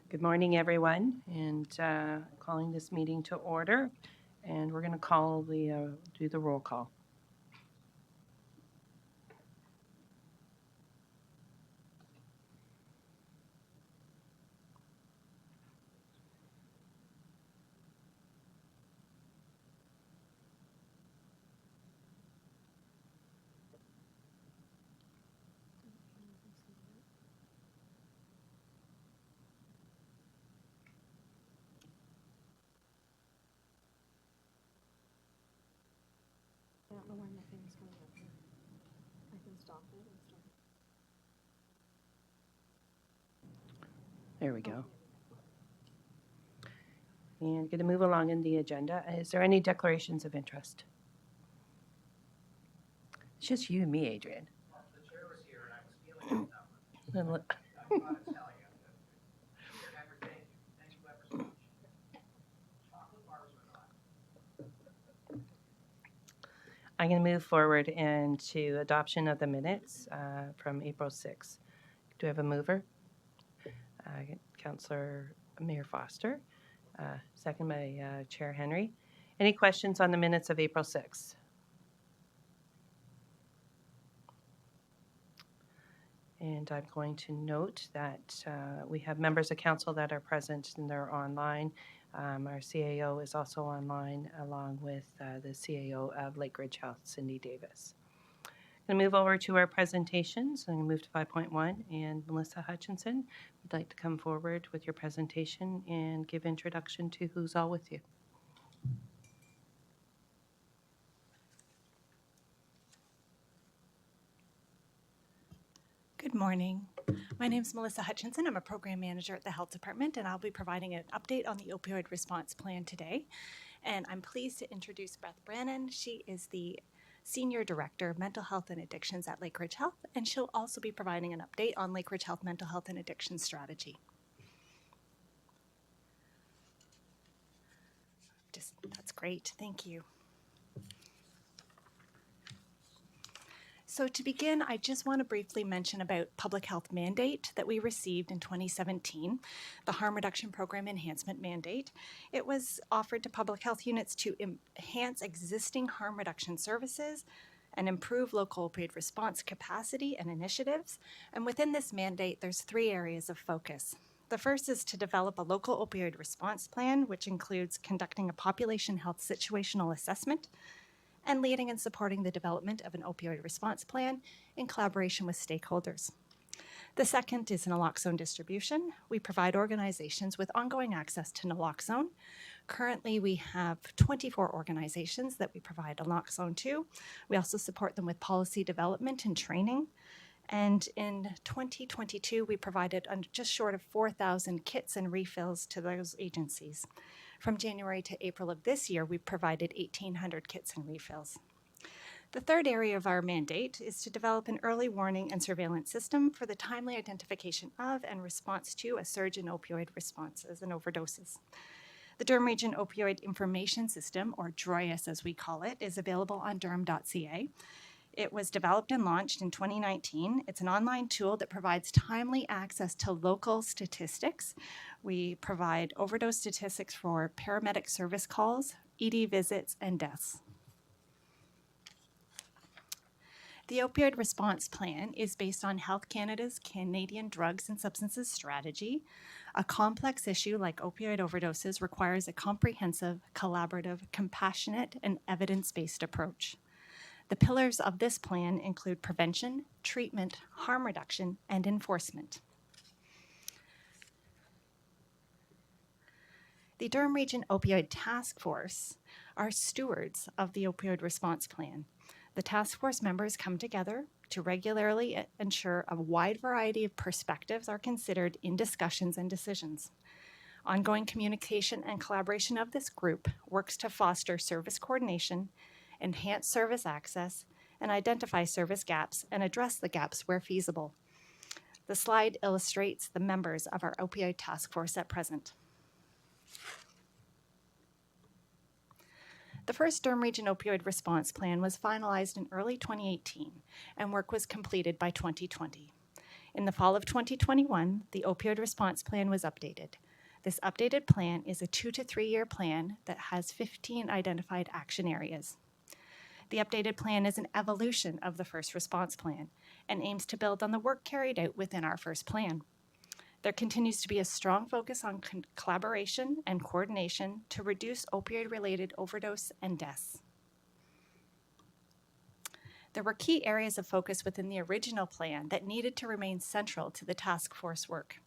Good morning, everyone, and calling this meeting to order. And we're going to do the roll call. I don't know when the thing's going up here. I can stop it and start. There we go. And going to move along in the agenda. Is there any declarations of interest? It's just you and me, Adrian. The chair was here and I was feeling it. Then look- I thought it's telling you. Amber, thank you. Thank you ever so much. Chocolate bars or not? I'm going to move forward into adoption of the minutes from April 6th. Do I have a mover? Councillor Mayor Foster, second by Chair Henry. Any questions on the minutes of April 6th? And I'm going to note that we have members of council that are present and they're online. Our CAO is also online, along with the CAO of Lake Ridge Health, Cindy Davis. I'm going to move over to our presentations. I'm going to move to 5.1, and Melissa Hutchinson would like to come forward with your presentation and give introduction to who's all with you. Good morning. My name is Melissa Hutchinson. I'm a program manager at the Health Department, and I'll be providing an update on the opioid response plan today. And I'm pleased to introduce Beth Brannon. She is the Senior Director of Mental Health and Addictions at Lake Ridge Health, and she'll also be providing an update on Lake Ridge Health Mental Health and Addiction Strategy. That's great. Thank you. So to begin, I just want to briefly mention about public health mandate that we received in 2017, the Harm Reduction Program Enhancement Mandate. It was offered to public health units to enhance existing harm reduction services and improve local opioid response capacity and initiatives. And within this mandate, there's 3 areas of focus. The first is to develop a local opioid response plan, which includes conducting a population health situational assessment and leading and supporting the development of an opioid response plan in collaboration with stakeholders. The second is naloxone distribution. We provide organizations with ongoing access to naloxone. Currently, we have 24 organizations that we provide naloxone to. We also support them with policy development and training. And in 2022, we provided just short of 4,000 kits and refills to those agencies. From January to April of this year, we've provided 1,800 kits and refills. The third area of our mandate is to develop an early warning and surveillance system for the timely identification of and response to a surge in opioid responses and overdoses. The Durham Region Opioid Information System, or DROIS as we call it, is available on durham.ca. It was developed and launched in 2019. It's an online tool that provides timely access to local statistics. We provide overdose statistics for paramedic service calls, ED visits, and deaths. The opioid response plan is based on Health Canada's Canadian Drugs and Substances Strategy. A complex issue like opioid overdoses requires a comprehensive, collaborative, compassionate, and evidence-based approach. The pillars of this plan include prevention, treatment, harm reduction, and enforcement. The Durham Region Opioid Task Force are stewards of the opioid response plan. The task force members come together to regularly ensure a wide variety of perspectives are considered in discussions and decisions. Ongoing communication and collaboration of this group works to foster service coordination, enhance service access, and identify service gaps and address the gaps where feasible. The slide illustrates the members of our opioid task force at present. The first Durham Region Opioid Response Plan was finalized in early 2018, and work was completed by 2020. In the fall of 2021, the opioid response plan was updated. This updated plan is a 2 to 3 year plan that has 15 identified action areas. The updated plan is an evolution of the first response plan and aims to build on the work carried out within our first plan. There continues to be a strong focus on collaboration and coordination to reduce opioid-related overdose and deaths. There were key areas of focus within the original plan that needed to remain central to the task force work.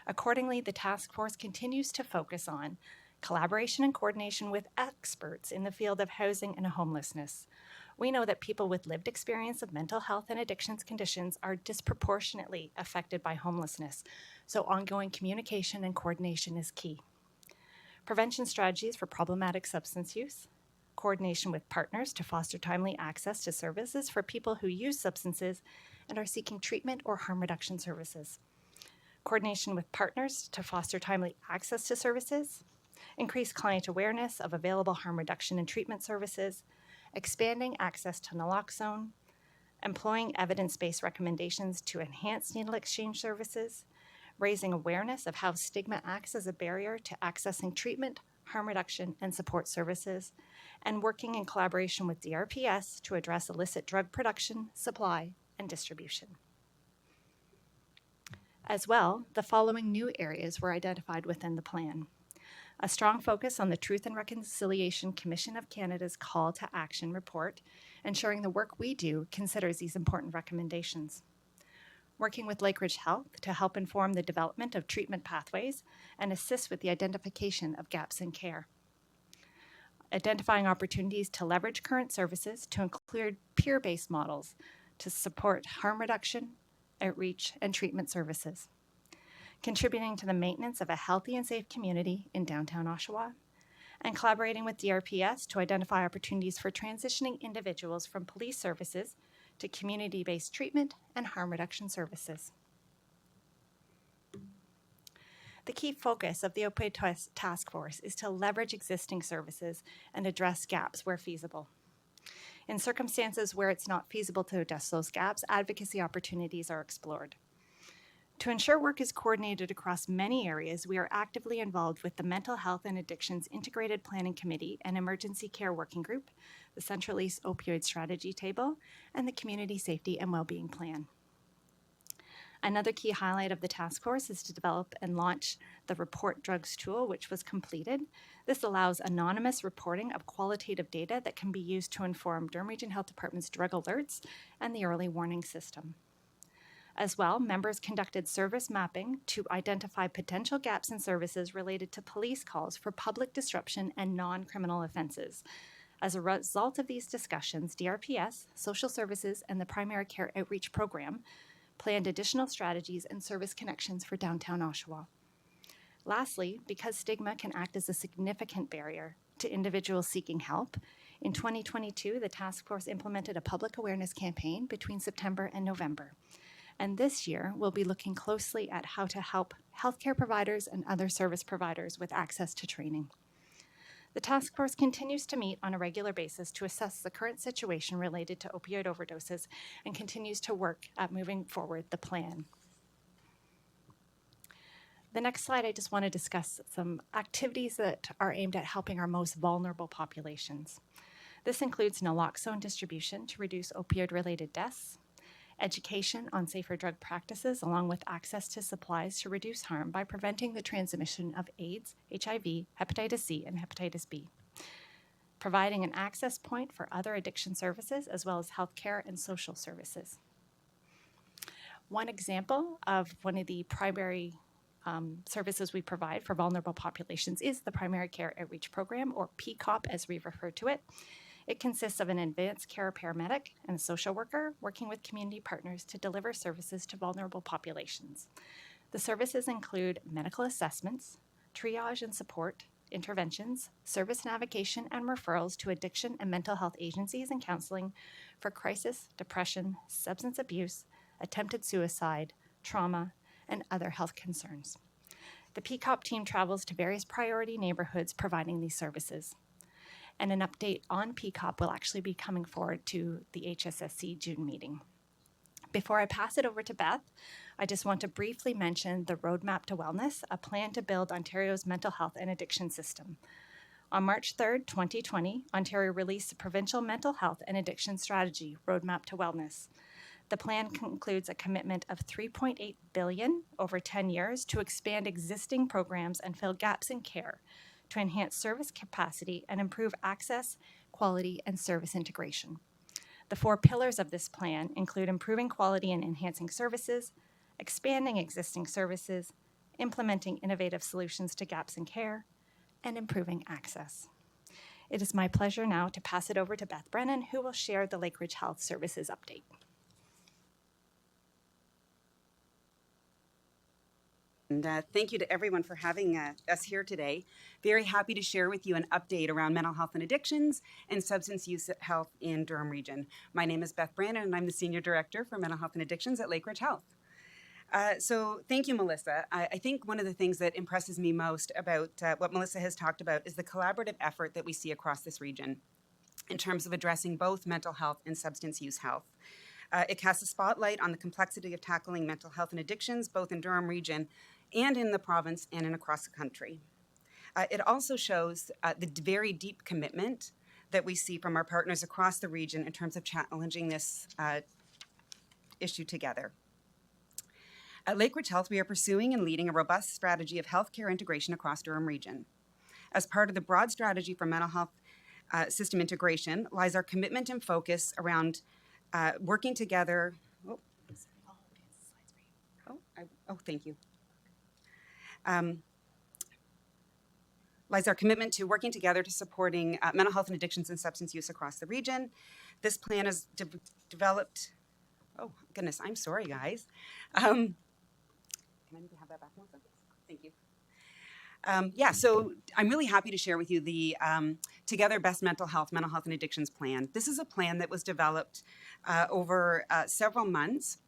Accordingly, the task force continues to focus on collaboration and coordination with experts in the field of housing and homelessness. We know that people with lived experience of mental health and addictions conditions are disproportionately affected by homelessness, so ongoing communication and coordination is key. Prevention strategies for problematic substance use, coordination with partners to foster timely access to services for people who use substances and are seeking treatment or harm reduction services, coordination with partners to foster timely access to services, increase client awareness of available harm reduction and treatment services, expanding access to naloxone, employing evidence-based recommendations to enhance needle exchange services, raising awareness of how stigma acts as a barrier to accessing treatment, harm reduction, and support services, and working in collaboration with DRPS to address illicit drug production, supply, and distribution. As well, the following new areas were identified within the plan. A strong focus on the Truth and Reconciliation Commission of Canada's Call to Action report, ensuring the work we do considers these important recommendations. Working with Lakeridge Health to help inform the development of treatment pathways and assist with the identification of gaps in care. Identifying opportunities to leverage current services to include peer-based models to support harm reduction, outreach, and treatment services. Contributing to the maintenance of a healthy and safe community in downtown Oshawa, and collaborating with DRPS to identify opportunities for transitioning individuals from police services to community-based treatment and harm reduction services. The key focus of the Opioid Task Force is to leverage existing services and address gaps where feasible. In circumstances where it's not feasible to address those gaps, advocacy opportunities are explored. To ensure work is coordinated across many areas, we are actively involved with the Mental Health and Addictions Integrated Planning Committee and Emergency Care Working Group, the Central East Opioid Strategy Table, and the Community Safety and Wellbeing Plan. Another key highlight of the task force is to develop and launch the Report Drugs tool, which was completed. This allows anonymous reporting of qualitative data that can be used to inform Durham Region Health Department's drug alerts and the early warning system. As well, members conducted service mapping to identify potential gaps in services related to police calls for public disruption and non-criminal offenses. As a result of these discussions, DRPS, Social Services, and the Primary Care Outreach Program planned additional strategies and service connections for downtown Oshawa. Lastly, because stigma can act as a significant barrier to individuals seeking help, in 2022, the task force implemented a public awareness campaign between September and November. And this year, we'll be looking closely at how to help healthcare providers and other service providers with access to training. The task force continues to meet on a regular basis to assess the current situation related to opioid overdoses and continues to work at moving forward the plan. The next slide, I just want to discuss some activities that are aimed at helping our most vulnerable populations. This includes naloxone distribution to reduce opioid-related deaths, education on safer drug practices, along with access to supplies to reduce harm by preventing the transmission of AIDS, HIV, hepatitis C, and hepatitis B. Providing an access point for other addiction services, as well as healthcare and social services. One example of one of the primary services we provide for vulnerable populations is the Primary Care Outreach Program, or PCOP as we refer to it. It consists of an advanced care paramedic and a social worker working with community partners to deliver services to vulnerable populations. The services include medical assessments, triage and support, interventions, service navigation and referrals to addiction and mental health agencies and counseling for crisis, depression, substance abuse, attempted suicide, trauma, and other health concerns. The PCOP team travels to various priority neighborhoods providing these services. And an update on PCOP will actually be coming forward to the HSSC June meeting. Before I pass it over to Beth, I just want to briefly mention the Roadmap to Wellness, a plan to build Ontario's mental health and addiction system. On March 3rd, 2020, Ontario released the Provincial Mental Health and Addiction Strategy, Roadmap to Wellness. The plan includes a commitment of $3.8 billion over 10 years to expand existing programs and fill gaps in care, to enhance service capacity and improve access, quality, and service integration. The 4 pillars of this plan include improving quality and enhancing services, expanding existing services, implementing innovative solutions to gaps in care, and improving access. It is my pleasure now to pass it over to Beth Brennan, who will share the Lakeridge Health Services update. And thank you to everyone for having us here today. Very happy to share with you an update around mental health and addictions and substance use health in Durham Region. My name is Beth Brannon, and I'm the Senior Director for Mental Health and Addictions at Lakeridge Health. So thank you, Melissa. I think one of the things that impresses me most about what Melissa has talked about is the collaborative effort that we see across this region in terms of addressing both mental health and substance use health. It casts a spotlight on the complexity of tackling mental health and addictions, both in Durham Region and in the province and across the country. It also shows the very deep commitment that we see from our partners across the region in terms of challenging this issue together. At Lakeridge Health, we are pursuing and leading a robust strategy of healthcare integration across Durham Region. As part of the broad strategy for mental health system integration lies our commitment and focus around working together. Thank you. Lies our commitment to working together to supporting mental health and addictions and substance use across the region. This plan is developed. Oh goodness, I'm sorry, guys. Can I maybe have that back, Melissa? Thank you. So I'm really happy to share with you the Together Best Mental Health and Addictions Plan. This is a plan that was developed over several months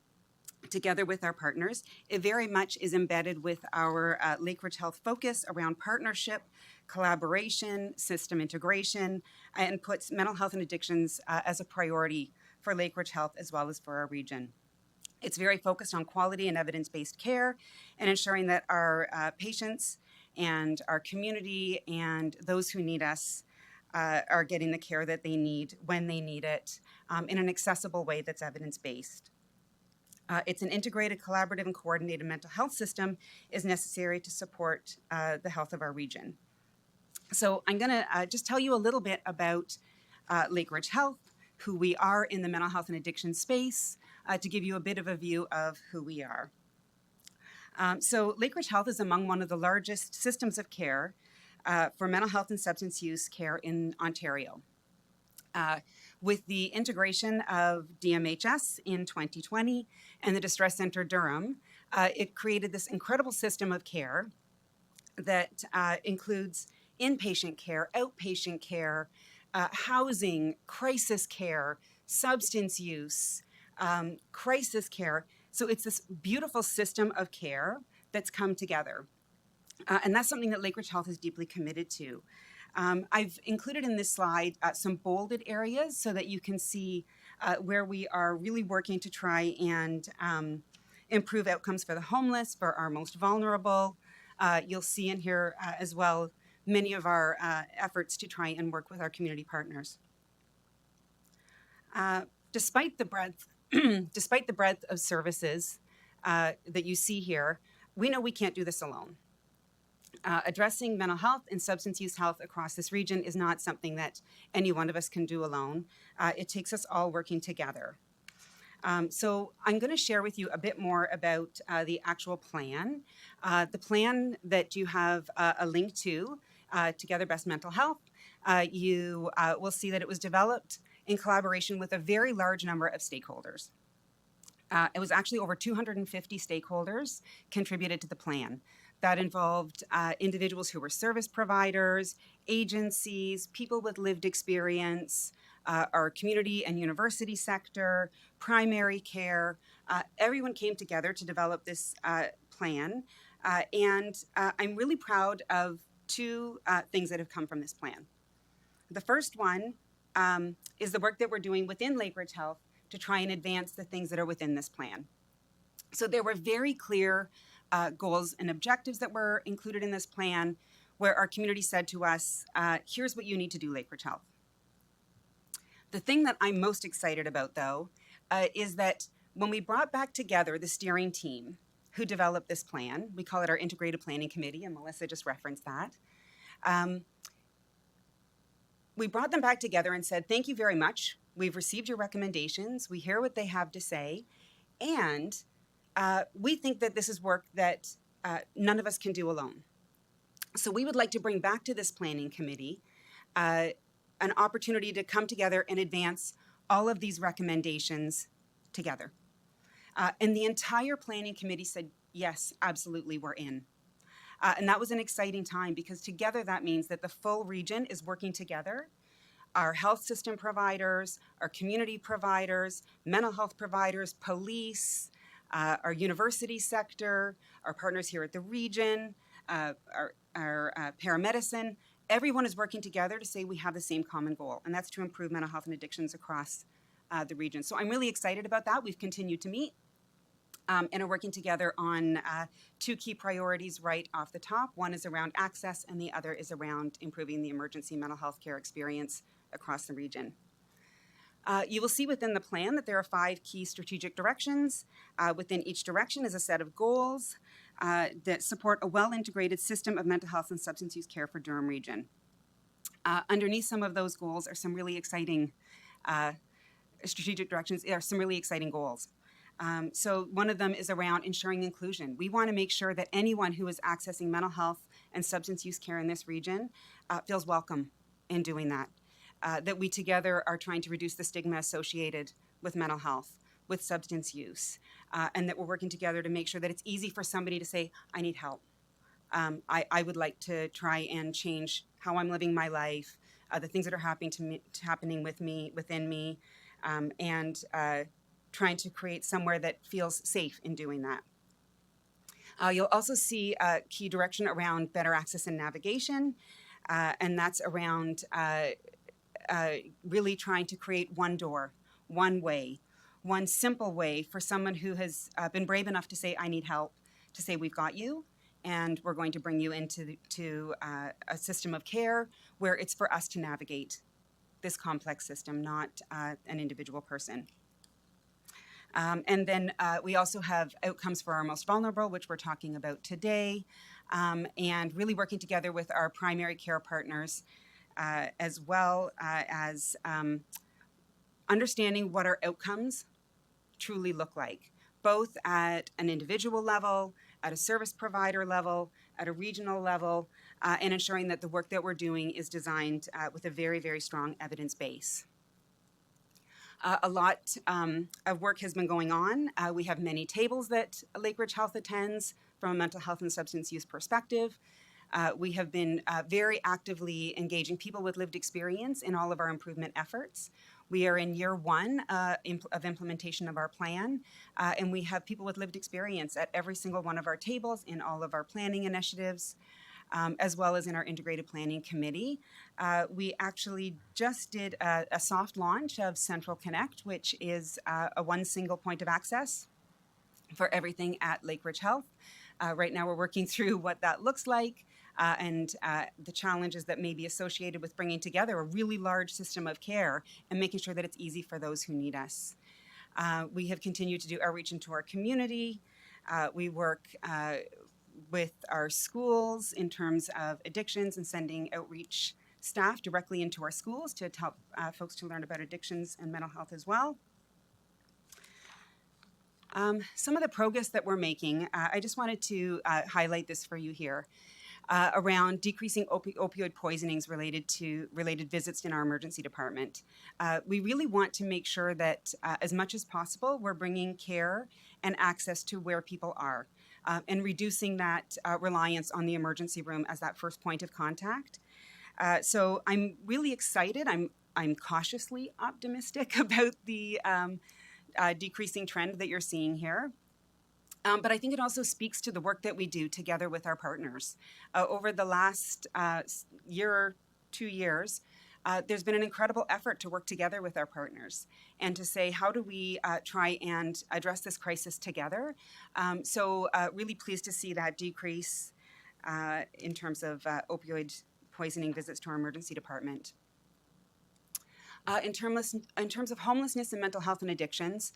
together with our partners. It very much is embedded with our Lakeridge Health focus around partnership, collaboration, system integration, and puts mental health and addictions as a priority for Lakeridge Health as well as for our region. It's very focused on quality and evidence-based care and ensuring that our patients and our community and those who need us are getting the care that they need when they need it in an accessible way that's evidence-based. It's an integrated, collaborative, and coordinated mental health system is necessary to support the health of our region. So I'm going to just tell you a little bit about Lakeridge Health, who we are in the mental health and addiction space, to give you a bit of a view of who we are. So Lakeridge Health is among one of the largest systems of care for mental health and substance use care in Ontario. With the integration of DMHS in 2020 and the Distress Centre Durham, it created this incredible system of care that includes inpatient care, outpatient care, housing, crisis care, substance use, crisis care. So it's this beautiful system of care that's come together. And that's something that Lakeridge Health is deeply committed to. I've included in this slide some bolded areas so that you can see where we are really working to try and improve outcomes for the homeless, for our most vulnerable. You'll see in here as well many of our efforts to try and work with our community partners. Despite the breadth of services that you see here, we know we can't do this alone. Addressing mental health and substance use health across this region is not something that any one of us can do alone. It takes us all working together. So I'm going to share with you a bit more about the actual plan. The plan that you have a link to, Together Best Mental Health, you will see that it was developed in collaboration with a very large number of stakeholders. It was actually over 250 stakeholders contributed to the plan. That involved individuals who were service providers, agencies, people with lived experience, our community and university sector, primary care. Everyone came together to develop this plan. And I'm really proud of two things that have come from this plan. The first one is the work that we're doing within Lakeridge Health to try and advance the things that are within this plan. So there were very clear goals and objectives that were included in this plan, where our community said to us, here's what you need to do, Lake Ridge Health. The thing that I'm most excited about, though, is that when we brought back together the steering team who developed this plan, we call it our Integrated Planning Committee, and Melissa just referenced that, we brought them back together and said, thank you very much. We've received your recommendations. We hear what they have to say. And we think that this is work that none of us can do alone. So we would like to bring back to this planning committee an opportunity to come together and advance all of these recommendations together. And the entire planning committee said, yes, absolutely, we're in. And that was an exciting time because together that means that the full region is working together. Our health system providers, our community providers, mental health providers, police, our university sector, our partners here at the region, our paramedicine, everyone is working together to say we have the same common goal, and that's to improve mental health and addictions across the region. So I'm really excited about that. We've continued to meet and are working together on two key priorities right off the top. One is around access, and the other is around improving the emergency mental health care experience across the region. You will see within the plan that there are 5 key strategic directions. Within each direction is a set of goals that support a well-integrated system of mental health and substance use care for Durham Region. Underneath some of those goals are some really exciting strategic directions. There are some really exciting goals. So one of them is around ensuring inclusion. We want to make sure that anyone who is accessing mental health and substance use care in this region feels welcome in doing that. That we together are trying to reduce the stigma associated with mental health, with substance use, and that we're working together to make sure that it's easy for somebody to say, I need help. I would like to try and change how I'm living my life, the things that are happening within me, and trying to create somewhere that feels safe in doing that. You'll also see a key direction around better access and navigation, and that's around really trying to create one door, one way, one simple way for someone who has been brave enough to say, I need help, to say, we've got you, and we're going to bring you into a system of care where it's for us to navigate this complex system, not an individual person. And then we also have outcomes for our most vulnerable, which we're talking about today, and really working together with our primary care partners as well as understanding what our outcomes truly look like, both at an individual level, at a service provider level, at a regional level, and ensuring that the work that we're doing is designed with a very, very strong evidence base. A lot of work has been going on. We have many tables that Lake Ridge Health attends from a mental health and substance use perspective. We have been very actively engaging people with lived experience in all of our improvement efforts. We are in year 1 of implementation of our plan, and we have people with lived experience at every single one of our tables in all of our planning initiatives, as well as in our Integrated Planning Committee. We actually just did a soft launch of Central Connect, which is a one single point of access for everything at Lake Ridge Health. Right now we're working through what that looks like and the challenges that may be associated with bringing together a really large system of care and making sure that it's easy for those who need us. We have continued to do outreach into our community. We work with our schools in terms of addictions and sending outreach staff directly into our schools to help folks to learn about addictions and mental health as well. Some of the progress that we're making, I just wanted to highlight this for you here, around decreasing opioid poisonings related visits in our emergency department. We really want to make sure that as much as possible, we're bringing care and access to where people are and reducing that reliance on the emergency room as that first point of contact. So I'm really excited. I'm cautiously optimistic about the decreasing trend that you're seeing here. But I think it also speaks to the work that we do together with our partners. Over the last year or 2 years, there's been an incredible effort to work together with our partners and to say, how do we try and address this crisis together? So really pleased to see that decrease in terms of opioid poisoning visits to our emergency department. In terms of homelessness and mental health and addictions,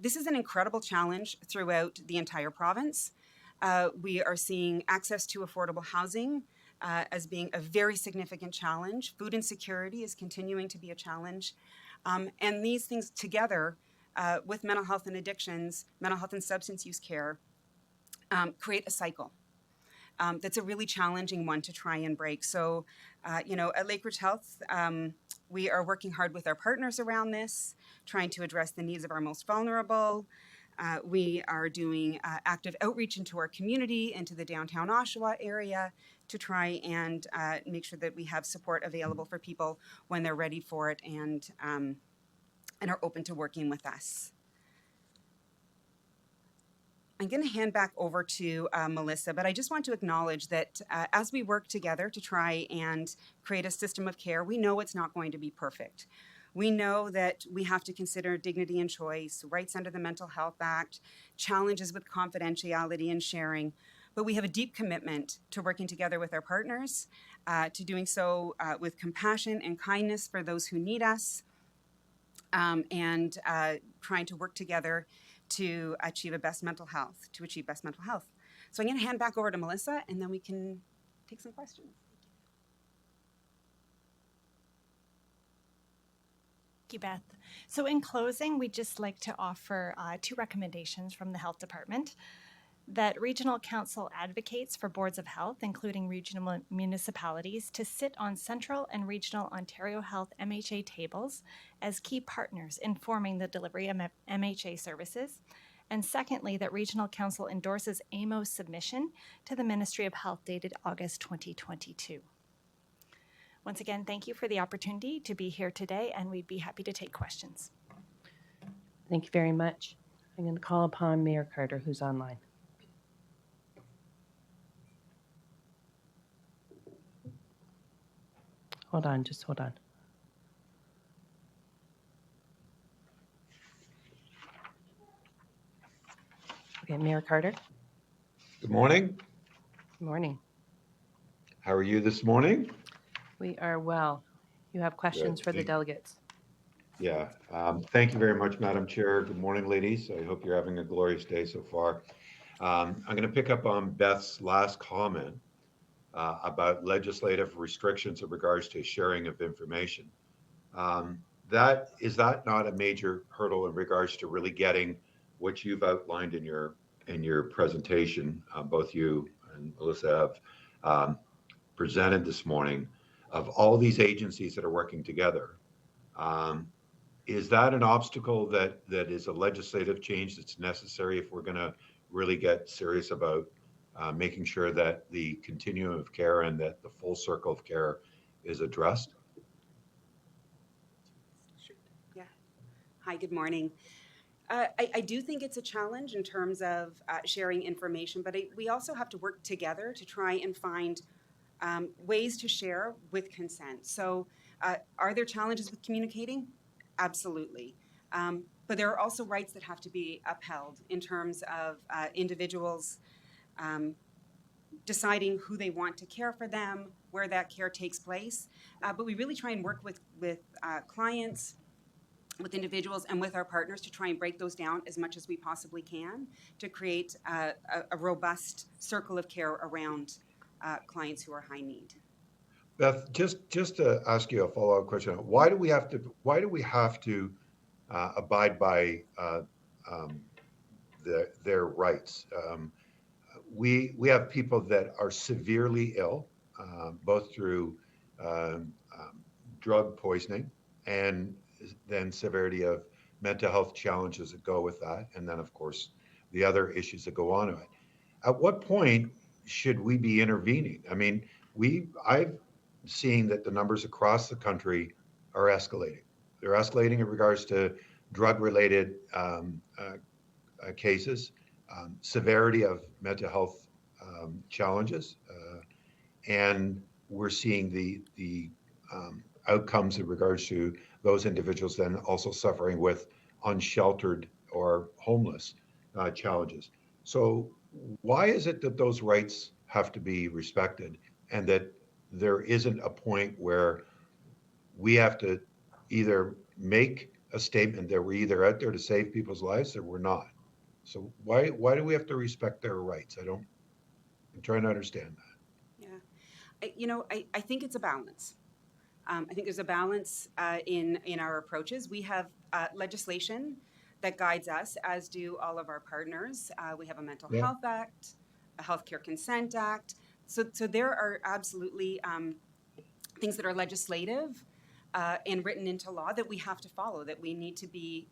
this is an incredible challenge throughout the entire province. We are seeing access to affordable housing as being a very significant challenge. Food insecurity is continuing to be a challenge. And these things together with mental health and addictions, mental health and substance use care, create a cycle. That's a really challenging one to try and break. So, at Lakeridge Health, we are working hard with our partners around this, trying to address the needs of our most vulnerable. We are doing active outreach into our community, into the downtown Oshawa area, to try and make sure that we have support available for people when they're ready for it and are open to working with us. I'm going to hand back over to Melissa, but I just want to acknowledge that as we work together to try and create a system of care, we know it's not going to be perfect. We know that we have to consider dignity and choice, rights under the Mental Health Act, challenges with confidentiality and sharing, but we have a deep commitment to working together with our partners, to doing so with compassion and kindness for those who need us, and trying to work together to achieve best mental health. So I'm going to hand back over to Melissa, and then we can take some questions. Thank you, Beth. So in closing, we'd just like to offer 2 recommendations from the Health Department. That Regional Council advocates for boards of health, including regional municipalities, to sit on Central and Regional Ontario Health MHA tables as key partners in forming the delivery of MHA services. And secondly, that Regional Council endorses AMO's submission to the Ministry of Health dated August 2022. Once again, thank you for the opportunity to be here today, and we'd be happy to take questions. Thank you very much. I'm going to call upon Mayor Carter, who's online. Hold on, just hold on. Okay, Mayor Carter. Good morning. Good morning. How are you this morning? We are well. You have questions Good. for the delegates. Yeah. Thank you very much, Madam Chair. Good morning, ladies. I hope you're having a glorious day so far. I'm going to pick up on Beth's last comment about legislative restrictions in regards to sharing of information. Is that not a major hurdle in regards to really getting what you've outlined in your presentation? Both you and Melissa have presented this morning of all these agencies that are working together. Is that an obstacle that is a legislative change that's necessary if we're going to really get serious about making sure that the continuum of care and that the full circle of care is addressed? Yeah. Hi, good morning. I do think it's a challenge in terms of sharing information, but we also have to work together to try and find ways to share with consent. So are there challenges with communicating? Absolutely. But there are also rights that have to be upheld in terms of individuals deciding who they want to care for them, where that care takes place. But we really try and work with clients, with individuals, and with our partners to try and break those down as much as we possibly can to create a robust circle of care around clients who are high need. Beth, just to ask you a follow-up question, why do we have to abide by their rights? We have people that are severely ill, both through drug poisoning and then severity of mental health challenges that go with that, and then of course the other issues that go on to it. At what point should we be intervening? I mean, I've seen that the numbers across the country are escalating. They're escalating in regards to drug-related cases, severity of mental health challenges, and we're seeing the outcomes in regards to those individuals then also suffering with unsheltered or homeless challenges. So why is it that those rights have to be respected and that there isn't a point where we have to either make a statement that we're either out there to save people's lives or we're not? So why do we have to respect their rights? I'm trying to understand that. Yeah. I think it's a balance. I think there's a balance in our approaches. We have legislation that guides us, as do all of our partners. We have a Mental Yeah. Health Act, a Healthcare Consent Act. So there are absolutely things that are legislative and written into law that we have to follow, that we need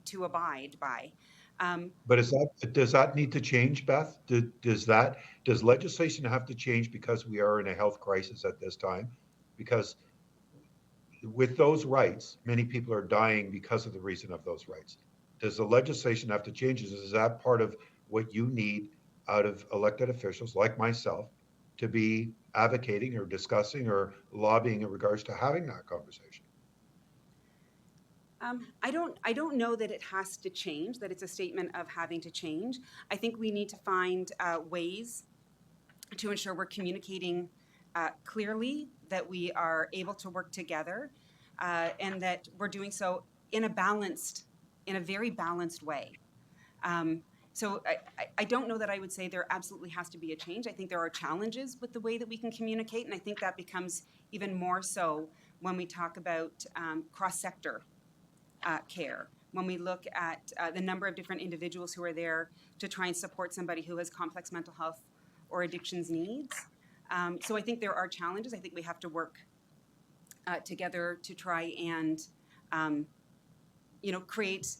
to abide by. But does that need to change, Beth? Does legislation have to change because we are in a health crisis at this time? Because with those rights, many people are dying because of the reason of those rights. Does the legislation have to change? Is that part of what you need out of elected officials like myself to be advocating or discussing or lobbying in regards to having that conversation? I don't know that it has to change, that it's a statement of having to change. I think we need to find ways to ensure we're communicating clearly, that we are able to work together, and that we're doing so in a very balanced way. So I don't know that I would say there absolutely has to be a change. I think there are challenges with the way that we can communicate, and I think that becomes even more so when we talk about cross-sector care, when we look at the number of different individuals who are there to try and support somebody who has complex mental health or addictions needs. So I think there are challenges. I think we have to work together to try and create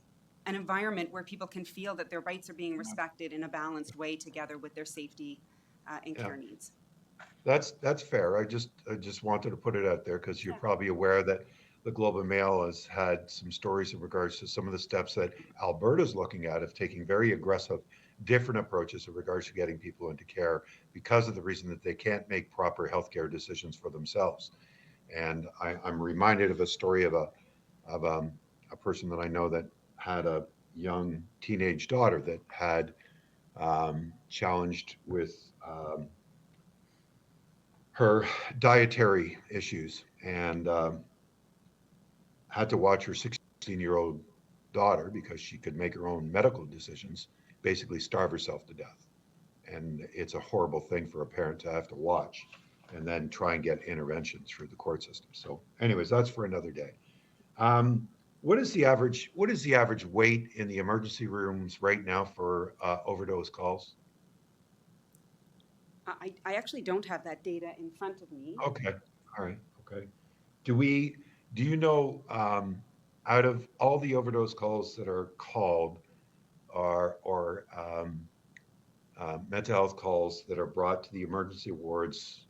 an environment where people can feel that their rights are being respected in a balanced way together with their safety and care needs. That's fair. I just wanted to put it out there because you're probably aware that the Globe and Mail has had some stories in regards to some of the steps that Alberta's looking at of taking very aggressive, different approaches in regards to getting people into care because of the reason that they can't make proper healthcare decisions for themselves. And I'm reminded of a story of a person that I know that had a young teenage daughter that had challenged with her dietary issues and had to watch her 16-year-old daughter, because she could make her own medical decisions, basically starve herself to death. And it's a horrible thing for a parent to have to watch and then try and get interventions through the court system. So anyways, that's for another day. What is the average wait in the emergency rooms right now for overdose calls? I actually don't have that data in front of me. Okay. All right. Okay. Do you know, out of all the overdose calls that are called or mental health calls that are brought to the emergency wards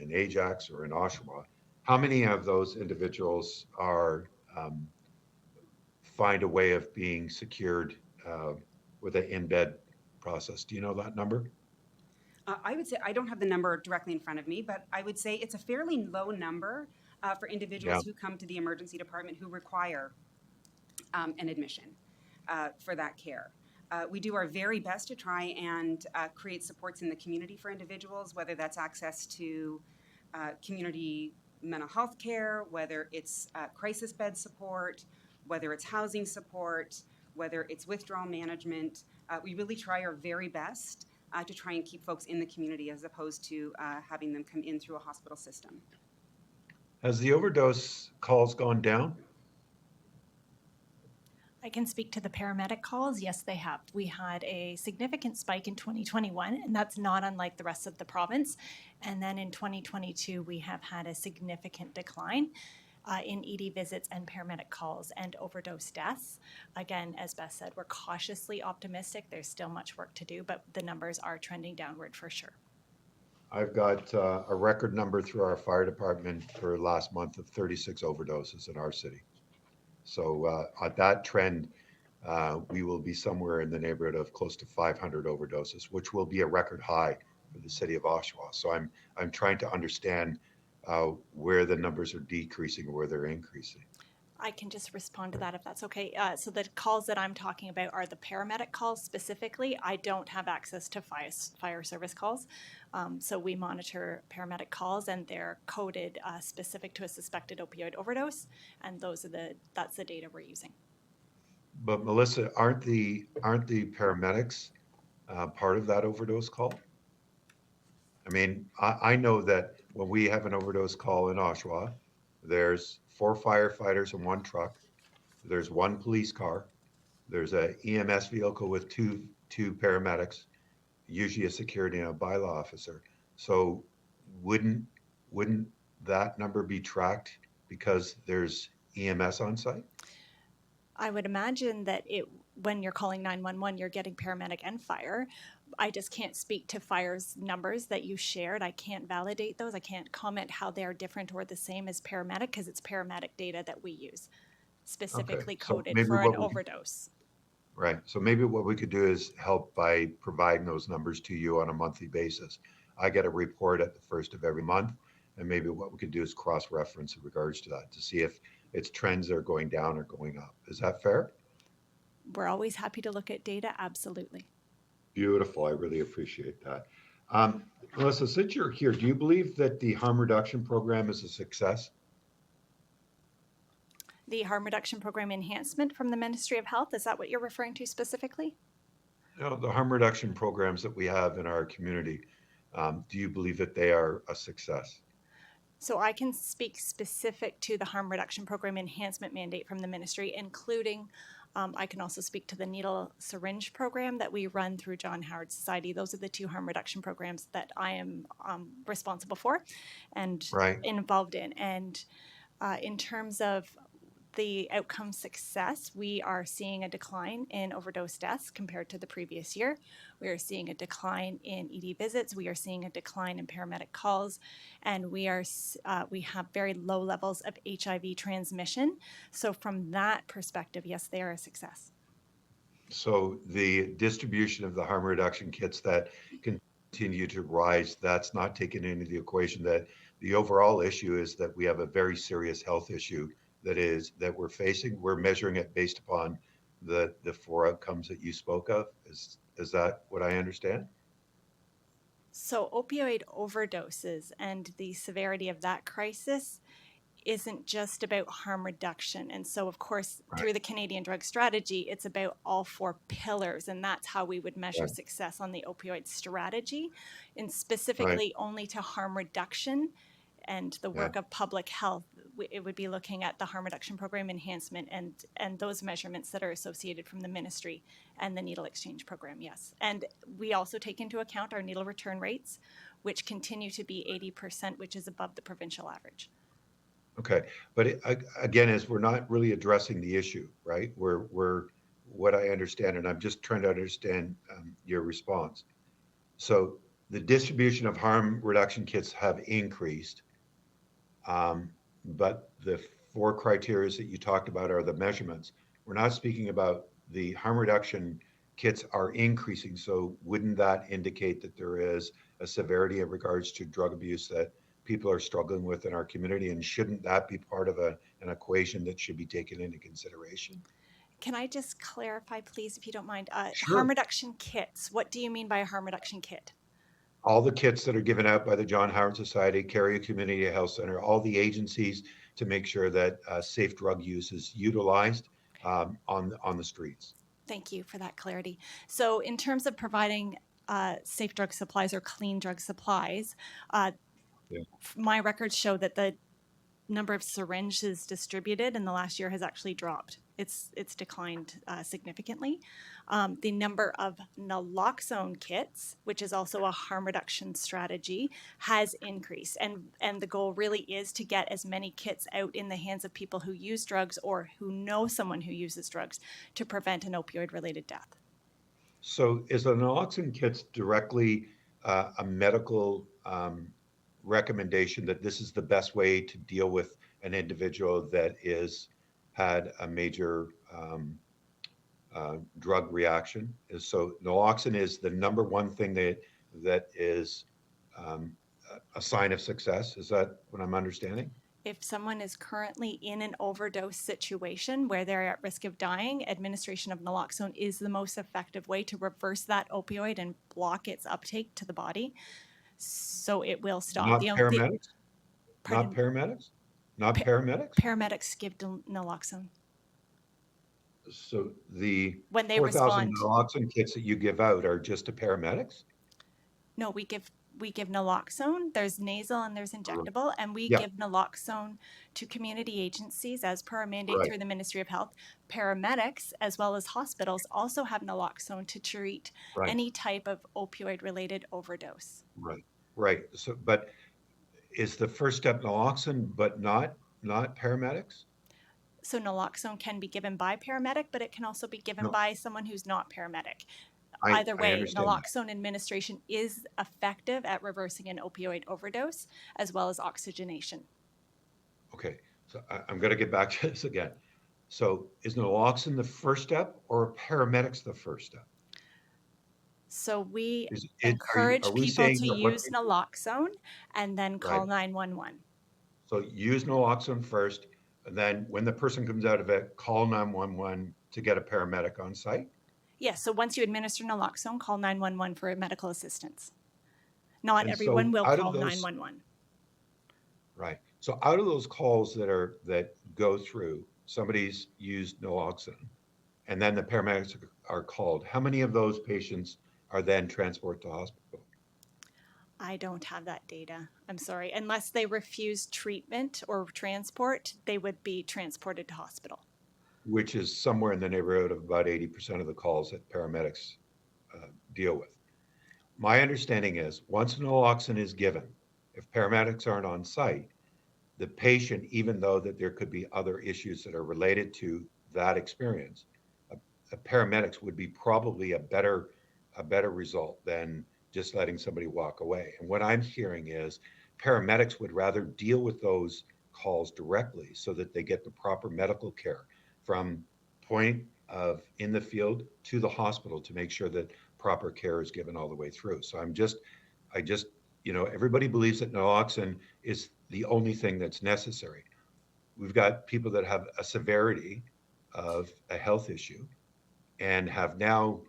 in Ajax or in Oshawa, how many of those individuals are find a way of being secured with an in-bed process? Do you know that number? I would say I don't have the number directly in front of me, but I would say it's a fairly low number for individuals who come to the emergency department who require an admission for that care. We do our very best to try and create supports in the community for individuals, whether that's access to community mental health care, whether it's crisis bed support, whether it's housing support, whether it's withdrawal management. We really try our very best to try and keep folks in the community as opposed to having them come in through a hospital system. Has the overdose calls gone down? I can speak to the paramedic calls. Yes, they have. We had a significant spike in 2021, and that's not unlike the rest of the province. And then in 2022, we have had a significant decline in ED visits and paramedic calls and overdose deaths. Again, as Beth said, we're cautiously optimistic. There's still much work to do, but the numbers are trending downward for sure. I've got a record number through our fire department for last month of 36 overdoses in our city. So at that trend, we will be somewhere in the neighborhood of close to 500 overdoses, which will be a record high for the city of Oshawa. So I'm trying to understand where the numbers are decreasing or where they're increasing? I can just respond to that if that's okay. So the calls that I'm talking about are the paramedic calls specifically. I don't have access to fire service calls. So we monitor paramedic calls and they're coded specific to a suspected opioid overdose. And that's the data we're using. But Melissa, aren't the paramedics part of that overdose call? I mean, I know that when we have an overdose call in Oshawa, there's 4 firefighters in 1 truck, there's 1 police car, there's a EMS vehicle with two paramedics, usually a security and a bylaw officer. So wouldn't that number be tracked because there's EMS on site? I would imagine that when you're calling 911, you're getting paramedic and fire. I just can't speak to fire's numbers that you shared. I can't validate those. I can't comment how they're different or the same as paramedic because it's paramedic data that we use, specifically So coded maybe for an what we overdose. Right. So maybe what we could do is help by providing those numbers to you on a monthly basis. I get a report at the first of every month, and maybe what we could do is cross-reference in regards to that to see if its trends are going down or going up. Is that fair? We're always happy to look at data, absolutely. Beautiful. I really appreciate that. Um, Melissa, since you're here, do you believe that the harm reduction program is a success? The harm reduction program enhancement from the Ministry of Health, is that what you're referring to specifically? You know, the harm reduction programs that we have in our community, do you believe that they are a success? So I can speak specific to the harm reduction program enhancement mandate from the ministry, including I can also speak to the needle syringe program that we run through John Howard Society. Those are the 2 harm reduction programs that I am responsible for and Right. involved in. And in terms of the outcome success, we are seeing a decline in overdose deaths compared to the previous year. We are seeing a decline in ED visits. We are seeing a decline in paramedic calls, and we have very low levels of HIV transmission. So from that perspective, yes, they are a success. So the distribution of the harm reduction kits that continue to rise, that's not taken into the equation. That the overall issue is that we have a very serious health issue that we're facing. We're measuring it based upon the 4 outcomes that you spoke of. Is that what I understand? So opioid overdoses and the severity of that crisis isn't just about harm reduction. And so, of course, Right. through the Canadian Drug Strategy, it's about all 4 pillars. And that's how we would measure Right. success on the opioid strategy, and Right. specifically only to harm reduction and the Yeah. work of public health. It would be looking at the harm reduction program enhancement and those measurements that are associated from the ministry and the needle exchange program, yes. And we also take into account our needle return rates, which continue to be 80%, which is above the provincial average. Okay. But again, as we're not really addressing the issue, right? We're what I understand, and I'm just trying to understand your response. So the distribution of harm reduction kits have increased. But the 4 criteria that you talked about are the measurements. We're not speaking about the harm reduction kits are increasing. So wouldn't that indicate that there is a severity in regards to drug abuse that people are struggling with in our community? And shouldn't that be part of an equation that should be taken into consideration? Can I just clarify, please, if you don't mind? Sure. Harm reduction kits. What do you mean by a harm reduction kit? All the kits that are given out by the John Howard Society, Carrier Community Health Center, all the agencies to make sure that safe drug use is utilized on the streets. Thank you for that clarity. So in terms of providing safe drug supplies or clean drug supplies, Yeah. my records show that the number of syringes distributed in the last year has actually dropped. It's declined significantly. The number of naloxone kits, which is also a harm reduction strategy, has increased. And the goal really is to get as many kits out in the hands of people who use drugs or who know someone who uses drugs to prevent an opioid-related death. So is the naloxone kits directly a medical recommendation that this is the best way to deal with an individual that had a major drug reaction? So naloxone is the number one thing that is a sign of success. Is that what I'm understanding? If someone is currently in an overdose situation where they're at risk of dying, administration of naloxone is the most effective way to reverse that opioid and block its uptake to the body. So it will stop. Not paramedics? Not Pardon? paramedics? Not Pa- paramedics? Paramedics give naloxone So the when they 4,000 respond. naloxone kits that you give out are just to paramedics? No, we give naloxone. There's nasal and there's injectable, and we Yeah. give naloxone to community agencies as per our mandate Right. through the Ministry of Health. Paramedics, as well as hospitals, also have naloxone to treat Right. any type of opioid-related overdose. Right. Right. So, but is the first step naloxone, but not paramedics? So naloxone can be given by paramedic, but it can also be given No. by someone who's not paramedic. I Either way, understand that. naloxone administration is effective at reversing an opioid overdose as well as oxygenation. Okay. So I'm going to get back to this again. So is naloxone the first step or paramedics the first step? So we Is encourage are we people saying to that what use naloxone and then call Right. 911. So use naloxone first, and then when the person comes out of it, call 911 to get a paramedic on site? Yes, so once you administer naloxone, call 911 for medical assistance. Not And everyone so will out of call those- 911. Right. So out of those calls that go through, somebody's used naloxone, and then the paramedics are called. How many of those patients are then transported to hospital? I don't have that data. I'm sorry. Unless they refuse treatment or transport, they would be transported to hospital. Which is somewhere in the neighborhood of about 80% of the calls that paramedics deal with. My understanding is once naloxone is given, if paramedics aren't on site, the patient, even though that there could be other issues that are related to that experience, a paramedics would be probably a better result than just letting somebody walk away. And what I'm hearing is paramedics would rather deal with those calls directly so that they get the proper medical care from point of in the field to the hospital to make sure that proper care is given all the way through. So I just, everybody believes that naloxone is the only thing that's necessary. We've got people that have a severity of a health issue and have now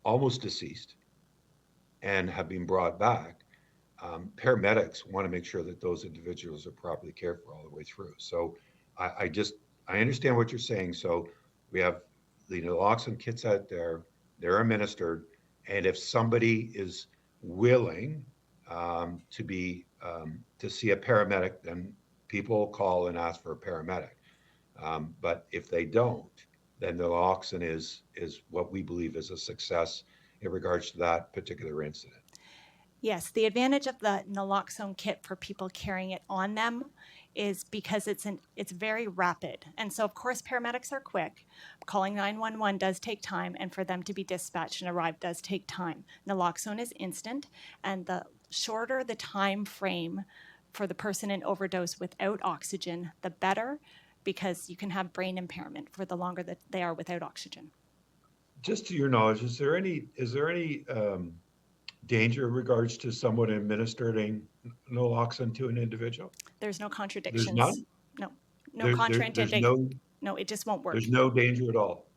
almost deceased and have been brought back. Paramedics want to make sure that those individuals are properly cared for all the way through. So I understand what you're saying. So we have the naloxone kits out there, they're administered, and if somebody is willing to see a paramedic, then people call and ask for a paramedic. But if they don't, then naloxone is what we believe is a success in regards to that particular incident. Yes, the advantage of the naloxone kit for people carrying it on them is because it's very rapid. And so of course paramedics are quick. Calling 911 does take time, and for them to be dispatched and arrive does take time. Naloxone is instant, and the shorter the time frame for the person in overdose without oxygen, the better, because you can have brain impairment for the longer that they are without oxygen. Just to your knowledge, is there any danger in regards to someone administering naloxone to an individual? There's no contradictions. There's none? No There's contraindication. No, it just won't work. There's no danger at all.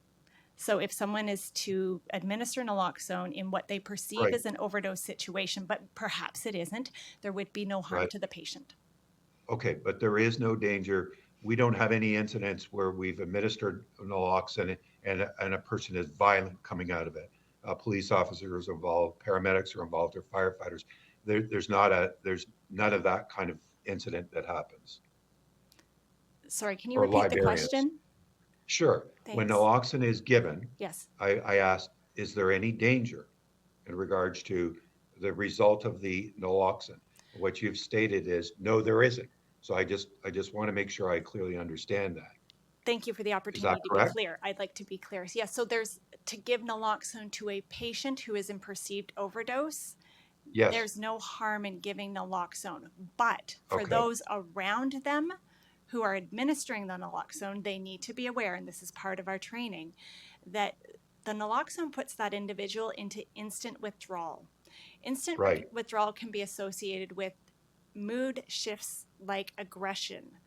So if someone is to administer naloxone in what they perceive Right. as an overdose situation, but perhaps it isn't, there would be no harm Right. to the patient. Okay, but there is no danger. We don't have any incidents where we've administered naloxone and a person is violent coming out of it. Police officers are involved, paramedics are involved, or firefighters. There's none of that kind of incident that happens. Sorry, can you Or repeat the librarians. question? Sure. When Thanks. naloxone is given, Yes. I asked, is there any danger in regards to the result of the naloxone? What you've stated is, no, there isn't. So I just want to make sure I clearly understand that. Thank you for the opportunity to be correct? clear. I'd like to be clear. Yes, so there's to give naloxone to a patient who is in perceived overdose, Yes, there's no harm in giving naloxone. But for Okay. those around them who are administering the naloxone, they need to be aware, and this is part of our training, that the naloxone puts that individual into instant withdrawal. Instant Right. withdrawal can be associated with mood shifts like aggression.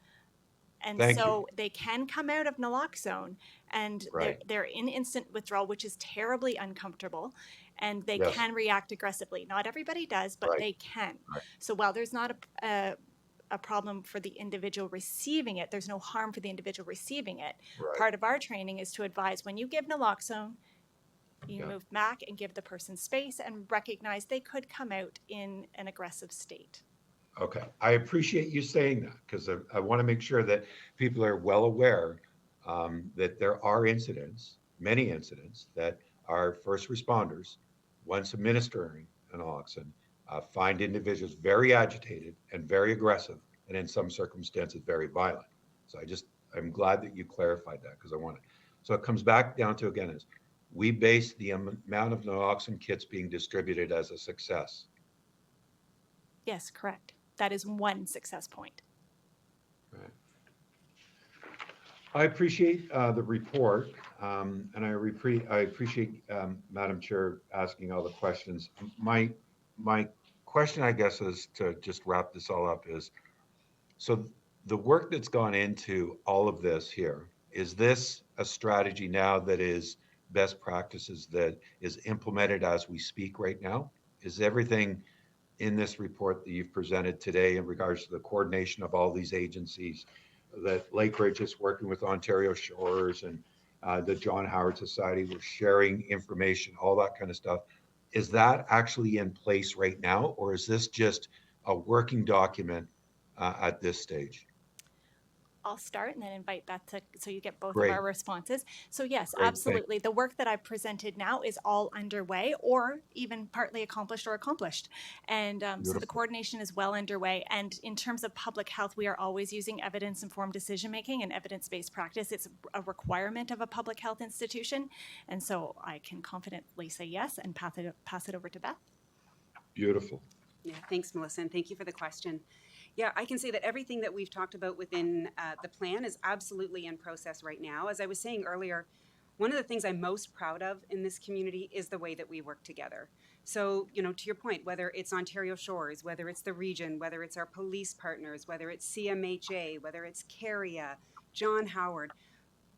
And Thank you. so they can come out of naloxone and Right. they're in instant withdrawal, which is terribly uncomfortable, and they Yes. can react aggressively. Not everybody does, but Right. they can. Right. So while there's not a problem for the individual receiving it, there's no harm for the individual receiving it. Right. Part of our training is to advise when you give naloxone, you Yeah. move back and give the person space and recognize they could come out in an aggressive state. Okay, I appreciate you saying that because I want to make sure that people are well aware that there are incidents, many incidents, that our first responders, once administering naloxone, find individuals very agitated and very aggressive, and in some circumstances, very violent. So I'm glad that you clarified that because I want to. So it comes back down to, again, is we base the amount of naloxone kits being distributed as a success. Yes, correct. That is one success point. Right. I appreciate the report, and I appreciate Madam Chair asking all the questions. My question, I guess, is to just wrap this all up is, so the work that's gone into all of this here, is this a strategy now that is best practices that is implemented as we speak right now? Is everything in this report that you've presented today in regards to the coordination of all these agencies, that Lakeridge is working with Ontario Shores and the John Howard Society, we're sharing information, all that kind of stuff. Is that actually in place right now, or is this just a working document at this stage? I'll start and then invite Beth to, so you get both Great. of our responses. So yes, Great, thank absolutely. The work that I've presented now is all underway or even partly accomplished or accomplished. And so the Beautiful. coordination is well underway. And in terms of public health, we are always using evidence-informed decision-making and evidence-based practice. It's a requirement of a public health institution. And so I can confidently say yes and pass it over to Beth. Beautiful. Yeah, thanks, Melissa, and thank you for the question. Yeah, I can say that everything that we've talked about within the plan is absolutely in process right now. As I was saying earlier, one of the things I'm most proud of in this community is the way that we work together. So, to your point, whether it's Ontario Shores, whether it's the region, whether it's our police partners, whether it's CMHA, whether it's CARIA, John Howard,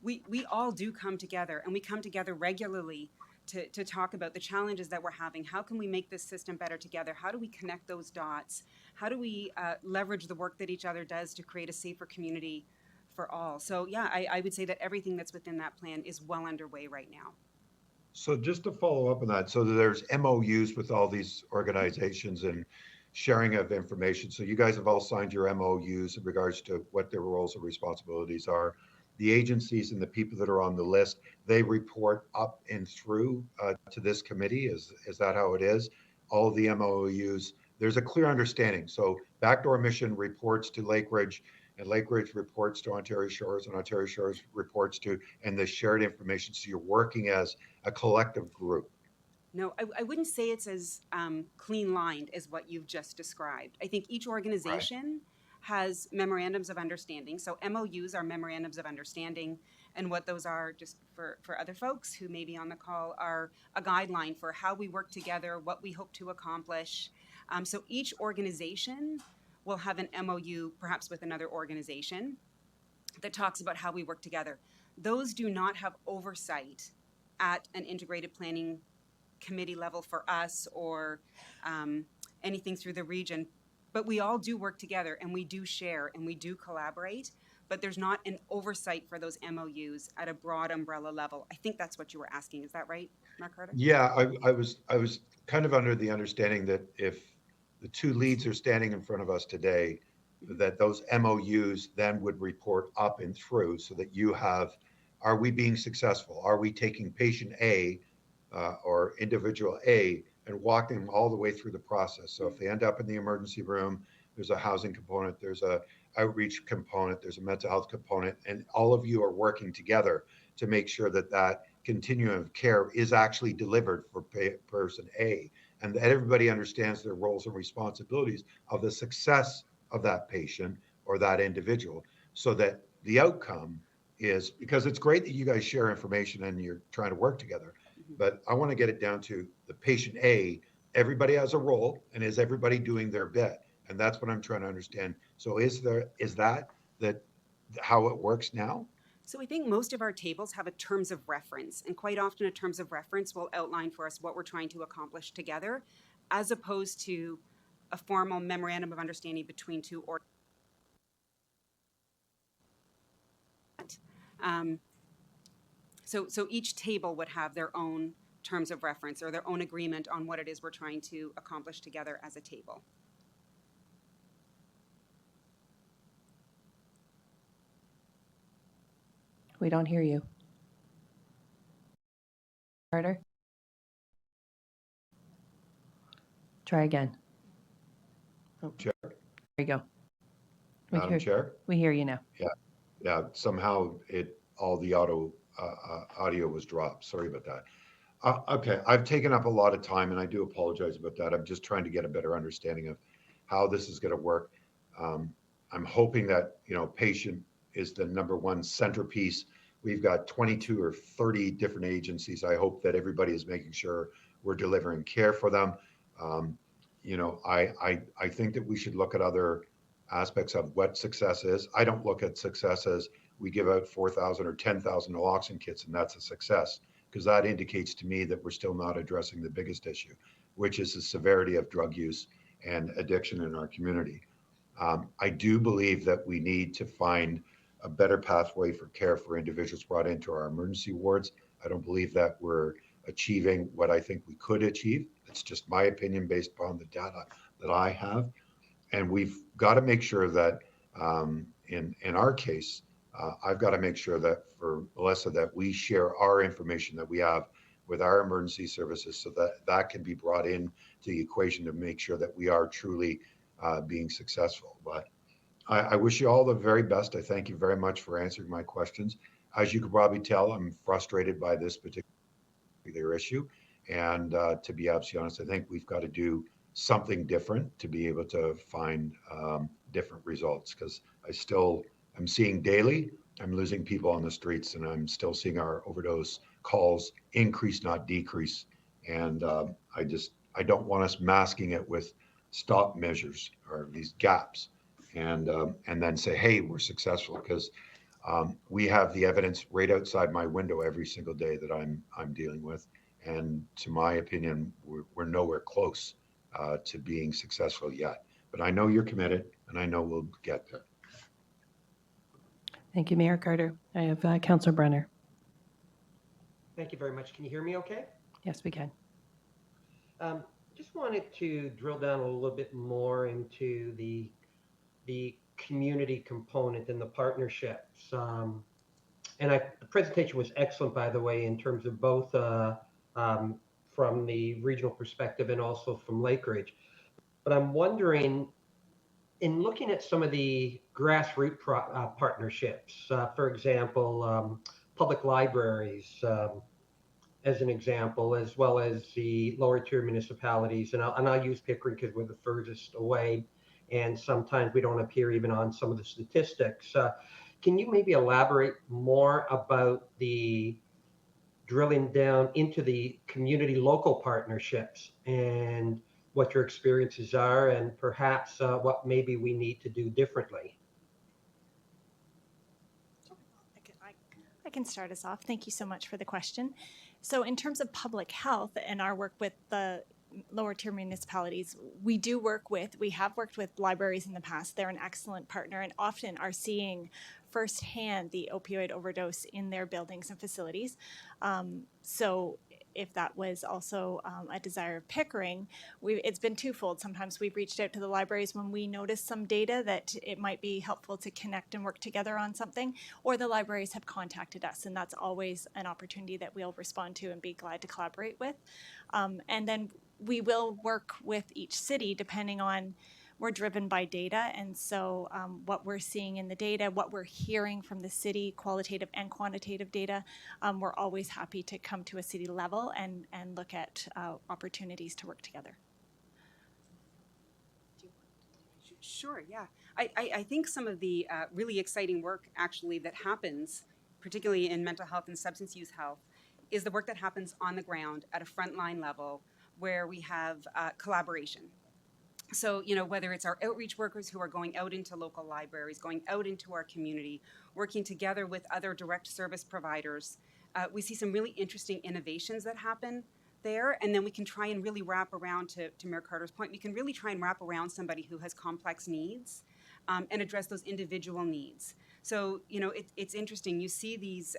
we all do come together, and we come together regularly to talk about the challenges that we're having. How can we make this system better together? How do we connect those dots? How do we leverage the work that each other does to create a safer community for all? So yeah, I would say that everything that's within that plan is well underway right now. So just to follow up on that, so there's MOUs with all these organizations and sharing of information. So you guys have all signed your MOUs in regards to what their roles and responsibilities are. The agencies and the people that are on the list, they report up and through to this committee. Is that how it is? All of the MOUs, there's a clear understanding. So Backdoor Mission reports to Lakeridge, and Lakeridge reports to Ontario Shores, and Ontario Shores reports to, and the shared information. So you're working as a collective group. No, I wouldn't say it's as clean lined as what you've just described. I think each organization has memorandums of understanding. So MOUs are memorandums of understanding. And what those are, just for other folks who may be on the call, are a guideline for how we work together, what we hope to accomplish. So each organization will have an MOU, perhaps with another organization, that talks about how we work together. Those do not have oversight at an integrated planning committee level for us or anything through the region. But we all do work together, and we do share, and we do collaborate, but there's not an oversight for those MOUs at a broad umbrella level. I think that's what you were asking. Is that right, Mark Carter? Yeah, I was kind of under the understanding that if the two leads are standing in front of us today, that those MOUs then would report up and through so that you have, are we being successful? Are we taking patient A or individual A and walking them all the way through the process? So if they end up in the emergency room, there's a housing component, there's a outreach component, there's a mental health component, and all of you are working together to make sure that that continuum of care is actually delivered for person A, and that everybody understands their roles and responsibilities of the success of that patient or that individual, so that the outcome is, because it's great that you guys share information and you're trying to work together, but I want to get it down to the patient A everybody has a role, and is everybody doing their bit? And that's what I'm trying to understand. So is that how it works now? So I think most of our tables have a terms of reference, and quite often a terms of reference will outline for us what we're trying to accomplish together, as opposed to a formal memorandum of understanding between two or. So each table would have their own terms of reference or their own agreement on what it is we're trying to accomplish together as a table. We don't hear you. Carter? Try again. Chair, There you go. Madam Chair? We hear you now. Yeah, somehow all the audio was dropped. Sorry about that. Okay, I've taken up a lot of time and I do apologize about that. I'm just trying to get a better understanding of how this is going to work. I'm hoping that, patient is the number one centerpiece. We've got 22 or 30 different agencies. I hope that everybody is making sure we're delivering care for them. I think that we should look at other aspects of what success is. I don't look at success as we give out 4,000 or 10,000 naloxone kits and that's a success, because that indicates to me that we're still not addressing the biggest issue, which is the severity of drug use and addiction in our community. I do believe that we need to find a better pathway for care for individuals brought into our emergency wards. I don't believe that we're achieving what I think we could achieve. It's just my opinion based upon the data that I have. And we've got to make sure that in our case, I've got to make sure that for Melissa, that we share our information that we have with our emergency services so that that can be brought in to the equation to make sure that we are truly being successful. But I wish you all the very best. I thank you very much for answering my questions. As you can probably tell, I'm frustrated by this particular issue. And to be absolutely honest, I think we've got to do something different to be able to find different results, because I'm seeing daily, I'm losing people on the streets, and I'm still seeing our overdose calls increase, not decrease. And I don't want us masking it with stop measures or these gaps and then say, hey, we're successful, because we have the evidence right outside my window every single day that I'm dealing with. And to my opinion, we're nowhere close to being successful yet. But I know you're committed, and I know we'll get there. Thank you, Mayor Carter. I have Councillor Brenner. Thank you very much. Can you hear me okay? Yes, we can. Just wanted to drill down a little bit more into the community component and the partnerships. The presentation was excellent, by the way, in terms of both from the regional perspective and also from Lakeridge. But I'm wondering, in looking at some of the grassroots partnerships, for example, public libraries, as an example, as well as the lower tier municipalities, and I'll use Pickering because we're the furthest away, and sometimes we don't appear even on some of the statistics. Can you maybe elaborate more about the drilling down into the community local partnerships and what your experiences are, and perhaps what maybe we need to do differently? I can start us off. Thank you so much for the question. So in terms of public health and our work with the lower tier municipalities, we have worked with libraries in the past. They're an excellent partner and often are seeing firsthand the opioid overdose in their buildings and facilities. So if that was also a desire of Pickering, it's been twofold. Sometimes we've reached out to the libraries when we notice some data that it might be helpful to connect and work together on something, or the libraries have contacted us, and that's always an opportunity that we'll respond to and be glad to collaborate with. And then we will work with each city depending on, we're driven by data, and so what we're seeing in the data, what we're hearing from the city, qualitative and quantitative data, we're always happy to come to a city level and look at opportunities to work together. Sure, yeah. I think some of the really exciting work actually that happens, particularly in mental health and substance use health, is the work that happens on the ground at a frontline level where we have collaboration. So, whether it's our outreach workers who are going out into local libraries, going out into our community, working together with other direct service providers, we see some really interesting innovations that happen there. And then we can try and really wrap around, to Mayor Carter's point, we can really try and wrap around somebody who has complex needs and address those individual needs. So, it's interesting. You see these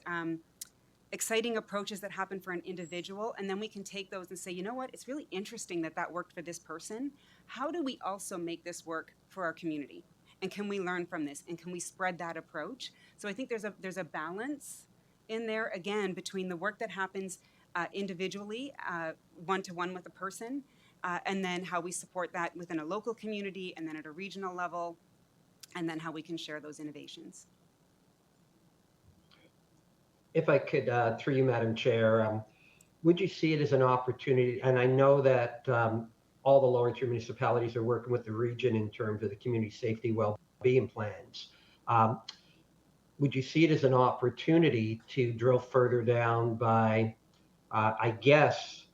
exciting approaches that happen for an individual, and then we can take those and say, you know what, it's really interesting that worked for this person. How do we also make this work for our community? And can we learn from this? And can we spread that approach? So I think there's a balance in there, again, between the work that happens individually, one-to-one with a person, and then how we support that within a local community, and then at a regional level, and then how we can share those innovations. If I could, through you, Madam Chair, would you see it as an opportunity? And I know that all the lower tier municipalities are working with the region in terms of the community safety well-being plans. Would you see it as an opportunity to drill further down by, I guess,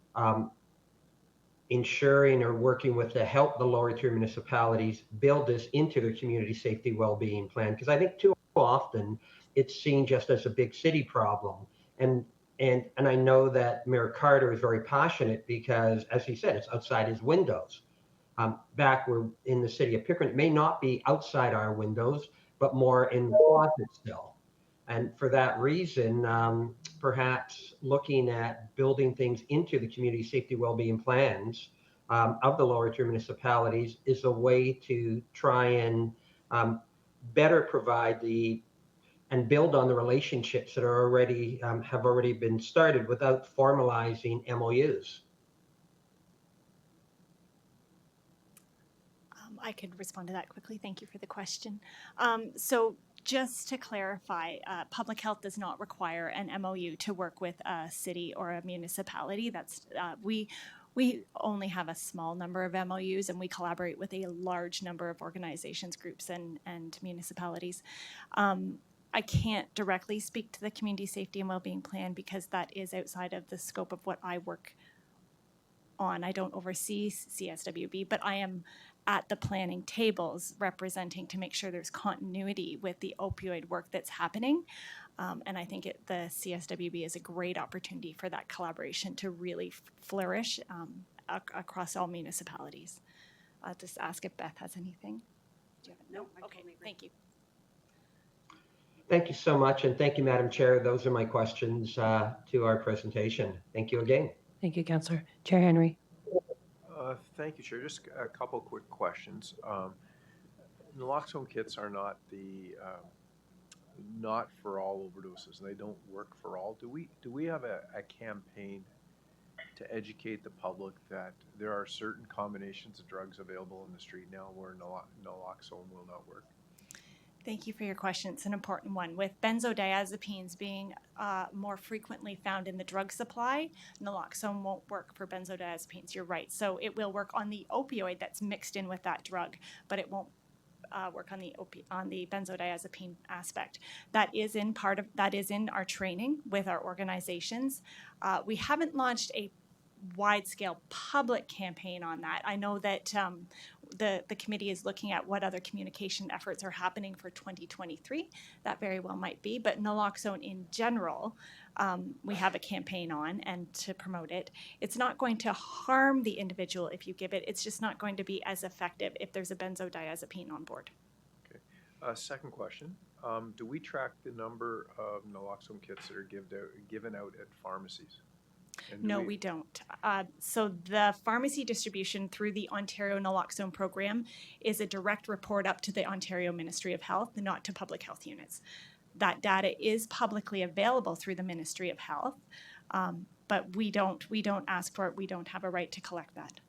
ensuring or working with to help the lower tier municipalities build this into their community safety well-being plan? Because I think too often it's seen just as a big city problem. And I know that Mayor Carter is very passionate because, as he said, it's outside his windows. Back where in the city of Pickering, it may not be outside our windows, but more in the closet still. And for that reason, perhaps looking at building things into the community safety well-being plans of the lower tier municipalities is a way to try and better provide and build on the relationships that are already have already been started without formalizing MOUs. I could respond to that quickly. Thank you for the question. So just to clarify, public health does not require an MOU to work with a city or a municipality. That's we only have a small number of MOUs, and we collaborate with a large number of organizations, groups, and municipalities. I can't directly speak to the community safety and wellbeing plan because that is outside of the scope of what I work on. I don't oversee CSWB, but I am at the planning tables representing to make sure there's continuity with the opioid work that's happening. And I think the CSWB is a great opportunity for that collaboration to really flourish across all municipalities. I'll just ask if Beth has anything. Do you have No, I okay, totally agree. thank you. Thank you so much, and thank you, Madam Chair. Those are my questions to our presentation. Thank you again. Thank you, Councillor. Chair Henry. Thank you, Chair. Just a couple quick questions. Naloxone kits are not not for all overdoses, and they don't work for all. Do we have a campaign to educate the public that there are certain combinations of drugs available in the street now where naloxone will not work? Thank you for your question. It's an important one. With benzodiazepines being more frequently found in the drug supply, naloxone won't work for benzodiazepines. You're right. So it will work on the opioid that's mixed in with that drug, but it won't work on the benzodiazepine aspect. That is in our training with our organizations. We haven't launched a wide-scale public campaign on that. I know that the committee is looking at what other communication efforts are happening for 2023. That very well might be, but naloxone in general, we have a campaign on and to promote it. It's not going to harm the individual if you give it. It's just not going to be as effective if there's a benzodiazepine on board. Okay. Second question. Do we track the number of naloxone kits that are given out at pharmacies? No, we don't. So the pharmacy distribution through the Ontario Naloxone program is a direct report up to the Ontario Ministry of Health, not to public health units. That data is publicly available through the Ministry of Health, but we don't ask for it. We don't have a right to collect that.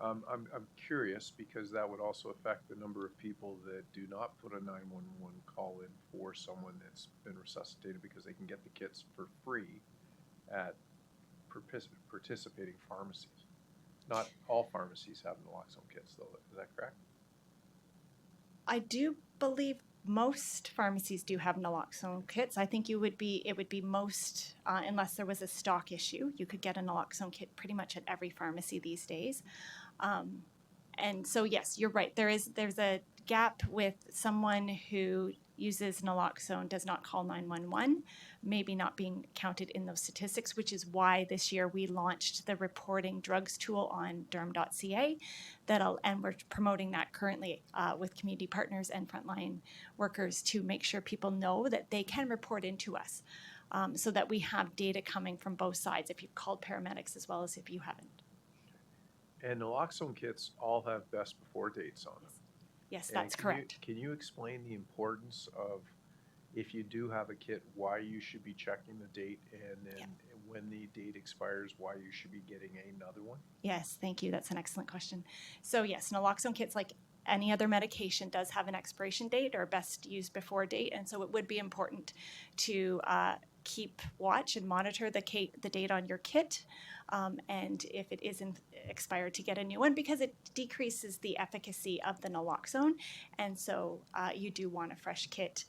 I'm curious because that would also affect the number of people that do not put a 911 call in for someone that's been resuscitated because they can get the kits for free at participating pharmacies. Not all pharmacies have naloxone kits, though. Is that correct? I do believe most pharmacies do have naloxone kits. I think it would be most, unless there was a stock issue, you could get a naloxone kit pretty much at every pharmacy these days. And so, yes, you're right. There's a gap with someone who uses naloxone, does not call 911, maybe not being counted in those statistics, which is why this year we launched the reporting drugs tool on derm.ca and we're promoting that currently with community partners and frontline workers to make sure people know that they can report into us, so that we have data coming from both sides, if you've called paramedics as well as if you haven't. And naloxone kits all have best before dates on them. Yes, And that's correct. Can you explain the importance of, if you do have a kit, why you should be checking the date, and then when the date expires, why you should be getting another one? Yes, thank you. That's an excellent question. So yes, naloxone kits, like any other medication, does have an expiration date or best used before date, and so it would be important to keep watch and monitor the date on your kit, and if it isn't expired, to get a new one, because it decreases the efficacy of the naloxone, and so you do want a fresh kit.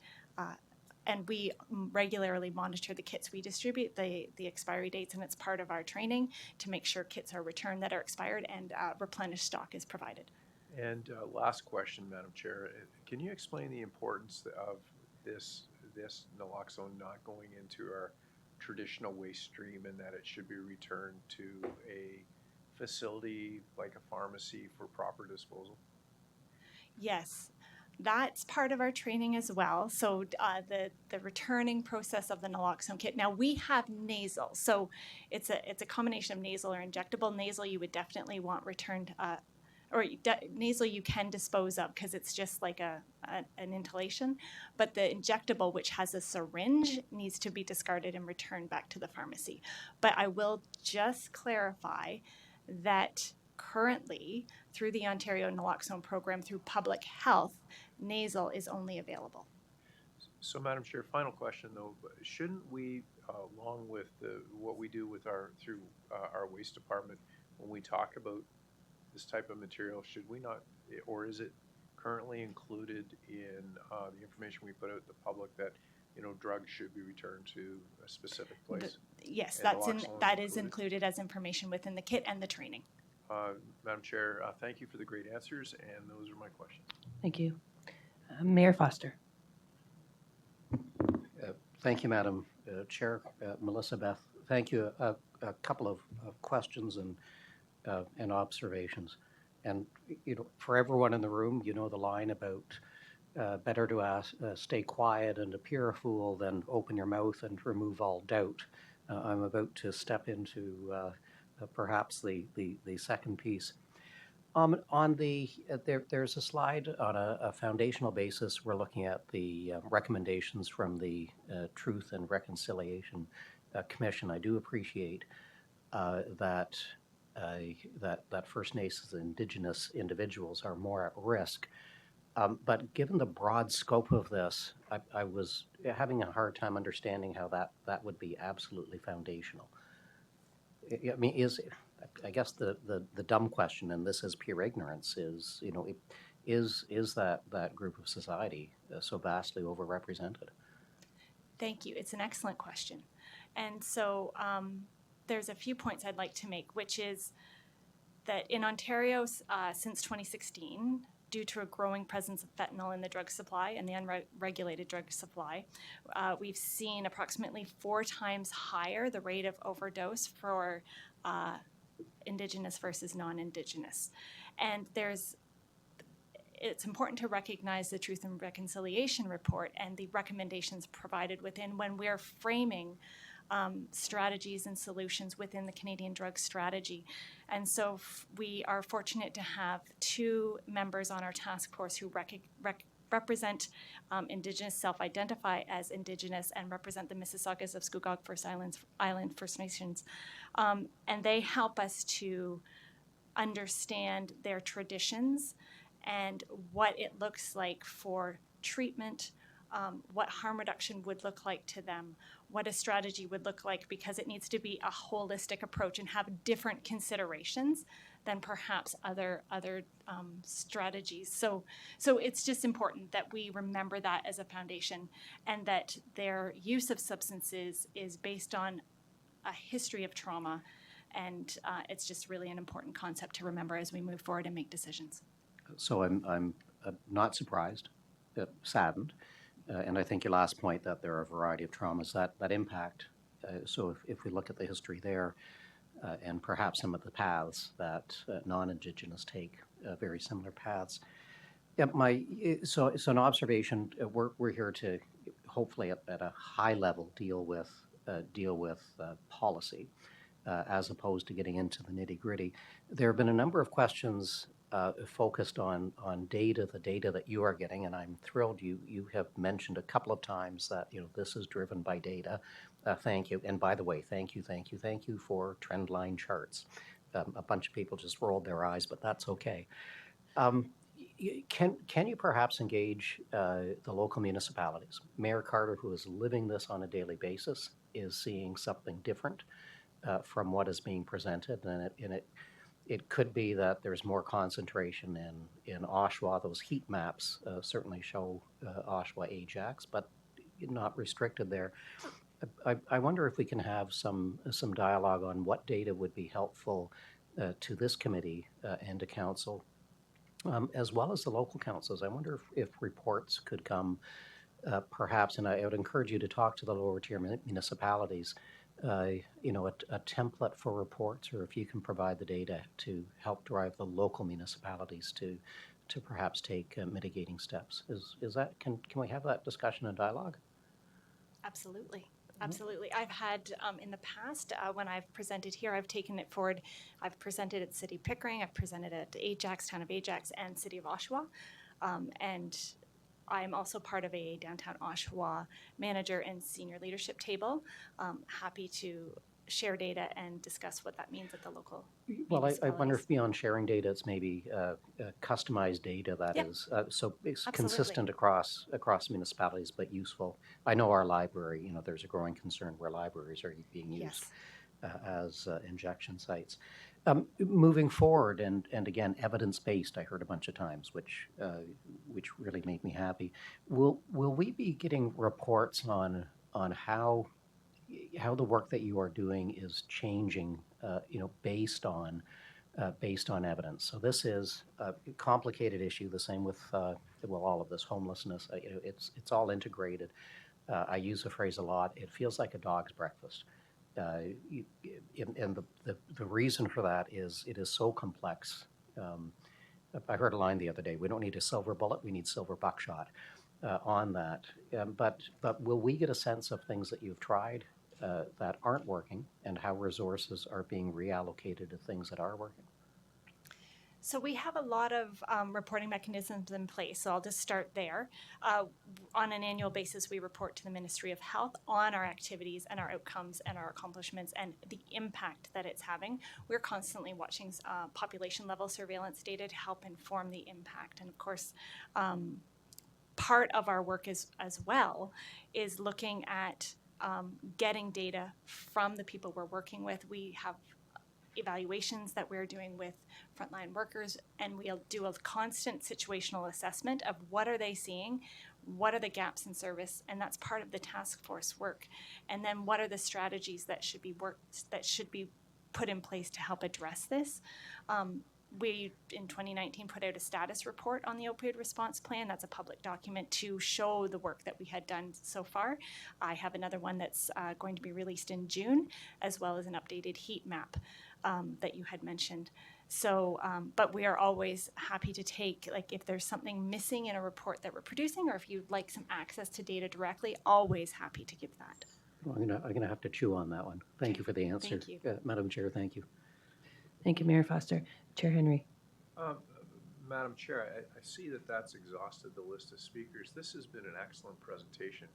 And we regularly monitor the kits we distribute, the expiry dates, and it's part of our training to make sure kits are returned that are expired, and replenished stock is provided. And last question, Madam Chair, can you explain the importance of this naloxone not going into our traditional waste stream, and that it should be returned to a facility like a pharmacy for proper disposal? Yes, that's part of our training as well. So the returning process of the naloxone kit. Now we have nasal, so it's a combination of nasal or injectable. Nasal you would definitely want returned, nasal you can dispose of because it's just like an inhalation. But the injectable, which has a syringe, needs to be discarded and returned back to the pharmacy. But I will just clarify that currently, through the Ontario Naloxone Program, through public health, nasal is only available. So, Madam Chair, final question though, shouldn't we, along with what we do with our waste department, when we talk about this type of material, should we not, or is it currently included in the information we put out to the public that drugs should be returned to a specific place? Yes, And that is included as information within the kit and the training. Madam Chair, thank you for the great answers, and those are my questions. Thank you. Mayor Foster. Thank you, Madam Chair. Melissa Beth, thank you. A couple of questions and observations. And for everyone in the room, the line about better to stay quiet and appear a fool than open your mouth and remove all doubt. I'm about to step into perhaps the second piece. There's a slide on a foundational basis. We're looking at the recommendations from the Truth and Reconciliation Commission. I do appreciate that First Nations and Indigenous individuals are more at risk. But given the broad scope of this, I was having a hard time understanding how that would be absolutely foundational. I mean, I guess the dumb question, and this is pure ignorance, is that group of society so vastly overrepresented? Thank you. It's an excellent question. And so there's a few points I'd like to make, which is that in Ontario, since 2016, due to a growing presence of fentanyl in the drug supply and the unregulated drug supply, we've seen approximately 4 times higher the rate of overdose for Indigenous versus non-Indigenous. And it's important to recognize the Truth and Reconciliation Report and the recommendations provided within when we're framing strategies and solutions within the Canadian Drug Strategy. And so we are fortunate to have 2 members on our task force who represent Indigenous, self-identify as Indigenous, and represent the Mississaugas of Scugog First Island First Nations. And they help us to understand their traditions and what it looks like for treatment, what harm reduction would look like to them, what a strategy would look like, because it needs to be a holistic approach and have different considerations than perhaps other strategies. So it's just important that we remember that as a foundation, and that their use of substances is based on a history of trauma, and it's just really an important concept to remember as we move forward and make decisions. So I'm not surprised, saddened, and I think your last point that there are a variety of traumas that impact. So if we look at the history there, and perhaps some of the paths that non-Indigenous take, very similar paths. Yeah, so an observation. We're here to hopefully at a high level deal with policy, as opposed to getting into the nitty gritty. There have been a number of questions focused on data, the data that you are getting, and I'm thrilled you have mentioned a couple of times that this is driven by data. Thank you, and by the way, thank you for trend line charts. A bunch of people just rolled their eyes, but that's okay. Can you perhaps engage the local municipalities? Mayor Carter, who is living this on a daily basis, is seeing something different from what is being presented, and it could be that there's more concentration in Oshawa. Those heat maps certainly show Oshawa Ajax, but not restricted there. I wonder if we can have some dialogue on what data would be helpful to this committee and to council, as well as the local councils. I wonder if reports could come, perhaps, and I would encourage you to talk to the lower tier municipalities, a template for reports, or if you can provide the data to help drive the local municipalities to perhaps take mitigating steps. Is that, can we have that discussion and dialogue? Absolutely. Absolutely. I've had in the past, when I've presented here, I've taken it forward. I've presented at City Pickering, I've presented at Ajax, Town of Ajax, and City of Oshawa. And I'm also part of a Downtown Oshawa manager and senior leadership table. Happy to share data and discuss what that means at the local. Well, I wonder if beyond sharing data, it's maybe customized data that is so it's consistent across municipalities, but useful. I know our library, there's a growing concern where libraries are being used as injection sites. Moving forward, and again, evidence-based, I heard a bunch of times, which really made me happy. Will we be getting reports on how the work that you are doing is changing, based on evidence? So this is a complicated issue. The same with all of this homelessness. It's all integrated. I use the phrase a lot. It feels like a dog's breakfast. And the reason for that is it is so complex. I heard a line the other day. We don't need a silver bullet. We need silver buckshot on that. But will we get a sense of things that you've tried that aren't working, and how resources are being reallocated to things that are working? So we have a lot of reporting mechanisms in place. So I'll just start there. On an annual basis, we report to the Ministry of Health on our activities and our outcomes and our accomplishments and the impact that it's having. We're constantly watching population level surveillance data to help inform the impact. And of course, part of our work as well is looking at getting data from the people we're working with. We have evaluations that we're doing with frontline workers, and we'll do a constant situational assessment of what are they seeing, what are the gaps in service, and that's part of the task force work. And then what are the strategies that should be put in place to help address this. We, in 2019, put out a status report on the opioid response plan. That's a public document to show the work that we had done so far. I have another one that's going to be released in June, as well as an updated heat map that you had mentioned. So, but we are always happy to take, if there's something missing in a report that we're producing, or if you'd like some access to data directly, always happy to give that. Well, I'm gonna have to chew on that one. Thank you for the answer. Thank you. Madam Chair, thank you. Thank you, Mayor Foster. Chair Henry. Madam Chair, I see that that's exhausted the list of speakers. This has been an excellent presentation.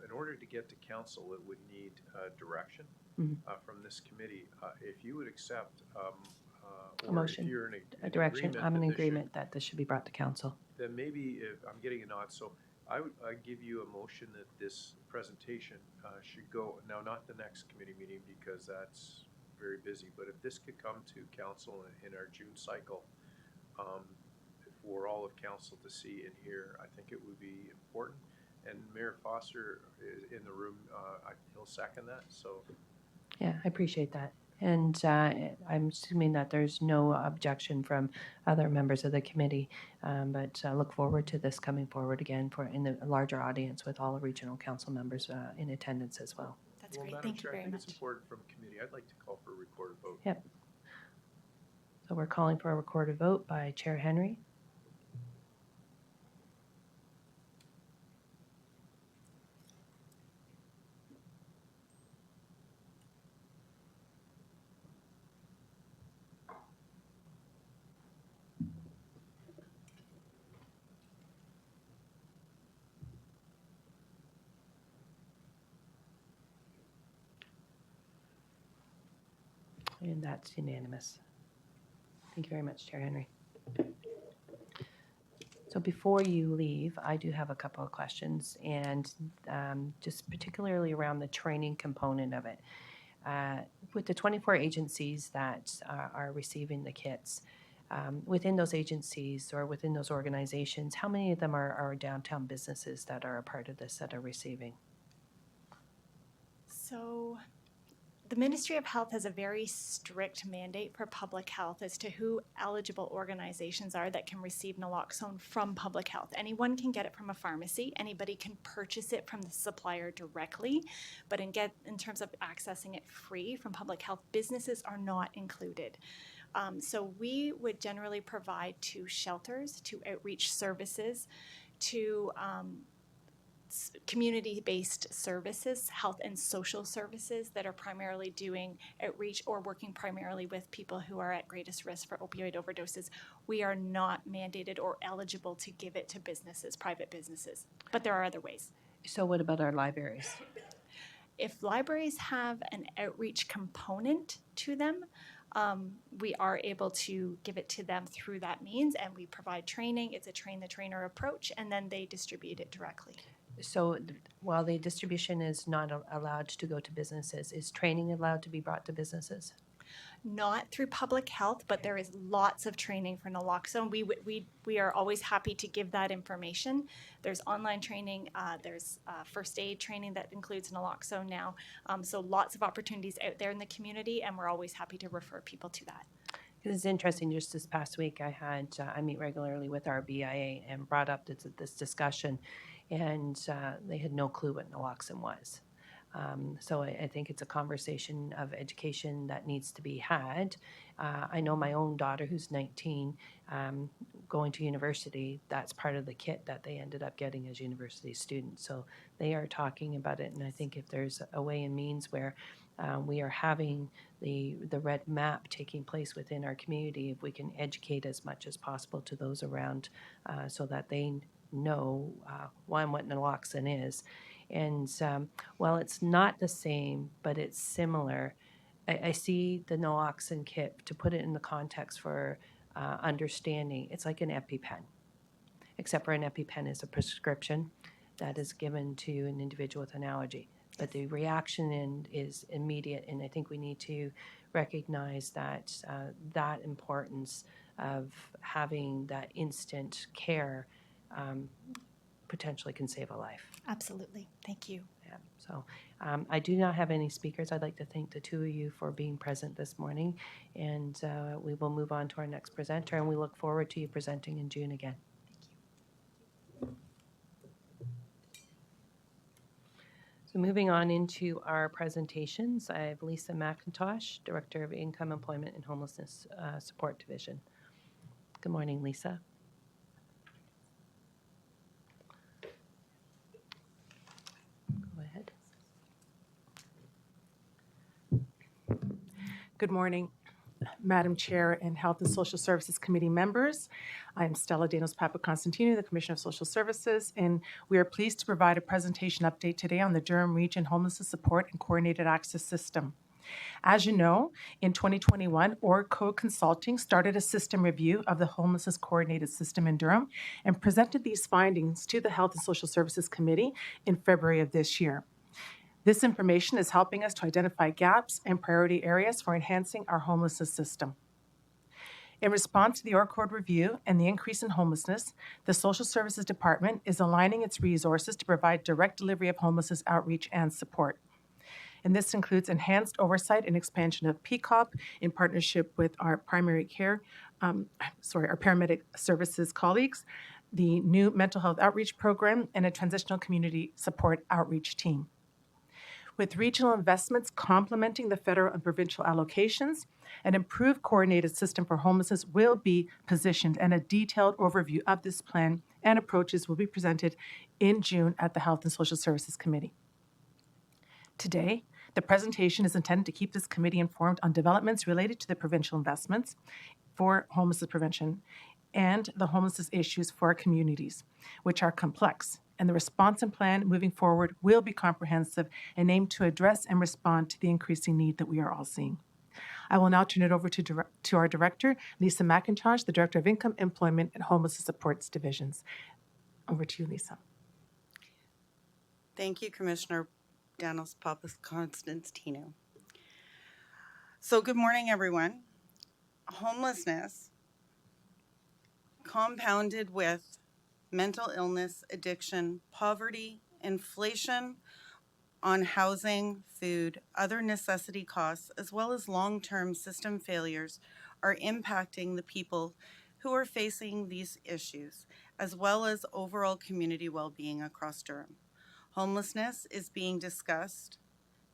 In order to get to council, it would need direction from this committee. If you would accept, A motion, if you're in a direction. I'm in that this agreement that this should be brought to council. then maybe if I'm getting a nod, so I would give you a motion that this presentation should go, now not the next committee meeting because that's very busy, but if this could come to council in our June cycle, for all of council to see and hear, I think it would be important. And Mayor Foster is in the room, he'll second that, so. Yeah, I appreciate that. And I'm assuming that there's no objection from other members of the committee, but look forward to this coming forward again in the larger audience with all the regional council members in attendance as well. That's Well, great. Madam Thank you Chair, very I think much. it's important from committee. I'd like to call for a recorded vote. Yep. So we're calling for a recorded vote by Chair Henry. And that's unanimous. Thank you very much, Chair Henry. So before you leave, I do have a couple of questions, and just particularly around the training component of it. With the 24 agencies that are receiving the kits, within those agencies or within those organizations, how many of them are downtown businesses that are a part of this that are receiving? So the Ministry of Health has a very strict mandate for public health as to who eligible organizations are that can receive naloxone from public health. Anyone can get it from a pharmacy. Anybody can purchase it from the supplier directly. But in terms of accessing it free from public health, businesses are not included. So we would generally provide to shelters, to outreach services, to community-based services, health and social services that are primarily doing outreach or working primarily with people who are at greatest risk for opioid overdoses. We are not mandated or eligible to give it to businesses, private businesses, but there are other ways. So what about our libraries? If libraries have an outreach component to them, we are able to give it to them through that means, and we provide training. It's a train-the-trainer approach, and then they distribute it directly. So while the distribution is not allowed to go to businesses, is training allowed to be brought to businesses? Not through public health, but there is lots of training for naloxone. We are always happy to give that information. There's online training, there's first aid training that includes naloxone now. So lots of opportunities out there in the community, and we're always happy to refer people to that. It's interesting, just this past week, I meet regularly with our BIA and brought up this discussion, and they had no clue what naloxone was. So I think it's a conversation of education that needs to be had. I know my own daughter, who's 19, going to university, that's part of the kit that they ended up getting as university students. So they are talking about it, and I think if there's a way and means where we are having the red map taking place within our community, if we can educate as much as possible to those around so that they know, one, what naloxone is. And while it's not the same, but it's similar, I see the naloxone kit, to put it in the context for understanding, it's like an EpiPen, except for an EpiPen is a prescription that is given to an individual with an allergy. But the reaction is immediate, and I think we need to recognize that that importance of having that instant care potentially can save a life. Absolutely. Thank you. Yeah. So I do not have any speakers. I'd like to thank the two of you for being present this morning, and we will move on to our next presenter, and we look forward to you presenting in June again. So moving on into our presentations, I have Lisa McIntosh, Director of Income, Employment, and Homelessness Support Division. Good morning, Lisa. Go ahead. Good morning, Madam Chair and Health and Social Services Committee members. I'm Stella Danos-Papaconstantino, the Commissioner of Social Services, and we are pleased to provide a presentation update today on the Durham Region Homelessness Support and Coordinated Access System. As you know, in 2021, Orco Consulting started a system review of the Homelessness Coordinated System in Durham and presented these findings to the Health and Social Services Committee in February of this year. This information is helping us to identify gaps and priority areas for enhancing our homelessness system. In response to the ORCORD review and the increase in homelessness, the Social Services Department is aligning its resources to provide direct delivery of homelessness outreach and support. And this includes enhanced oversight and expansion of PCOP in partnership with our our paramedic services colleagues, the new mental health outreach program, and a transitional community support outreach team. With regional investments complementing the federal and provincial allocations, an improved coordinated system for homelessness will be positioned, and a detailed overview of this plan and approaches will be presented in June at the Health and Social Services Committee. Today, the presentation is intended to keep this committee informed on developments related to the provincial investments for homelessness prevention and the homelessness issues for our communities, which are complex. And the response and plan moving forward will be comprehensive and aimed to address and respond to the increasing need that we are all seeing. I will now turn it over to our director, Lisa McIntosh, the Director of Income, Employment, and Homelessness Supports Divisions. Over to you, Lisa. Thank you, Commissioner Danos Pappas-Constantino. So good morning, everyone. Homelessness, compounded with mental illness, addiction, poverty, inflation on housing, food, other necessity costs, as well as long-term system failures, are impacting the people who are facing these issues, as well as overall community well-being across Durham. Homelessness is being discussed,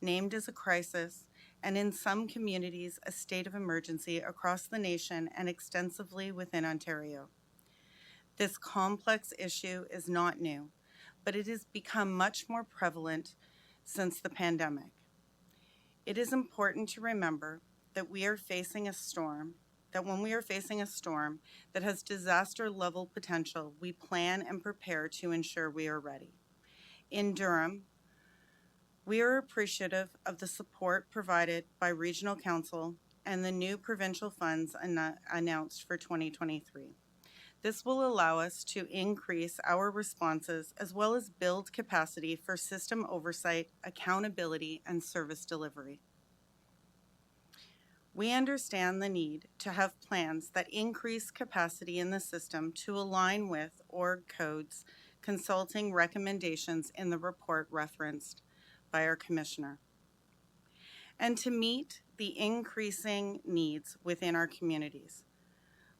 named as a crisis, and in some communities, a state of emergency across the nation and extensively within Ontario. This complex issue is not new, but it has become much more prevalent since the pandemic. It is important to remember that when we are facing a storm that has disaster level potential, we plan and prepare to ensure we are ready. In Durham, we are appreciative of the support provided by Regional Council and the new provincial funds announced for 2023. This will allow us to increase our responses as well as build capacity for system oversight, accountability, and service delivery. We understand the need to have plans that increase capacity in the system to align with org codes consulting recommendations in the report referenced by our Commissioner, and to meet the increasing needs within our communities,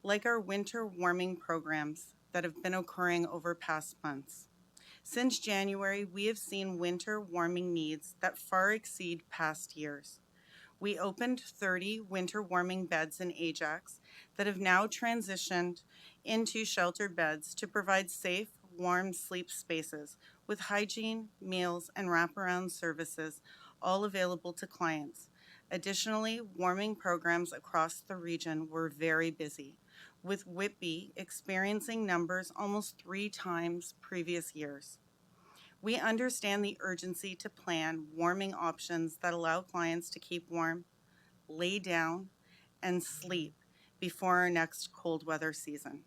like our winter warming programs that have been occurring over past months. Since January, we have seen winter warming needs that far exceed past years. We opened 30 winter warming beds in Ajax that have now transitioned into sheltered beds to provide safe, warm sleep spaces with hygiene, meals, and wraparound services, all available to clients. Additionally, warming programs across the region were very busy, with Whitby experiencing numbers almost 3 times previous years. We understand the urgency to plan warming options that allow clients to keep warm, lay down, and sleep before our next cold weather season.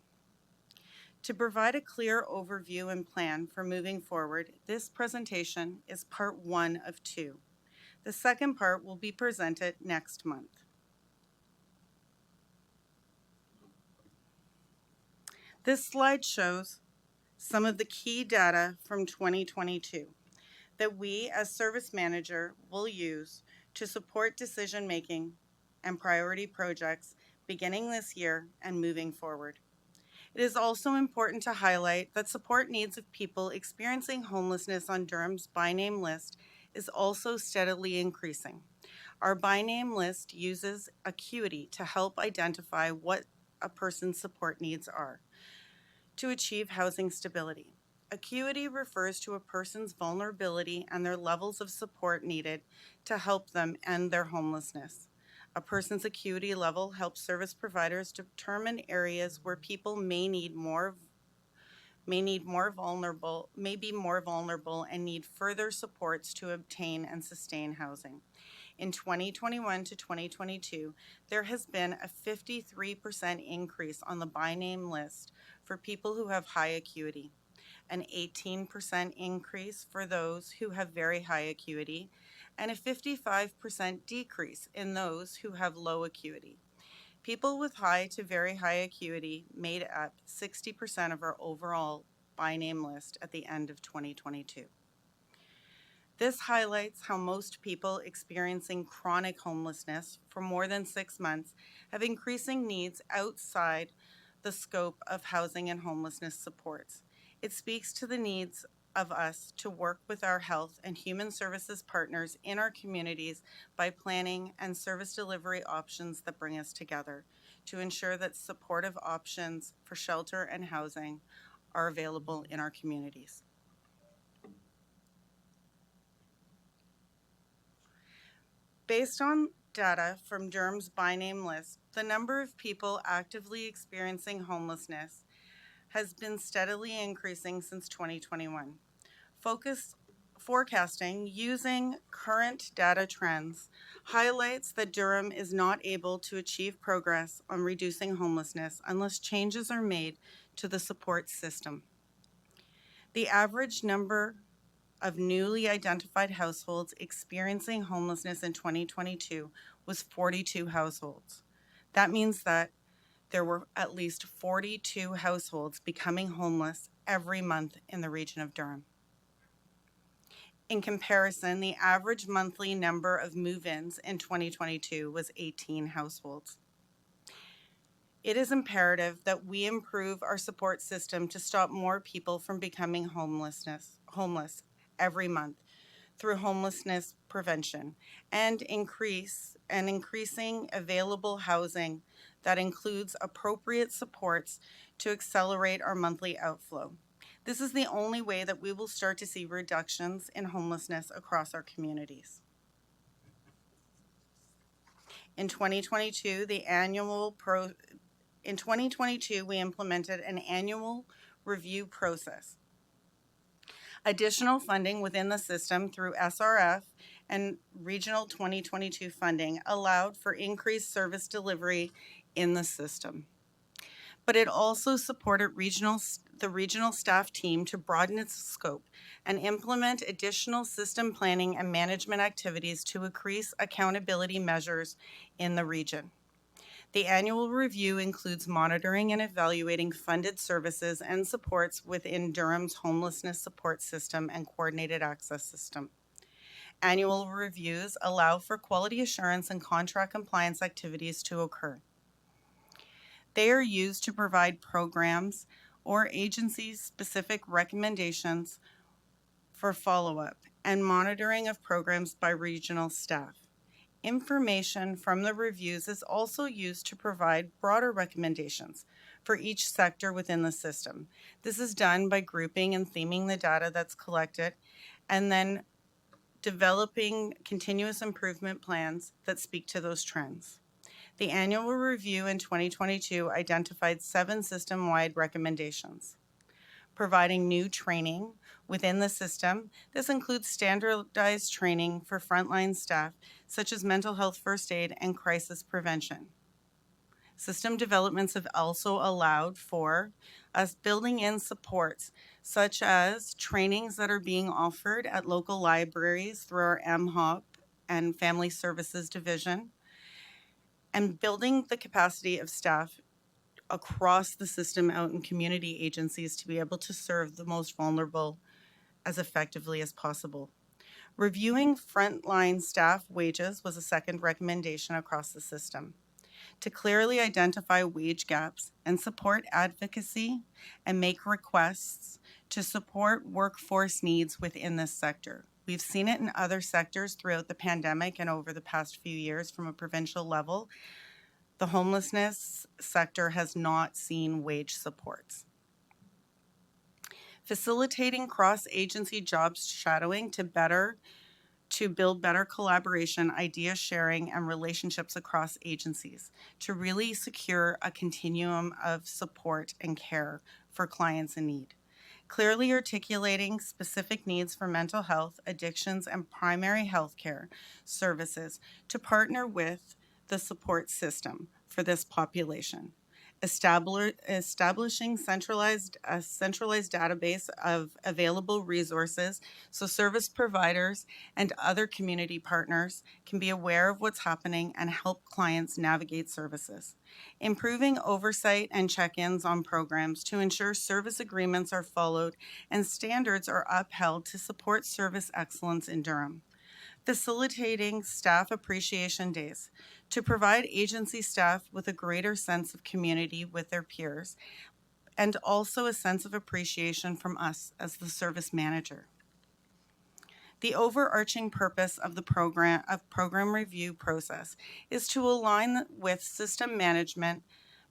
To provide a clear overview and plan for moving forward, this presentation is part 1 of 2. The second part will be presented next month. This slide shows some of the key data from 2022 that we as service manager will use to support decision making and priority projects beginning this year and moving forward. It is also important to highlight that support needs of people experiencing homelessness on Durham's by name list is also steadily increasing. Our by name list uses Acuity to help identify what a person's support needs are to achieve housing stability. Acuity refers to a person's vulnerability and their levels of support needed to help them end their homelessness. A person's acuity level helps service providers determine areas where people may be more vulnerable and need further supports to obtain and sustain housing. In 2021 to 2022, there has been a 53% increase on the by name list for people who have high acuity. an 18% increase for those who have very high acuity, and a 55% decrease in those who have low acuity. People with high to very high acuity made up 60% of our overall by name list at the end of 2022. This highlights how most people experiencing chronic homelessness for more than 6 months have increasing needs outside the scope of housing and homelessness supports. It speaks to the needs of us to work with our health and human services partners in our communities by planning and service delivery options that bring us together to ensure that supportive options for shelter and housing are available in our communities. Based on data from Durham's by name list, the number of people actively experiencing homelessness has been steadily increasing since 2021. Forecasting using current data trends highlights that Durham is not able to achieve progress on reducing homelessness unless changes are made to the support system. The average number of newly identified households experiencing homelessness in 2022 was 42 households. That means that there were at least 42 households becoming homeless every month in the region of Durham. In comparison, the average monthly number of move-ins in 2022 was 18 households. It is imperative that we improve our support system to stop more people from becoming homeless every month through homelessness prevention and increasing available housing that includes appropriate supports to accelerate our monthly outflow. This is the only way that we will start to see reductions in homelessness across our communities. In 2022, we implemented an annual review process. Additional funding within the system through SRF and Regional 2022 funding allowed for increased service delivery in the system. But it also supported the regional staff team to broaden its scope and implement additional system planning and management activities to increase accountability measures in the region. The annual review includes monitoring and evaluating funded services and supports within Durham's homelessness support system and coordinated access system. Annual reviews allow for quality assurance and contract compliance activities to occur. They are used to provide programs or agency-specific recommendations for follow-up and monitoring of programs by regional staff. Information from the reviews is also used to provide broader recommendations for each sector within the system. This is done by grouping and theming the data that's collected and then developing continuous improvement plans that speak to those trends. The annual review in 2022 identified 7 system-wide recommendations. Providing new training within the system. This includes standardized training for frontline staff, such as mental health first aid and crisis prevention. System developments have also allowed for us building in supports, such as trainings that are being offered at local libraries through our MHOP and Family Services Division, and building the capacity of staff across the system out in community agencies to be able to serve the most vulnerable as effectively as possible. Reviewing frontline staff wages was a second recommendation across the system to clearly identify wage gaps and support advocacy and make requests to support workforce needs within this sector. We've seen it in other sectors throughout the pandemic and over the past few years from a provincial level. The homelessness sector has not seen wage supports. Facilitating cross-agency job shadowing to build better collaboration, idea sharing, and relationships across agencies to really secure a continuum of support and care for clients in need. Clearly articulating specific needs for mental health, addictions, and primary health care services to partner with the support system for this population, establishing a centralized database of available resources so service providers and other community partners can be aware of what's happening and help clients navigate services. Improving oversight and check-ins on programs to ensure service agreements are followed and standards are upheld to support service excellence in Durham. Facilitating staff appreciation days to provide agency staff with a greater sense of community with their peers and also a sense of appreciation from us as the service manager. The overarching purpose of the program review process is to align with system management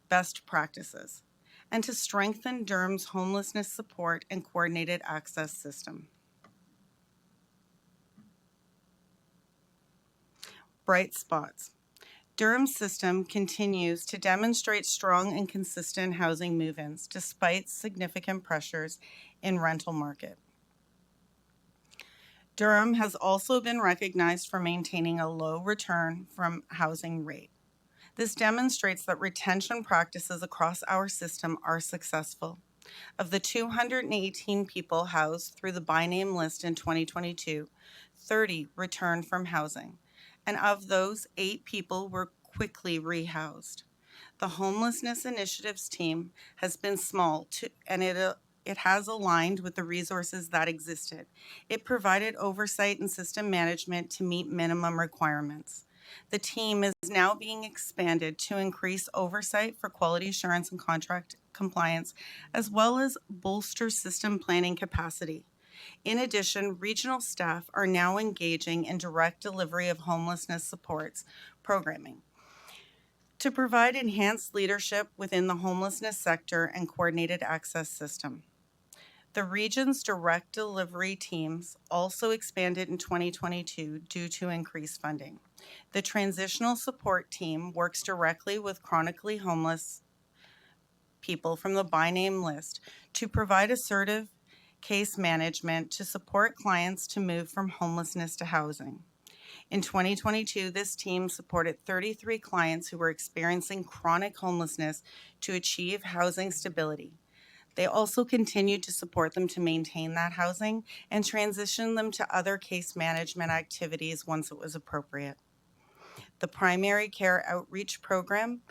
best practices and to strengthen Durham's homelessness support and coordinated access system. Bright spots. Durham's system continues to demonstrate strong and consistent housing move-ins despite significant pressures in rental market. Durham has also been recognized for maintaining a low return from housing rate. This demonstrates that retention practices across our system are successful. Of the 218 people housed through the by name list in 2022, 30 returned from housing. And of those, 8 people were quickly rehoused. The Homelessness Initiatives team has been small, and it has aligned with the resources that existed. It provided oversight and system management to meet minimum requirements. The team is now being expanded to increase oversight for quality assurance and contract compliance, as well as bolster system planning capacity. In addition, regional staff are now engaging in direct delivery of homelessness supports programming to provide enhanced leadership within the homelessness sector and coordinated access system. The region's direct delivery teams also expanded in 2022 due to increased funding. The transitional support team works directly with chronically homeless people from the by name list to provide assertive case management to support clients to move from homelessness to housing. In 2022, this team supported 33 clients who were experiencing chronic homelessness to achieve housing stability. They also continued to support them to maintain that housing and transition them to other case management activities once it was appropriate. The primary care outreach program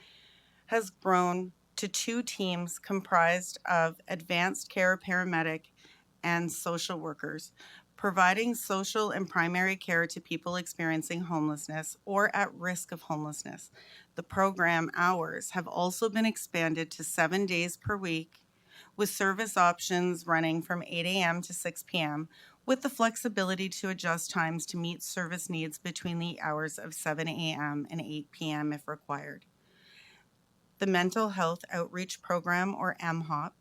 has grown to 2 teams comprised of advanced care paramedic and social workers, providing social and primary care to people experiencing homelessness or at risk of homelessness. The program hours have also been expanded to 7 days per week, with service options running from 8 a.m. to 6 p.m., with the flexibility to adjust times to meet service needs between the hours of 7 a.m. and 8 p.m. if required. The Mental Health Outreach Program, or MHOP,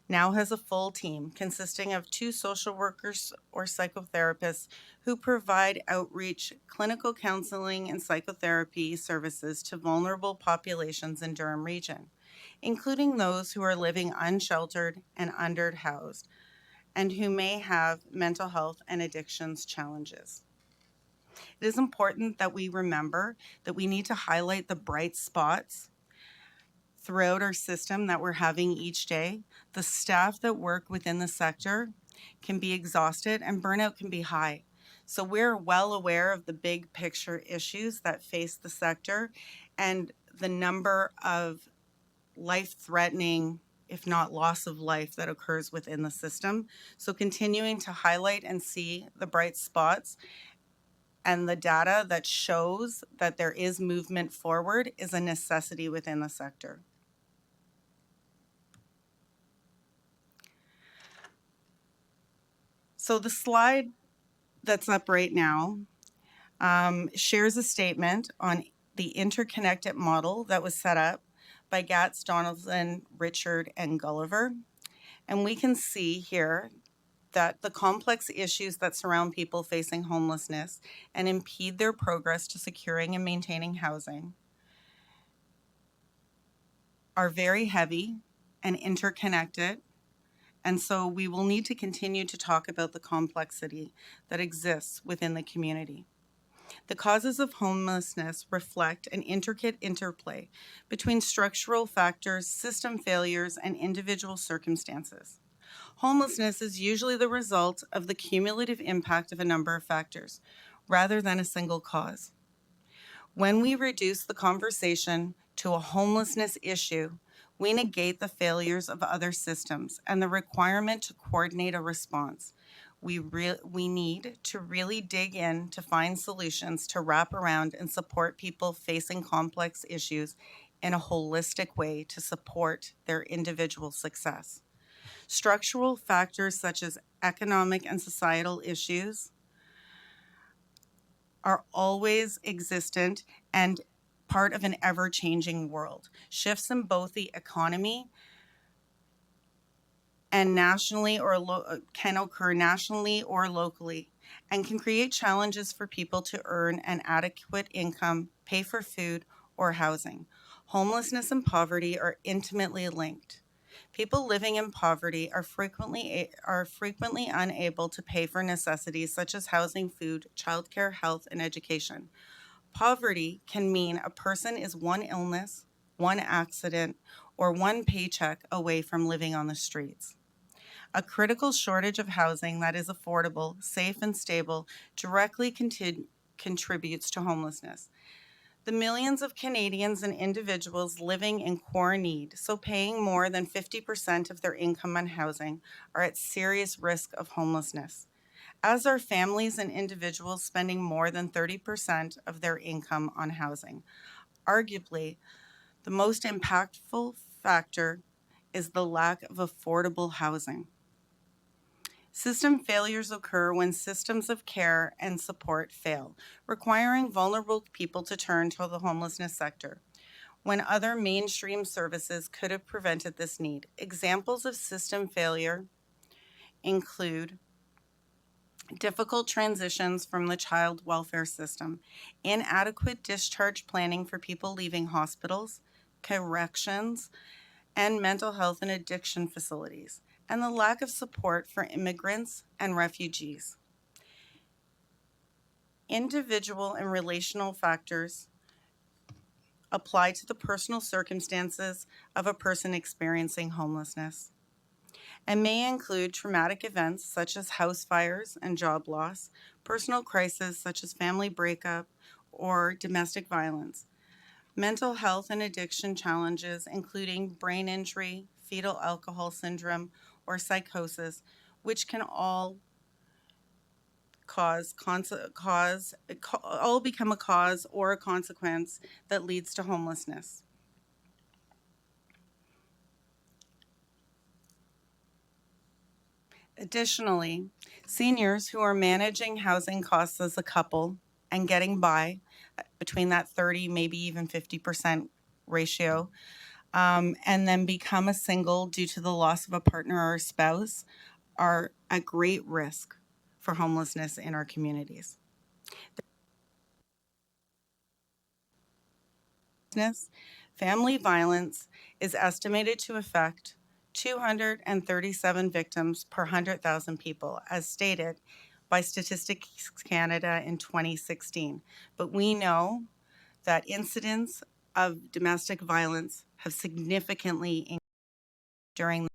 now has a full team consisting of 2 social workers or psychotherapists who provide outreach, clinical counseling, and psychotherapy services to vulnerable populations in Durham Region, including those who are living unsheltered and underhoused and who may have mental health and addictions challenges. It is important that we remember that we need to highlight the bright spots throughout our system that we're having each day. The staff that work within the sector can be exhausted and burnout can be high. So we're well aware of the big picture issues that face the sector and the number of life-threatening, if not loss of life, that occurs within the system. So continuing to highlight and see the bright spots and the data that shows that there is movement forward is a necessity within the sector. So the slide that's up right now shares a statement on the interconnected model that was set up by Gatz, Donaldson, Richard, and Gulliver. And we can see here that the complex issues that surround people facing homelessness and impede their progress to securing and maintaining housing are very heavy and interconnected. And so we will need to continue to talk about the complexity that exists within the community. The causes of homelessness reflect an intricate interplay between structural factors, system failures, and individual circumstances. Homelessness is usually the result of the cumulative impact of a number of factors, rather than a single cause. When we reduce the conversation to a homelessness issue, we negate the failures of other systems and the requirement to coordinate a response. We need to really dig in to find solutions to wrap around and support people facing complex issues in a holistic way to support their individual success. Structural factors such as economic and societal issues are always existent and part of an ever-changing world. Shifts in both the economy and nationally can occur nationally or locally and can create challenges for people to earn an adequate income, pay for food or housing. Homelessness and poverty are intimately linked. People living in poverty are frequently unable to pay for necessities such as housing, food, childcare, health, and education. Poverty can mean a person is one illness, one accident, or one paycheck away from living on the streets. A critical shortage of housing that is affordable, safe, and stable directly contributes to homelessness. The millions of Canadians and individuals living in core need, so paying more than 50% of their income on housing, are at serious risk of homelessness, as are families and individuals spending more than 30% of their income on housing. Arguably, the most impactful factor is the lack of affordable housing. System failures occur when systems of care and support fail, requiring vulnerable people to turn to the homelessness sector, when other mainstream services could have prevented this need. Examples of system failure include difficult transitions from the child welfare system, inadequate discharge planning for people leaving hospitals, corrections, and mental health and addiction facilities, and the lack of support for immigrants and refugees. Individual and relational factors apply to the personal circumstances of a person experiencing homelessness and may include traumatic events such as house fires and job loss, personal crises such as family breakup or domestic violence, mental health and addiction challenges including brain injury, fetal alcohol syndrome, or psychosis, which can all become a cause or a consequence that leads to homelessness. Additionally, seniors who are managing housing costs as a couple and getting by between that 30, maybe even 50% ratio, and then become a single due to the loss of a partner or a spouse, are at great risk for homelessness in our communities. Family violence is estimated to affect 237 victims per 100,000 people, as stated by Statistics Canada in 2016. But we know that incidents of domestic violence have significantly increased during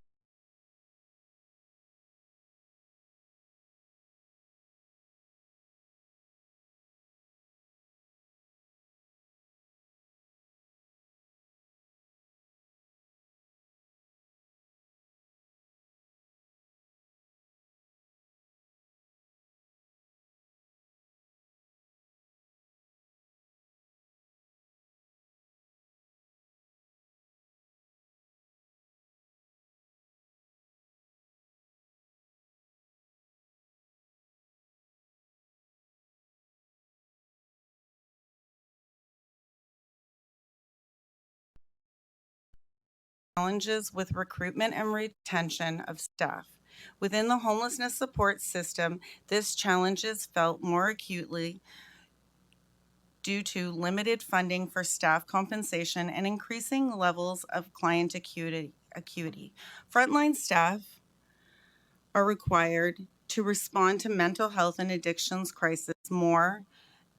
challenges with recruitment and retention of staff. Within the homelessness support system, this challenge is felt more acutely due to limited funding for staff compensation and increasing levels of client acuity. Frontline staff are required to respond to mental health and addictions crisis more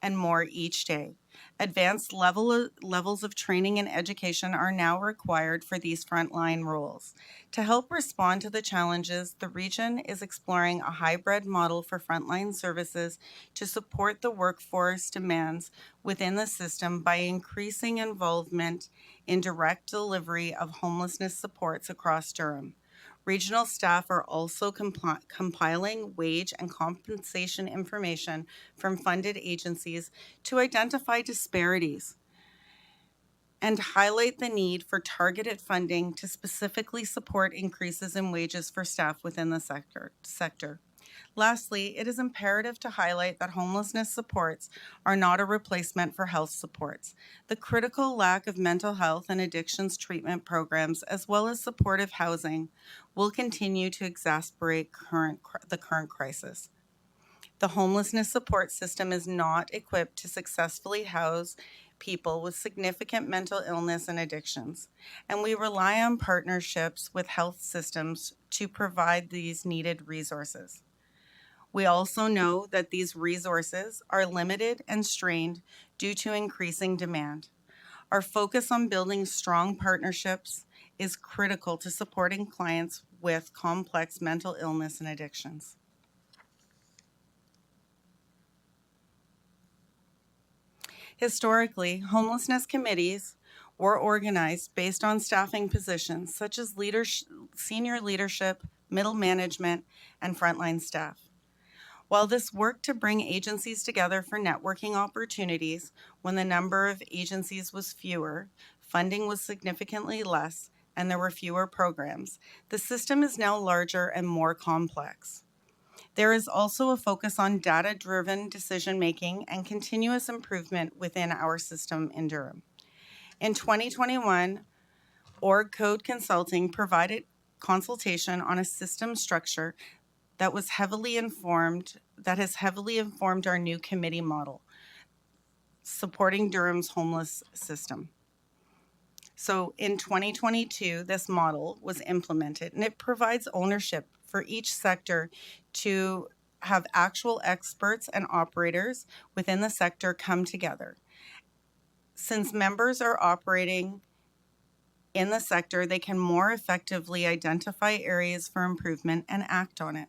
and more each day. Advanced levels of training and education are now required for these frontline roles. To help respond to the challenges, the region is exploring a hybrid model for frontline services to support the workforce demands within the system by increasing involvement in direct delivery of homelessness supports across Durham. Regional staff are also compiling wage and compensation information from funded agencies to identify disparities and highlight the need for targeted funding to specifically support increases in wages for staff within the sector. Lastly, it is imperative to highlight that homelessness supports are not a replacement for health supports. The critical lack of mental health and addictions treatment programs, as well as supportive housing, will continue to exacerbate the current crisis. The homelessness support system is not equipped to successfully house people with significant mental illness and addictions, and we rely on partnerships with health systems to provide these needed resources. We also know that these resources are limited and strained due to increasing demand. Our focus on building strong partnerships is critical to supporting clients with complex mental illness and addictions. Historically, homelessness committees were organized based on staffing positions such as senior leadership, middle management, and frontline staff. While this worked to bring agencies together for networking opportunities when the number of agencies was fewer, funding was significantly less, and there were fewer programs, the system is now larger and more complex. There is also a focus on data-driven decision-making and continuous improvement within our system in Durham. In 2021, Org Code Consulting provided consultation on a system structure that has heavily informed our new committee model, supporting Durham's homeless system. So in 2022, this model was implemented, and it provides ownership for each sector to have actual experts and operators within the sector come together. Since members are operating in the sector, they can more effectively identify areas for improvement and act on it.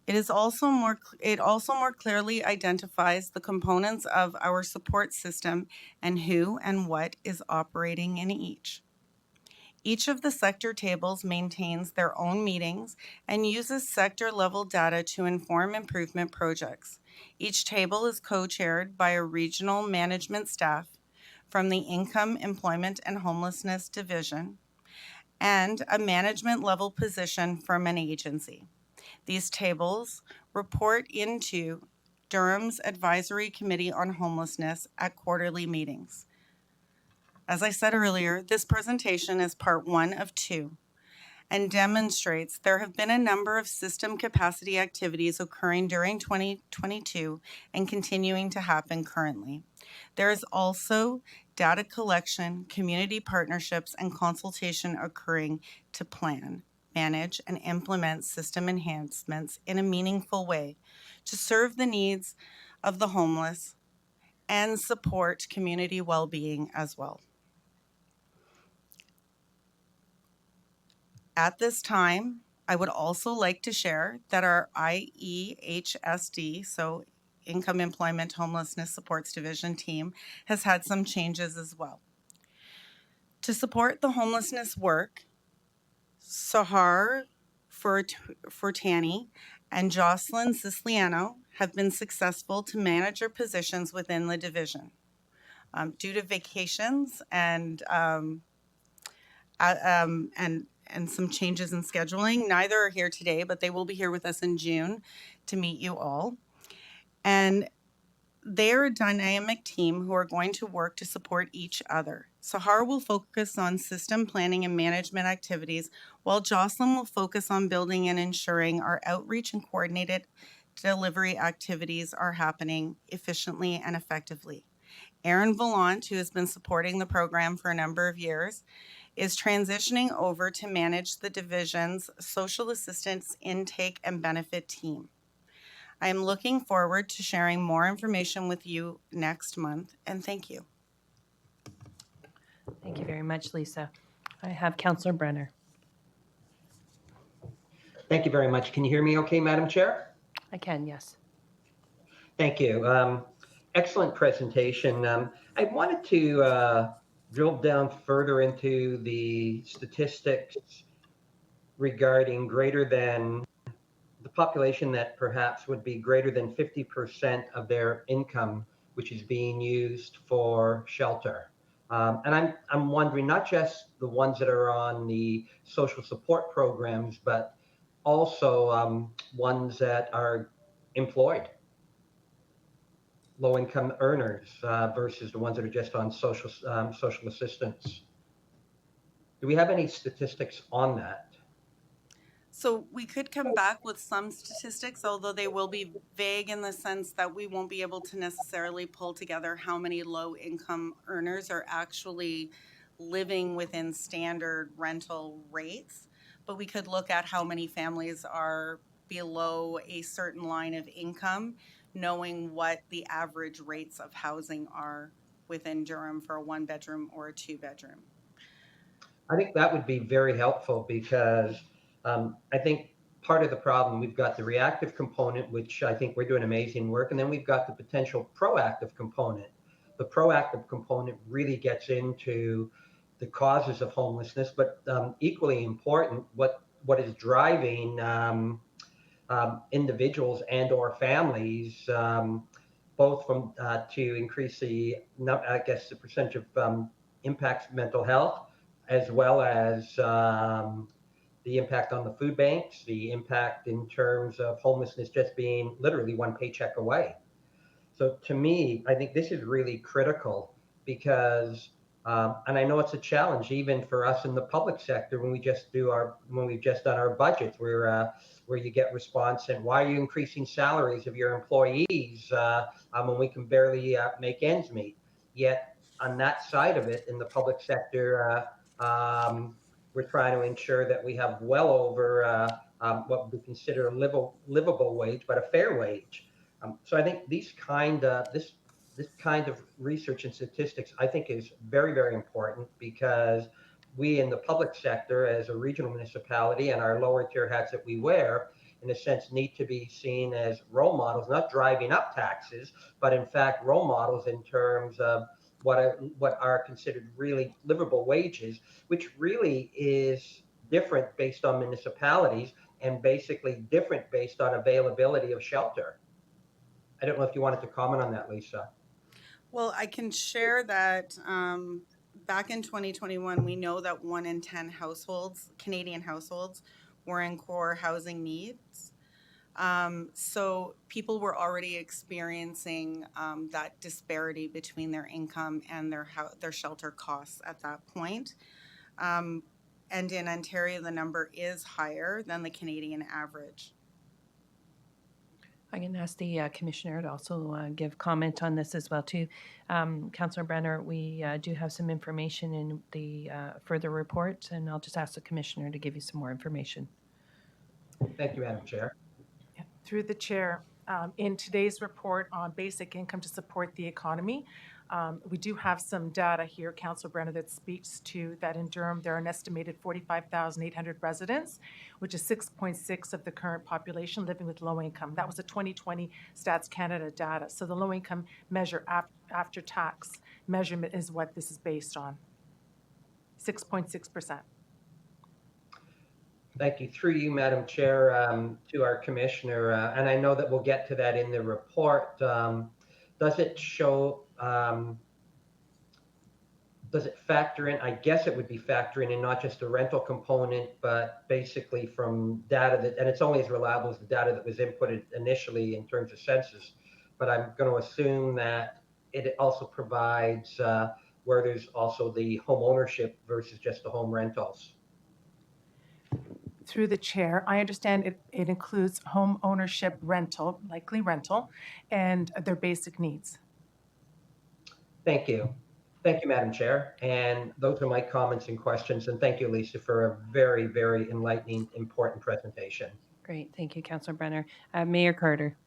It also more clearly identifies the components of our support system and who and what is operating in each. Each of the sector tables maintains their own meetings and uses sector-level data to inform improvement projects. Each table is co-chaired by a regional management staff from the Income, Employment, and Homelessness Division and a management-level position from an agency. These tables report into Durham's Advisory Committee on Homelessness at quarterly meetings. As I said earlier, this presentation is part 1 of 2 and demonstrates there have been a number of system capacity activities occurring during 2022 and continuing to happen currently. There is also data collection, community partnerships, and consultation occurring to plan, manage, and implement system enhancements in a meaningful way to serve the needs of the homeless and support community well-being as well. At this time, I would also like to share that our IEHSD, so Income, Employment, Homelessness Supports Division team, has had some changes as well. To support the homelessness work, Sahar Fortani and Jocelyn Siciliano have been successful to manager positions within the division. Due to vacations and some changes in scheduling, neither are here today, but they will be here with us in June to meet you all. And they're a dynamic team who are going to work to support each other. Sahar will focus on system planning and management activities, while Jocelyn will focus on building and ensuring our outreach and coordinated delivery activities are happening efficiently and effectively. Aaron Vallant, who has been supporting the program for a number of years, is transitioning over to manage the division's social assistance intake and benefit team. I am looking forward to sharing more information with you next month, and thank you. Thank you very much, Lisa. I have Councillor Brenner. Thank you very much. Can you hear me okay, Madam Chair? I can, yes. Thank you. Excellent presentation. I wanted to drill down further into the statistics regarding greater than the population that perhaps would be greater than 50% of their income, which is being used for shelter. And I'm wondering not just the ones that are on the social support programs, but also ones that are employed, low-income earners versus the ones that are just on social assistance. Do we have any statistics on that? So we could come back with some statistics, although they will be vague in the sense that we won't be able to necessarily pull together how many low-income earners are actually living within standard rental rates. But we could look at how many families are below a certain line of income, knowing what the average rates of housing are within Durham for a one-bedroom or a two-bedroom. I think that would be very helpful because I think part of the problem, we've got the reactive component, which I think we're doing amazing work, and then we've got the potential proactive component. The proactive component really gets into the causes of homelessness, but equally important, what is driving individuals and or families, both from to increase the, I guess, the percentage of impacts mental health, as well as the impact on the food banks, the impact in terms of homelessness just being literally one paycheck away. So to me, I think this is really critical because, and I know it's a challenge even for us in the public sector when we've just done our budgets, where you get response and why are you increasing salaries of your employees when we can barely make ends meet? Yet on that side of it, in the public sector, we're trying to ensure that we have well over what we consider a livable wage, but a fair wage. So I think this kind of research and statistics, I think, is very, very important because we in the public sector, as a regional municipality, and our lower tier hats that we wear, in a sense, need to be seen as role models, not driving up taxes, but in fact, role models in terms of what are considered really livable wages, which really is different based on municipalities and basically different based on availability of shelter. I don't know if you wanted to comment on that, Lisa. Well, I can share that back in 2021, we know that 1 in 10 households, Canadian households, were in core housing needs. So people were already experiencing that disparity between their income and their shelter costs at that point. And in Ontario, the number is higher than the Canadian average. I can ask the commissioner to also give comment on this as well too. Councillor Brenner, we do have some information in the further report, and I'll just ask the commissioner to give you some more information. Thank you, Madam Chair. Through the chair, in today's report on basic income to support the economy, we do have some data here, Councillor Brenner, that speaks to that in Durham there are an estimated 45,800 residents, which is 6.6% of the current population living with low income. That was a 2020 Stats Canada data. So the low income measure after tax measurement is what this is based on, 6.6%. Thank you. Through you, Madam Chair, to our commissioner, and I know that we'll get to that in the report. Does it show, does it factor in, I guess it would be factoring in not just the rental component, but basically from data that, and it's only as reliable as the data that was inputted initially in terms of census, but I'm going to assume that it also provides where there's also the home ownership versus just the home rentals. Through the chair, I understand it includes home ownership rental, likely rental, and their basic needs. Thank you. Thank you, Madam Chair. And those are my comments and questions. And thank you, Lisa, for a very, very enlightening, important presentation. Great. Thank you, Councillor Brenner. Mayor Carter.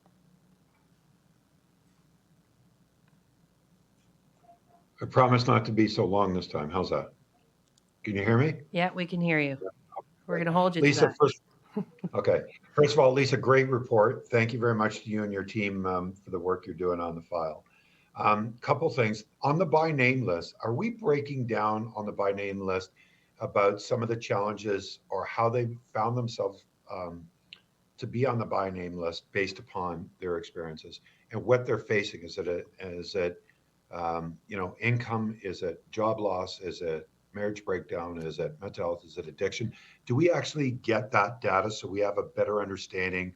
I promise not to be so long this time. How's that? Can you hear me? Yeah, we can hear you. We're going to hold you to Lisa, that. first, okay. First of all, Lisa, great report. Thank you very much to you and your team for the work you're doing on the file. Couple things on the by name list. Are we breaking down on the by name list about some of the challenges or how they found themselves to be on the by name list based upon their experiences and what they're facing? Is it income? Is it job loss? Is it marriage breakdown? Is it mental health? Is it addiction? Do we actually get that data so we have a better understanding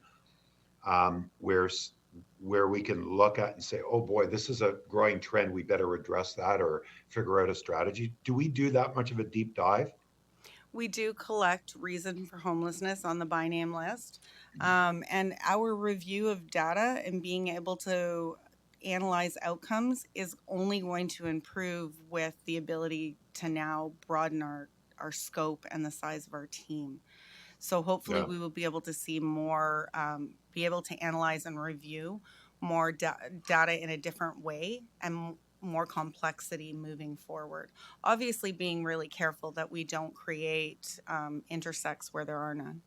where we can look at and say, oh boy, this is a growing trend. We better address that or figure out a strategy. Do we do that much of a deep dive? We do collect reason for homelessness on the by name list. And our review of data and being able to analyze outcomes is only going to improve with the ability to now broaden our scope and the size of our team. So hopefully Yeah. we will be able to see more, be able to analyze and review more data in a different way and more complexity moving forward. Obviously, being really careful that we don't create intersects where there are none.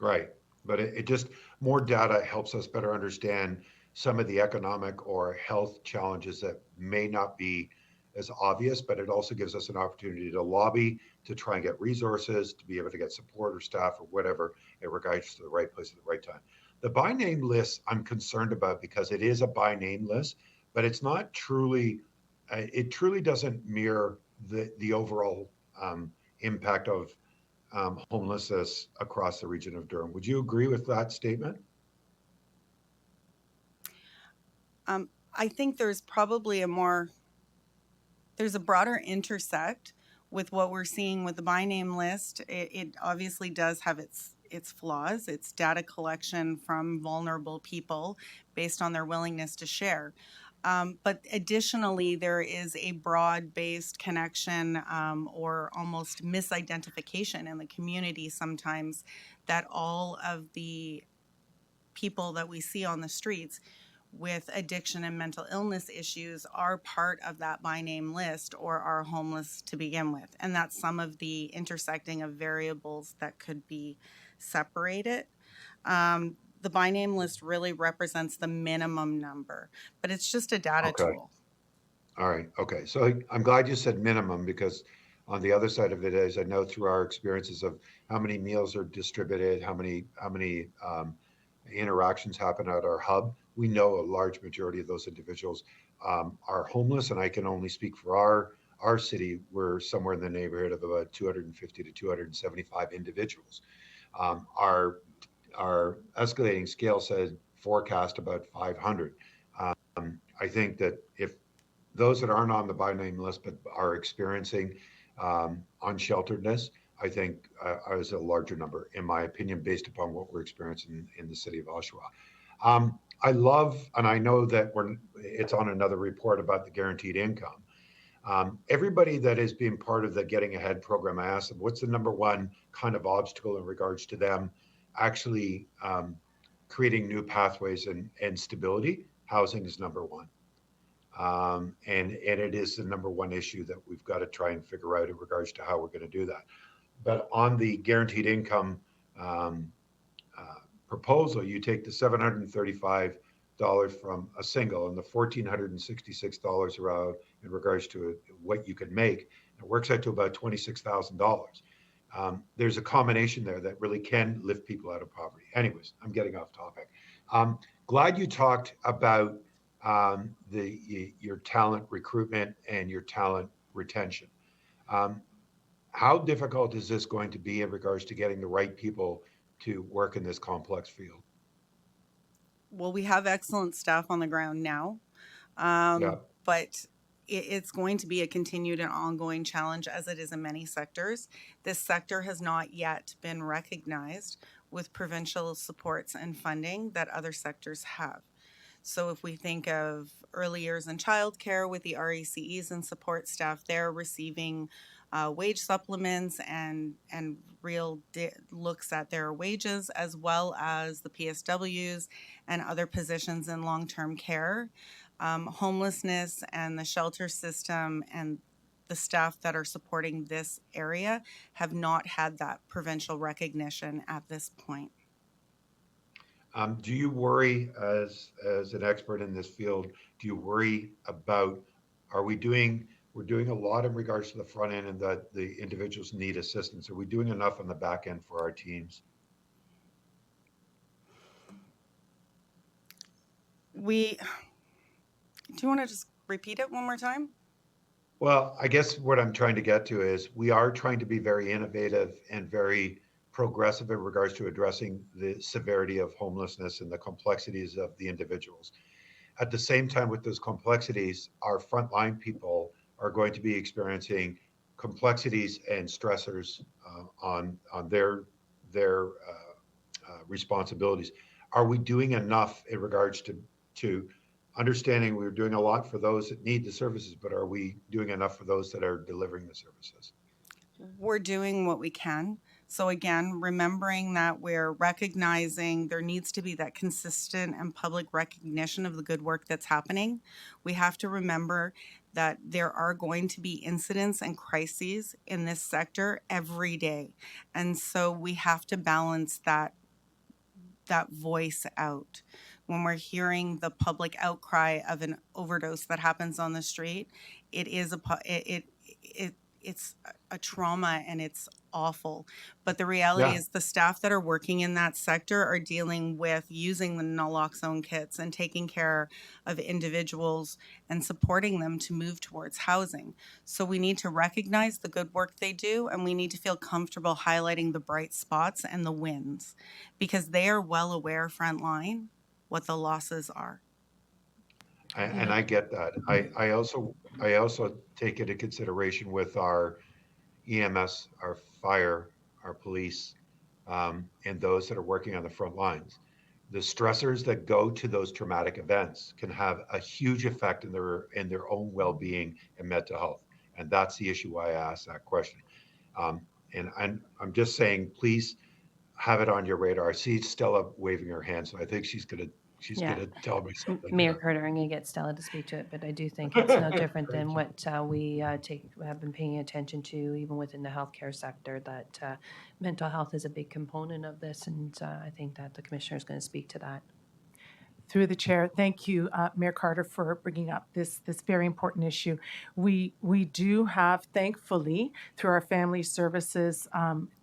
Right. But it just more data helps us better understand some of the economic or health challenges that may not be as obvious, but it also gives us an opportunity to lobby, to try and get resources, to be able to get support or staff or whatever in regards to the right place at the right time. The by name list I'm concerned about because it is a by name list, but it's not truly, it truly doesn't mirror the overall impact of homelessness across the region of Durham. Would you agree with that statement? I think there's probably there's a broader intersect with what we're seeing with the by name list. It obviously does have its flaws. It's data collection from vulnerable people based on their willingness to share. But additionally, there is a broad-based connection or almost misidentification in the community sometimes that all of the people that we see on the streets with addiction and mental illness issues are part of that by name list or are homeless to begin with. And that's some of the intersecting of variables that could be separated. The by name list really represents the minimum number, but it's just a data Okay. tool. All right. Okay. So I'm glad you said minimum because on the other side of it is I know through our experiences of how many meals are distributed, how many interactions happen at our hub. We know a large majority of those individuals are homeless, and I can only speak for our city. We're somewhere in the neighborhood of about 250 to 275 individuals. Our escalating scale said forecast about 500. I think that if those that aren't on the by name list but are experiencing unshelteredness, I think is a larger number, in my opinion, based upon what we're experiencing in the city of Oshawa. I love, and I know that it's on another report about the guaranteed income. Everybody that is being part of the Getting Ahead program, I asked them, what's the number one kind of obstacle in regards to them actually creating new pathways and stability? Housing is number one. And it is the number one issue that we've got to try and figure out in regards to how we're going to do that. But on the guaranteed income proposal, you take the $735 from a single and the $1,466 around in regards to what you can make. It works out to about $26,000. There's a combination there that really can lift people out of poverty. Anyways, I'm getting off topic. Glad you talked about your talent recruitment and your talent retention. How difficult is this going to be in regards to getting the right people to work in this complex field? Well, we have excellent staff on the ground now, but it's going to be a continued and ongoing challenge as it is in many sectors. This sector has not yet been recognized with provincial supports and funding that other sectors have. So if we think of early years and childcare with the RECEs and support staff, they're receiving wage supplements and real looks at their wages, as well as the PSWs and other positions in long-term care. homelessness and the shelter system and the staff that are supporting this area have not had that provincial recognition at this point. Do you worry, as an expert in this field, do you worry about, we're doing a lot in regards to the front end and that the individuals need assistance. Are we doing enough on the back end for our teams? Do you want to just repeat it one more time? Well, I guess what I'm trying to get to is we are trying to be very innovative and very progressive in regards to addressing the severity of homelessness and the complexities of the individuals. At the same time, with those complexities, our frontline people are going to be experiencing complexities and stressors on their responsibilities. Are we doing enough in regards to understanding we're doing a lot for those that need the services, but are we doing enough for those that are delivering the services? We're doing what we can. So again, remembering that we're recognizing there needs to be that consistent and public recognition of the good work that's happening. We have to remember that there are going to be incidents and crises in this sector every day. And so we have to balance that voice out. When we're hearing the public outcry of an overdose that happens on the street, it's a trauma and it's awful. But the reality is the staff that are working in that sector are dealing with using the naloxone kits and taking care of individuals and supporting them to move towards housing. So we need to recognize the good work they do, and we need to feel comfortable highlighting the bright spots and the wins, because they are well aware, frontline, what the losses are. And I get that. I also take into consideration with our EMS, our fire, our police, and those that are working on the front lines. The stressors that go to those traumatic events can have a huge effect in their own well-being and mental health. And that's the issue why I asked that question. And I'm just saying, please have it on your radar. I see Stella waving her hand, so I think she's gonna tell me something. Mayor Carter, I'm going to get Stella to speak to it, but I do think it's no different than what we have been paying attention to, even within the healthcare sector, that mental health is a big component of this, and I think that the commissioner is going to speak to that. Through the chair, thank you, Mayor Carter, for bringing up this very important issue. We do have, thankfully, through our family services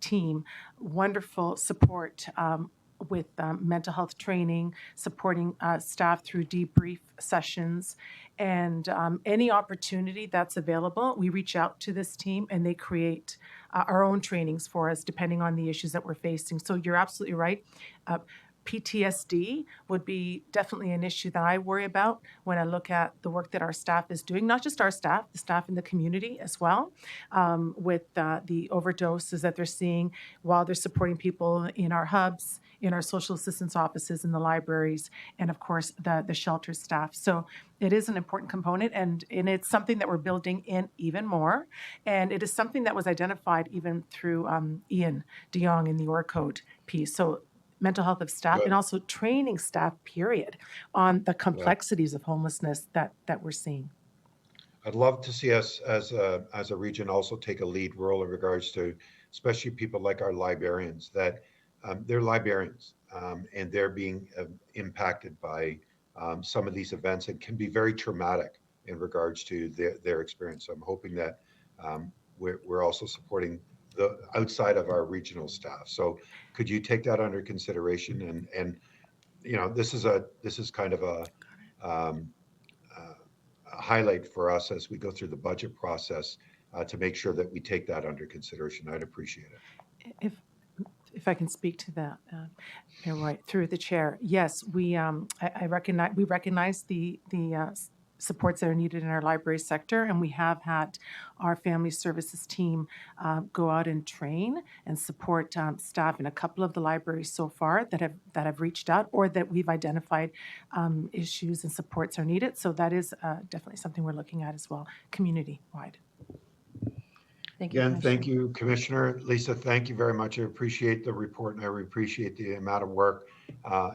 team, wonderful support with mental health training, supporting staff through debrief sessions, and any opportunity that's available, we reach out to this team and they create our own trainings for us depending on the issues that we're facing. So you're absolutely right. PTSD would be definitely an issue that I worry about when I look at the work that our staff is doing, not just our staff, the staff in the community as well, with the overdoses that they're seeing while they're supporting people in our hubs, in our social assistance offices, in the libraries, and of course the shelter staff. So it is an important component, and it's something that we're building in even more. And it is something that was identified even through Ian de Jong in the OR Code piece. So mental health of staff and also training staff, period, on the complexities of homelessness that we're seeing. I'd love to see us as a region also take a lead role in regards to, especially people like our librarians, that they're librarians and they're being impacted by some of these events and can be very traumatic in regards to their experience. So I'm hoping that we're also supporting the outside of our regional staff. So could you take that under consideration? And you know, this is kind of a highlight for us as we go through the budget process to make sure that we take that under consideration. I'd appreciate it. If I can speak to that, right through the chair. Yes, we recognize the supports that are needed in our library sector, and we have had our family services team go out and train and support staff in a couple of the libraries so far that have reached out or that we've identified issues and supports are needed. So that is definitely something we're looking at as well, community-wide. Thank you, Again, thank you, Commissioner. Lisa, thank you very much. I appreciate the report and I appreciate the amount of work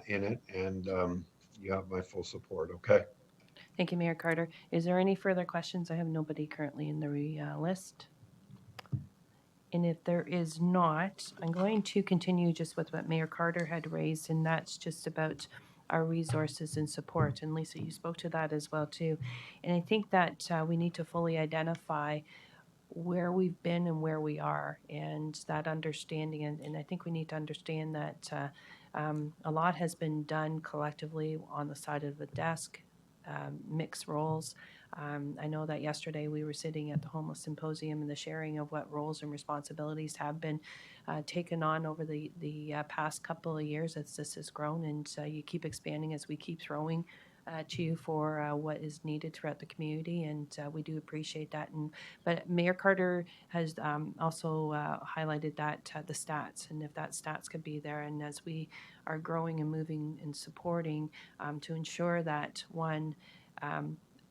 in it, and you have my full support, okay? Thank you, Mayor Carter. Is there any further questions? I have nobody currently in the list. And if there is not, I'm going to continue just with what Mayor Carter had raised, and that's just about our resources and support. And Lisa, you spoke to that as well too. And I think that we need to fully identify where we've been and where we are, and that understanding. And I think we need to understand that a lot has been done collectively on the side of the desk, mixed roles. I know that yesterday we were sitting at the homeless symposium, and the sharing of what roles and responsibilities have been taken on over the past couple of years as this has grown, and you keep expanding as we keep throwing to you for what is needed throughout the community, and we do appreciate that. But Mayor Carter has also highlighted that the stats, and if that stats could be there, and as we are growing and moving and supporting to ensure that one,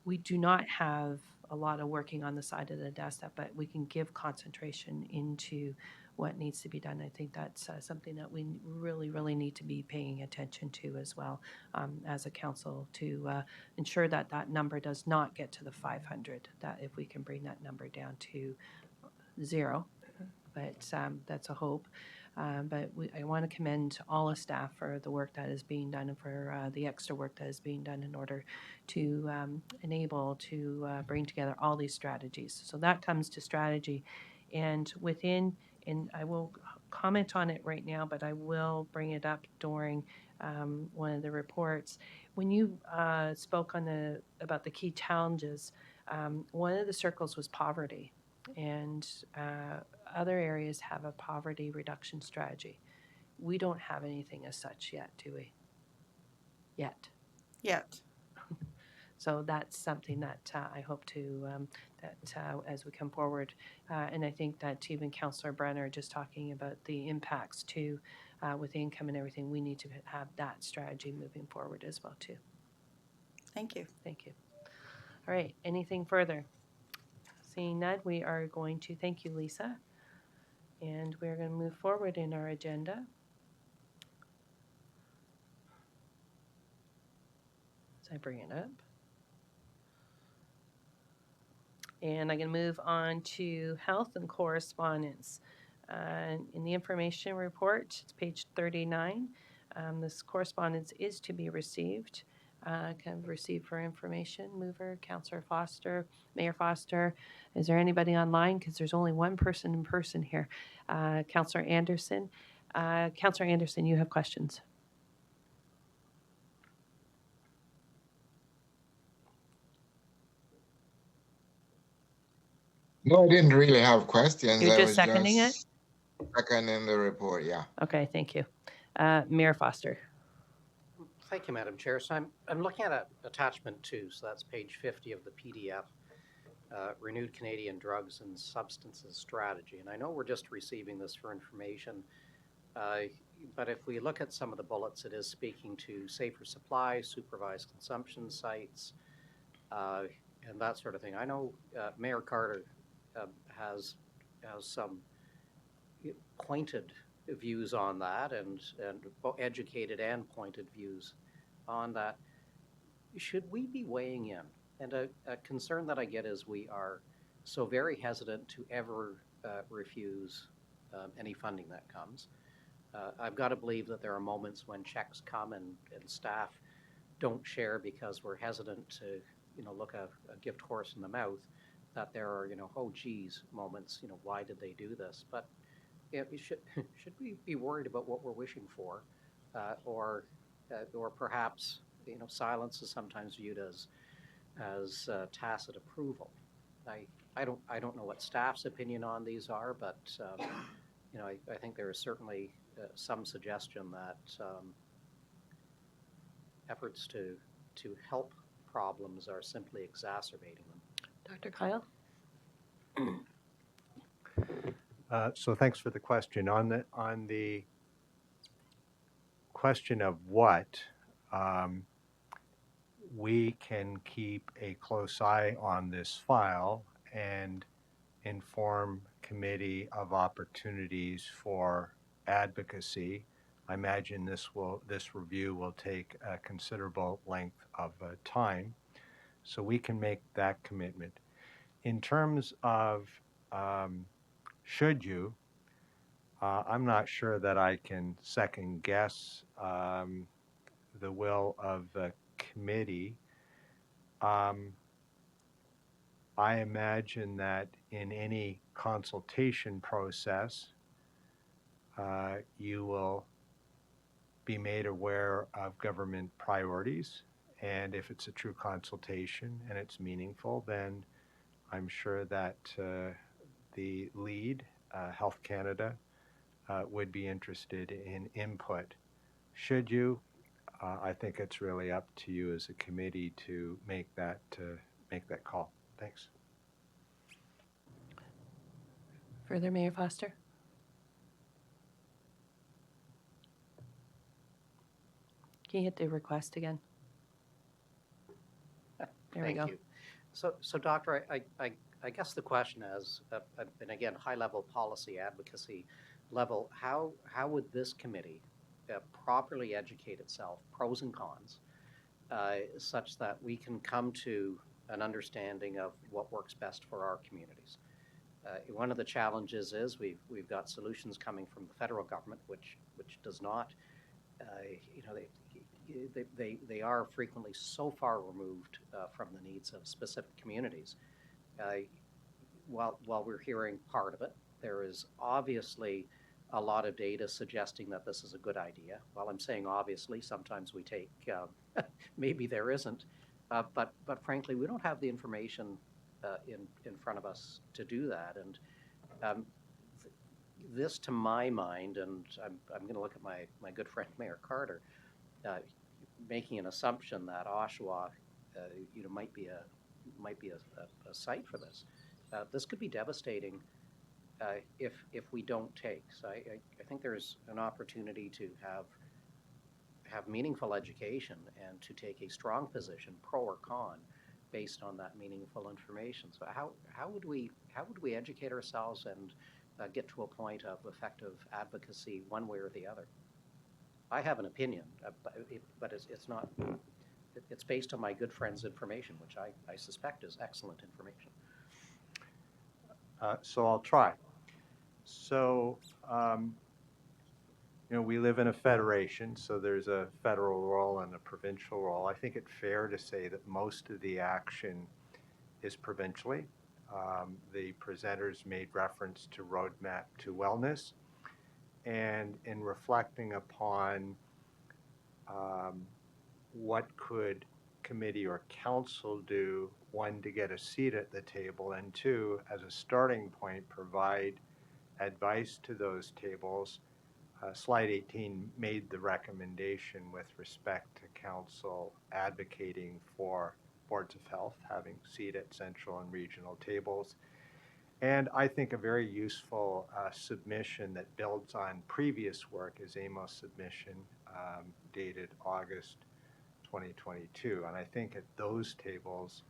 we do not have a lot of working on the side of the desk, but we can give concentration into what needs to be done. I think that's something that we really, really need to be paying attention to as well as a council to ensure that that number does not get to the 500, that if we can bring that number down to 0, but that's a hope. But I want to commend all the staff for the work that is being done and for the extra work that is being done in order to enable to bring together all these strategies. So that comes to strategy. And within, and I will comment on it right now, but I will bring it up during one of the reports. When you spoke on about the key challenges, one of the circles was poverty. And other areas have a poverty reduction strategy. We don't have anything as such yet, do we? Yet. So that's something that I hope to, as we come forward, and I think that even Councillor Brenner just talking about the impacts too, with income and everything, we need to have that strategy moving forward as well too. Thank you. Thank you. All right, anything further? Seeing none, we are going to thank you, Lisa, and we're going to move forward in our agenda. As I bring it up. And I'm going to move on to health and correspondence. In the information report, it's page 39. This correspondence is to be received. Kind of received for information. Mover, Councillor Foster, Mayor Foster. Is there anybody online? Because there's only one person in person here. Councillor Anderson. Councillor Anderson, you have questions. No, I didn't really have questions. You're I just was seconding just seconding the report, yeah. Okay, thank you. Mayor Foster. Thank you, Madam Chair. So I'm looking at attachment 2, so that's page 50 of the PDF, Renewed Canadian Drugs and Substances Strategy. And I know we're just receiving this for information, but if we look at some of the bullets, it is speaking to safer supply, supervised consumption sites, and that sort of thing. I know Mayor Carter has some pointed views on that, and educated and pointed views on that. Should we be weighing in? And a concern that I get is we are so very hesitant to ever refuse any funding that comes. I've got to believe that there are moments when checks come and staff don't share because we're hesitant to, look a gift horse in the mouth, that there are, oh geez moments, why did they do this? But should we be worried about what we're wishing for, or perhaps silence is sometimes viewed as tacit approval. I don't know what staff's opinion on these are, but I think there is certainly some suggestion that efforts to help problems are simply exacerbating them. Dr. Kyle? So thanks for the question. On the question of what, we can keep a close eye on this file and inform committee of opportunities for advocacy. I imagine this review will take a considerable length of time. So we can make that commitment. In terms of should you, I'm not sure that I can second guess the will of the committee. I imagine that in any consultation process, you will be made aware of government priorities. And if it's a true consultation and it's meaningful, then I'm sure that the lead, Health Canada, would be interested in input. Should you, I think it's really up to you as a committee to make that call. Thanks. Further, Mayor Foster? Can you hit the request again? There we Thank go. you. So Doctor, I guess the question is, and again, high-level policy advocacy level, how would this committee properly educate itself, pros and cons, such that we can come to an understanding of what works best for our communities? One of the challenges is we've got solutions coming from the federal government, which does not, they are frequently so far removed from the needs of specific communities. While we're hearing part of it, there is obviously a lot of data suggesting that this is a good idea. While I'm saying obviously, sometimes we take maybe there isn't, but frankly, we don't have the information in front of us to do that. And this, to my mind, and I'm going to look at my good friend Mayor Carter, making an assumption that Oshawa, might be a site for this. This could be devastating if we don't take. So I think there's an opportunity to have meaningful education and to take a strong position, pro or con, based on that meaningful information. So how would we educate ourselves and get to a point of effective advocacy one way or the other? I have an opinion, but it's not. It's based on my good friend's information, which I suspect is excellent information. So I'll try. So, we live in a federation, so there's a federal role and a provincial role. I think it's fair to say that most of the action is provincially. The presenters made reference to Roadmap to Wellness, and in reflecting upon what could committee or council do, one, to get a seat at the table, and two, as a starting point, provide advice to those tables. Slide 18 made the recommendation with respect to council advocating for boards of health having seat at central and regional tables. And I think a very useful submission that builds on previous work is Amos' submission dated August 2022. And I think at those tables,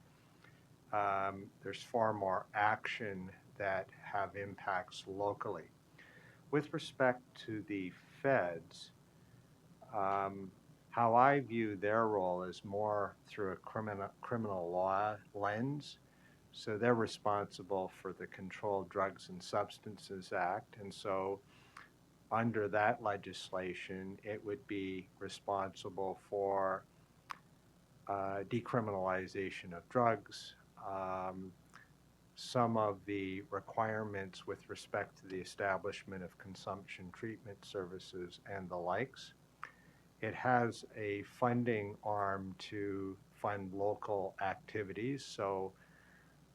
there's far more action that have impacts locally. With respect to the feds, how I view their role is more through a criminal law lens. So they're responsible for the Controlled Drugs and Substances Act. And so under that legislation, it would be responsible for decriminalization of drugs, some of the requirements with respect to the establishment of consumption treatment services and the likes. It has a funding arm to fund local activities, so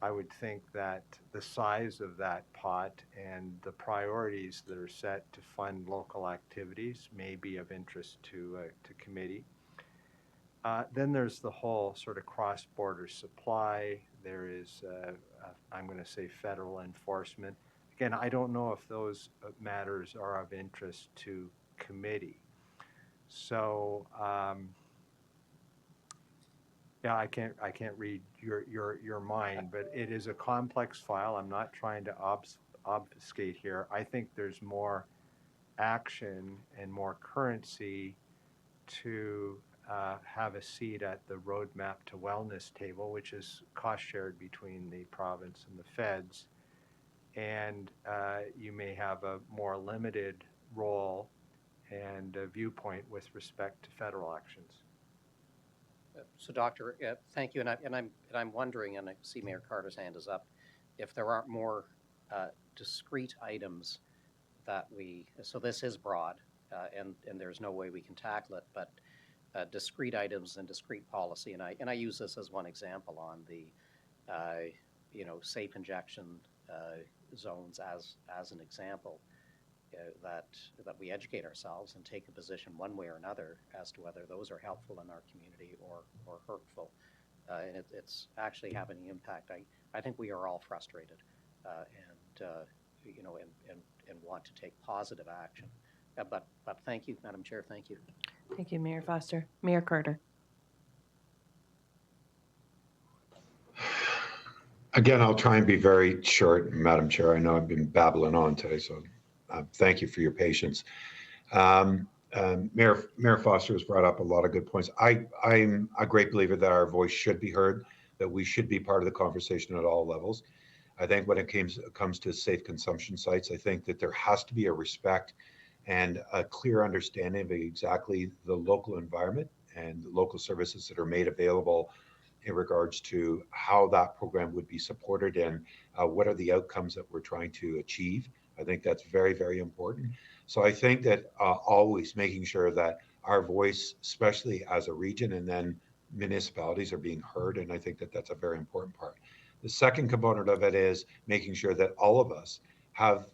I would think that the size of that pot and the priorities that are set to fund local activities may be of interest to committee. Then there's the whole sort of cross-border supply. There is, I'm going to say, federal enforcement. Again, I don't know if those matters are of interest to committee. So, yeah, I can't read your mind, but it is a complex file. I'm not trying to obfuscate here. I think there's more action and more currency to have a seat at the roadmap to wellness table, which is cost shared between the province and the feds. And you may have a more limited role and a viewpoint with respect to federal actions. So, Doctor, thank you. And I'm wondering, and I see Mayor Carter's hand is up, if there aren't more discrete items that so this is broad, and there's no way we can tackle it, but discrete items and discrete policy. And I use this as one example on the, safe injection zones as an example. That we educate ourselves and take a position one way or another as to whether those are helpful in our community or hurtful. And it's actually having an impact. I think we are all frustrated and want to take positive action. But thank you, Madam Chair, thank you. Thank you, Mayor Foster. Mayor Carter. Again, I'll try and be very short, Madam Chair. I know I've been babbling on today, so thank you for your patience. Mayor Foster has brought up a lot of good points. I'm a great believer that our voice should be heard, that we should be part of the conversation at all levels. I think when it comes to safe consumption sites, I think that there has to be a respect and a clear understanding of exactly the local environment and the local services that are made available in regards to how that program would be supported and what are the outcomes that we're trying to achieve. I think that's very, very important. So I think that always making sure that our voice, especially as a region and then municipalities, are being heard. And I think that that's a very important part. The second component of it is making sure that all of us have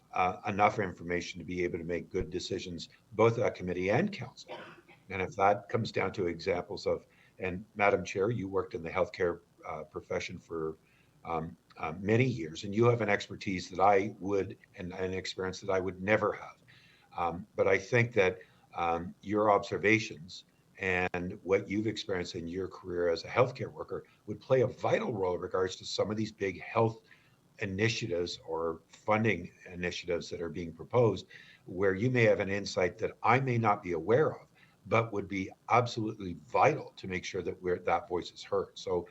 enough information to be able to make good decisions, both at committee and council. And if that comes down to examples of, and Madam Chair, you worked in the healthcare profession for many years, and you have an expertise that I would, and an experience that I would never have. But I think that your observations and what you've experienced in your career as a healthcare worker would play a vital role in regards to some of these big health initiatives or funding initiatives that are being proposed, where you may have an insight that I may not be aware of, but would be absolutely vital to make sure that that voice is heard. So,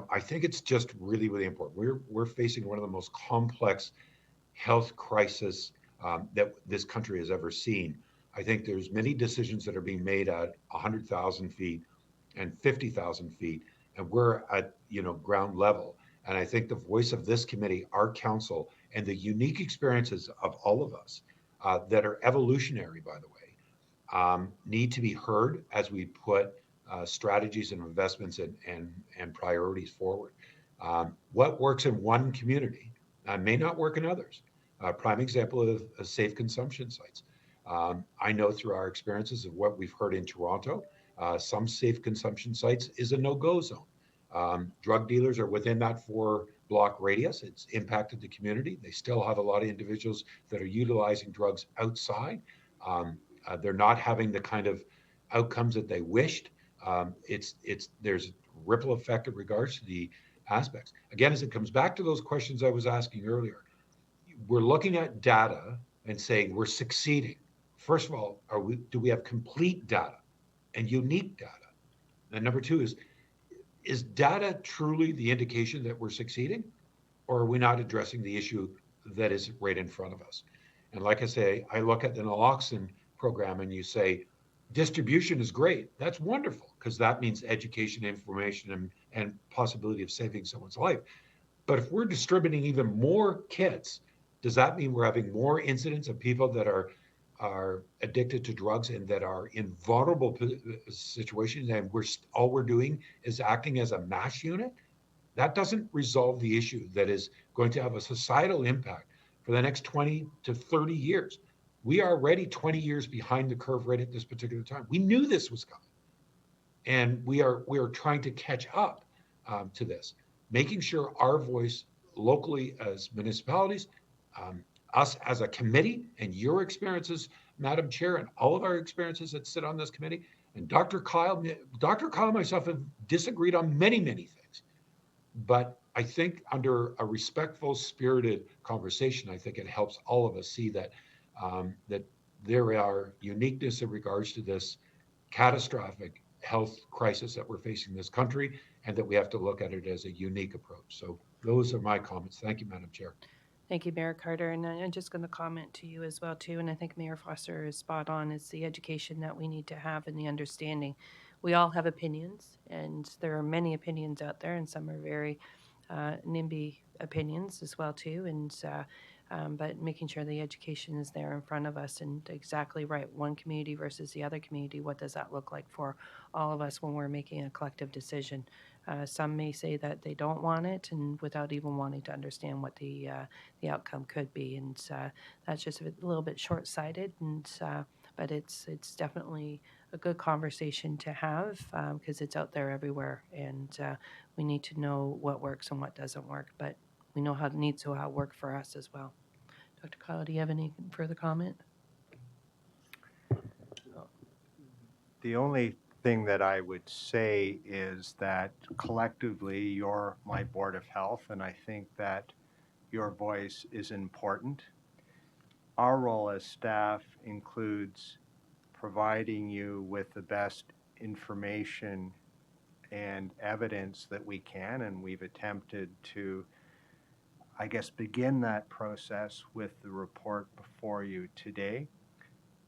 I think it's just really, really important. We're facing one of the most complex health crisis that this country has ever seen. I think there's many decisions that are being made at 100,000 feet and 50,000 feet, and we're at ground level. And I think the voice of this committee, our council, and the unique experiences of all of us that are evolutionary, by the way, need to be heard as we put strategies and investments and priorities forward. What works in one community may not work in others. A prime example of safe consumption sites. I know through our experiences of what we've heard in Toronto, some safe consumption sites is a no-go zone. Drug dealers are within that 4-block radius. It's impacted the community. They still have a lot of individuals that are utilizing drugs outside. They're not having the kind of outcomes that they wished. There's ripple effect in regards to the aspects. Again, as it comes back to those questions I was asking earlier, we're looking at data and saying we're succeeding. First of all, do we have complete data and unique data? And number two is data truly the indication that we're succeeding, or are we not addressing the issue that is right in front of us? And like I say, I look at the naloxone program and you say, distribution is great. That's wonderful, because that means education, information, and possibility of saving someone's life. But if we're distributing even more kits, does that mean we're having more incidents of people that are addicted to drugs and that are in vulnerable situations, and all we're doing is acting as a mass unit? That doesn't resolve the issue that is going to have a societal impact for the next 20 to 30 years. We are already 20 years behind the curve right at this particular time. We knew this was coming, and we are trying to catch up to this, making sure our voice locally as municipalities, us as a committee, and your experiences, Madam Chair, and all of our experiences that sit on this committee, and Dr. Kyle and myself have disagreed on many, many things. But I think under a respectful, spirited conversation, I think it helps all of us see that that there are uniqueness in regards to this catastrophic health crisis that we're facing in this country, and that we have to look at it as a unique approach. So those are my comments. Thank you, Madam Chair. Thank you, Mayor Carter. And I'm just going to comment to you as well, too. And I think Mayor Foster is spot on. It's the education that we need to have and the understanding. We all have opinions, and there are many opinions out there, and some are very NIMBY opinions as well, too. But making sure the education is there in front of us and exactly right, one community versus the other community, what does that look like for all of us when we're making a collective decision? Some may say that they don't want it, and without even wanting to understand what the outcome could be, and that's just a little bit short-sighted. But it's definitely a good conversation to have because it's out there everywhere, and we need to know what works and what doesn't work. But we know how it needs to work for us as well. Dr. Kyle, do you have any further comment? The only thing that I would say is that collectively you're my Board of Health, and I think that your voice is important. Our role as staff includes providing you with the best information and evidence that we can, and we've attempted to, I guess, begin that process with the report before you today.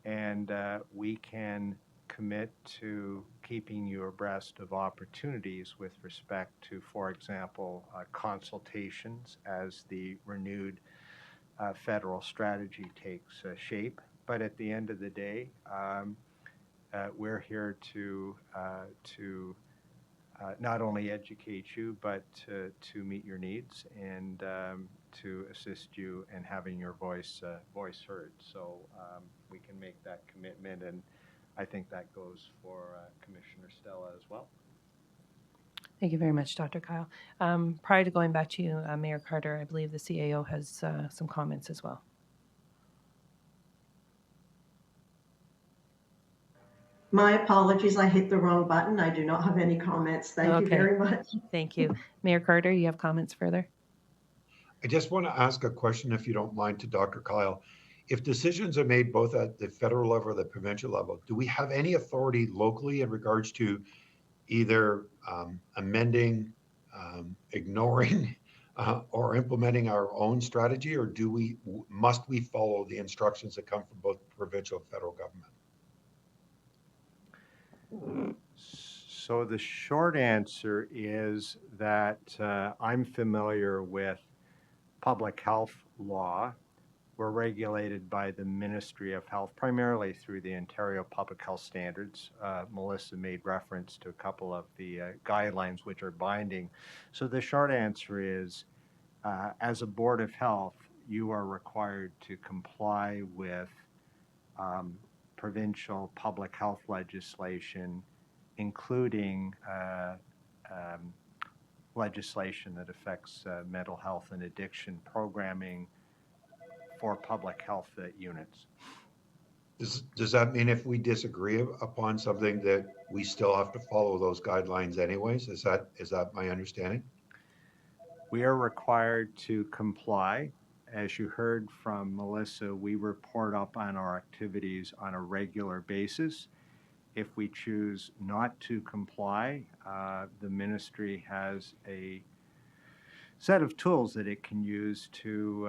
And we can commit to keeping you abreast of opportunities with respect to, for example, consultations as the renewed federal strategy takes shape. But at the end of the day, we're here to not only educate you, but to meet your needs and to assist you in having your voice heard. So we can make that commitment, and I think that goes for Commissioner Stella as well. Thank you very much, Dr. Kyle. Prior to going back to you, Mayor Carter, I believe the CAO has some comments as well. My apologies, I hit the wrong button. I do not have any comments. Thank you very much. Thank you. Mayor Carter, you have comments further? I just want to ask a question, if you don't mind, to Dr. Kyle. If decisions are made both at the federal level or the provincial level, do we have any authority locally in regards to either amending, ignoring, or implementing our own strategy, or must we follow the instructions that come from both provincial and federal government? So the short answer is that I'm familiar with public health law. We're regulated by the Ministry of Health, primarily through the Ontario Public Health Standards. Melissa made reference to a couple of the guidelines which are binding. So the short answer is, as a Board of Health, you are required to comply with provincial public health legislation, including legislation that affects mental health and addiction programming for public health units. Does that mean if we disagree upon something that we still have to follow those guidelines anyways? Is that my understanding? We are required to comply. As you heard from Melissa, we report up on our activities on a regular basis. If we choose not to comply, the ministry has a set of tools that it can use to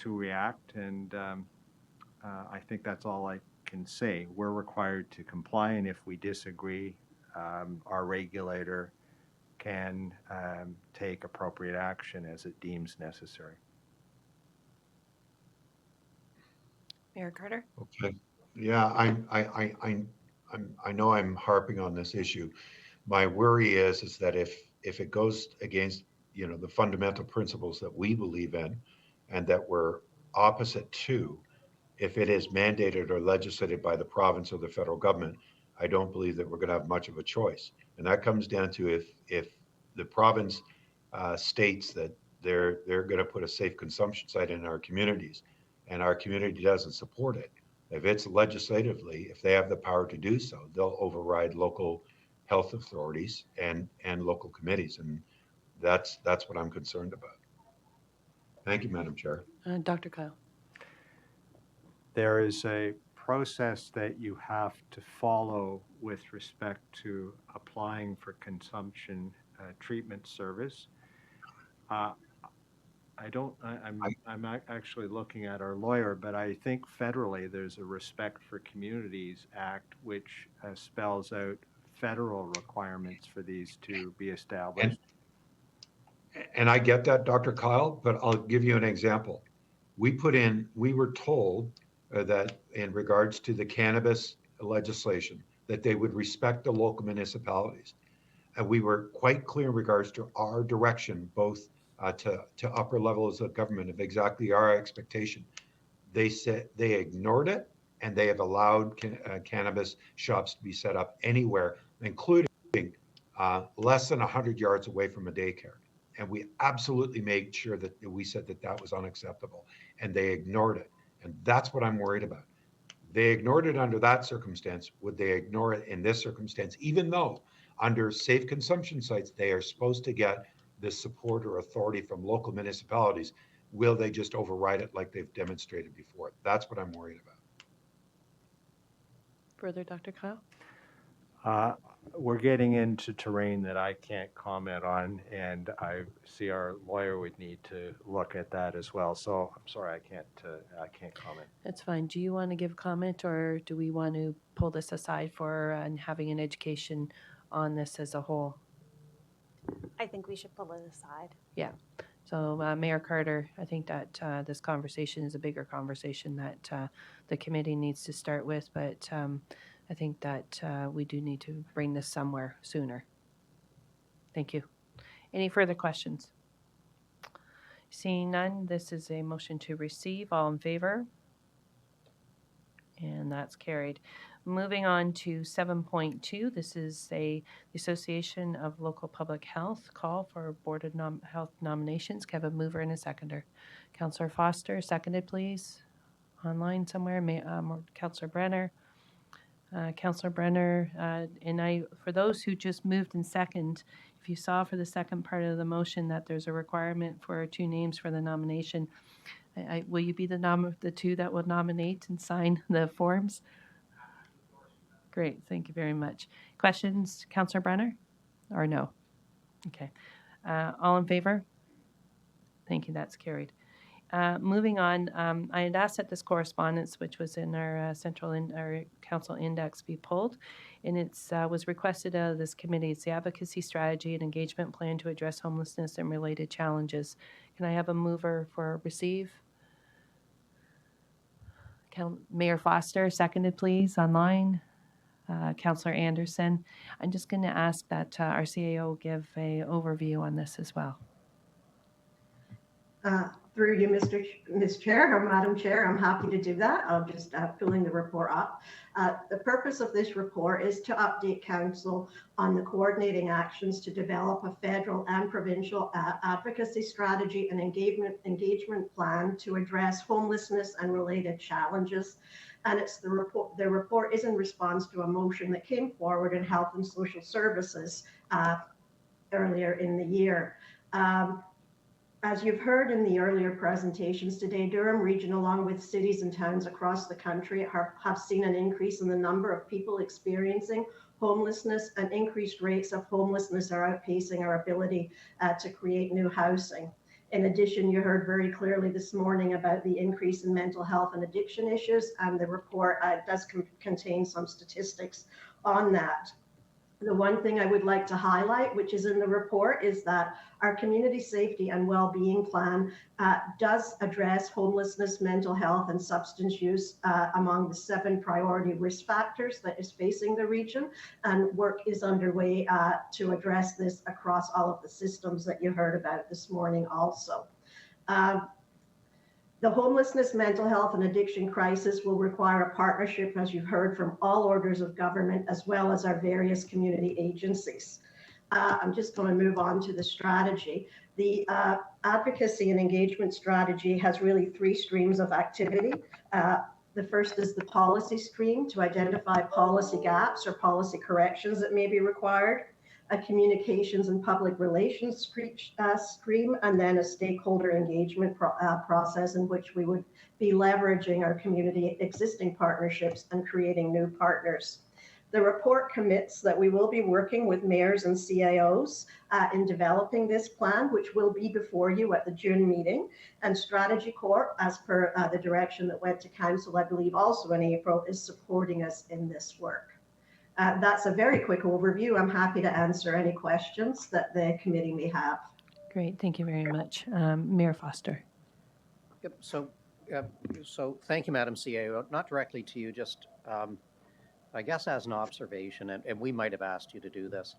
react, and I think that's all I can say. We're required to comply, and if we disagree, our regulator can take appropriate action as it deems necessary. Mayor Carter? Okay. Yeah, I know I'm harping on this issue. My worry is that if it goes against, the fundamental principles that we believe in and that we're opposite to, if it is mandated or legislated by the province or the federal government, I don't believe that we're going to have much of a choice. And that comes down to if the province states that they're going to put a safe consumption site in our communities and our community doesn't support it, if it's legislatively, if they have the power to do so, they'll override local health authorities and local committees. And that's what I'm concerned about. Thank you, Madam Chair. Dr. Kyle? There is a process that you have to follow with respect to applying for consumption treatment service. I'm actually looking at our lawyer, but I think federally there's a Respect for Communities Act which spells out federal requirements for these to be established. And I get that, Dr. Kyle, but I'll give you an example. We were told that in regards to the cannabis legislation, that they would respect the local municipalities. And we were quite clear in regards to our direction, both to upper levels of government, of exactly our expectation. They said they ignored it, and they have allowed cannabis shops to be set up anywhere, including less than 100 yards away from a daycare. And we absolutely made sure that we said that that was unacceptable, and they ignored it. And that's what I'm worried about. They ignored it under that circumstance. Would they ignore it in this circumstance, even though under safe consumption sites, they are supposed to get the support or authority from local municipalities? Will they just override it like they've demonstrated before? That's what I'm worried about. Further, Dr. Kyle? We're getting into terrain that I can't comment on, and I see our lawyer would need to look at that as well. So I'm sorry, I can't comment. That's fine. Do you want to give comment, or do we want to pull this aside for having an education on this as a whole? I think we should pull it aside. Yeah. So Mayor Carter, I think that this conversation is a bigger conversation that the committee needs to start with, but I think that we do need to bring this somewhere sooner. Thank you. Any further questions? Seeing none, this is a motion to receive. All in favor? And that's carried. Moving on to 7.2, this is the Association of Local Public Health call for Board of Health nominations. Can I have a mover and a seconder? Councillor Foster, seconded please. Online somewhere, Councillor Brenner. Councillor Brenner, and for those who just moved in second, if you saw for the second part of the motion that there's a requirement for 2 names for the nomination, will you be the 2 that will nominate and sign the forms? Great, thank you very much. Questions, Councillor Brenner, or no? Okay, all in favor? Thank you, that's carried. Moving on, I had asked that this correspondence, which was in our our council index, be pulled, and it was requested out of this committee. It's the Advocacy Strategy and Engagement Plan to Address Homelessness and Related Challenges. Can I have a mover for receive? Mayor Foster, seconded please, online. Councillor Anderson. I'm just going to ask that our CAO give an overview on this as well. Through you, Ms. Chair, or Madam Chair, I'm happy to do that. I'm just pulling the report up. The purpose of this report is to update Council on the coordinating actions to develop a federal and provincial advocacy strategy and engagement plan to address homelessness and related challenges. And it's the report is in response to a motion that came forward in Health and Social Services earlier in the year. As you've heard in the earlier presentations today, Durham Region, along with cities and towns across the country, have seen an increase in the number of people experiencing homelessness, and increased rates of homelessness are outpacing our ability to create new housing. In addition, you heard very clearly this morning about the increase in mental health and addiction issues, and the report does contain some statistics on that. The one thing I would like to highlight, which is in the report, is that our community safety and well-being plan does address homelessness, mental health, and substance use among the 7 priority risk factors that is facing the region, and work is underway to address this across all of the systems that you heard about this morning also. The homelessness, mental health, and addiction crisis will require a partnership, as you've heard, from all orders of government, as well as our various community agencies. I'm just going to move on to the strategy. The advocacy and engagement strategy has really 3 streams of activity. The first is the policy stream, to identify policy gaps or policy corrections that may be required. a communications and public relations stream, and then a stakeholder engagement process in which we would be leveraging our community existing partnerships and creating new partners. The report commits that we will be working with mayors and CAOs in developing this plan, which will be before you at the June meeting. And Strategy Corp, as per the direction that went to council, I believe also in April, is supporting us in this work. That's a very quick overview. I'm happy to answer any questions that the committee may have. Great, thank you very much. Mayor Foster. Yep, so thank you, Madam CAO. Not directly to you, just I guess as an observation, and we might have asked you to do this,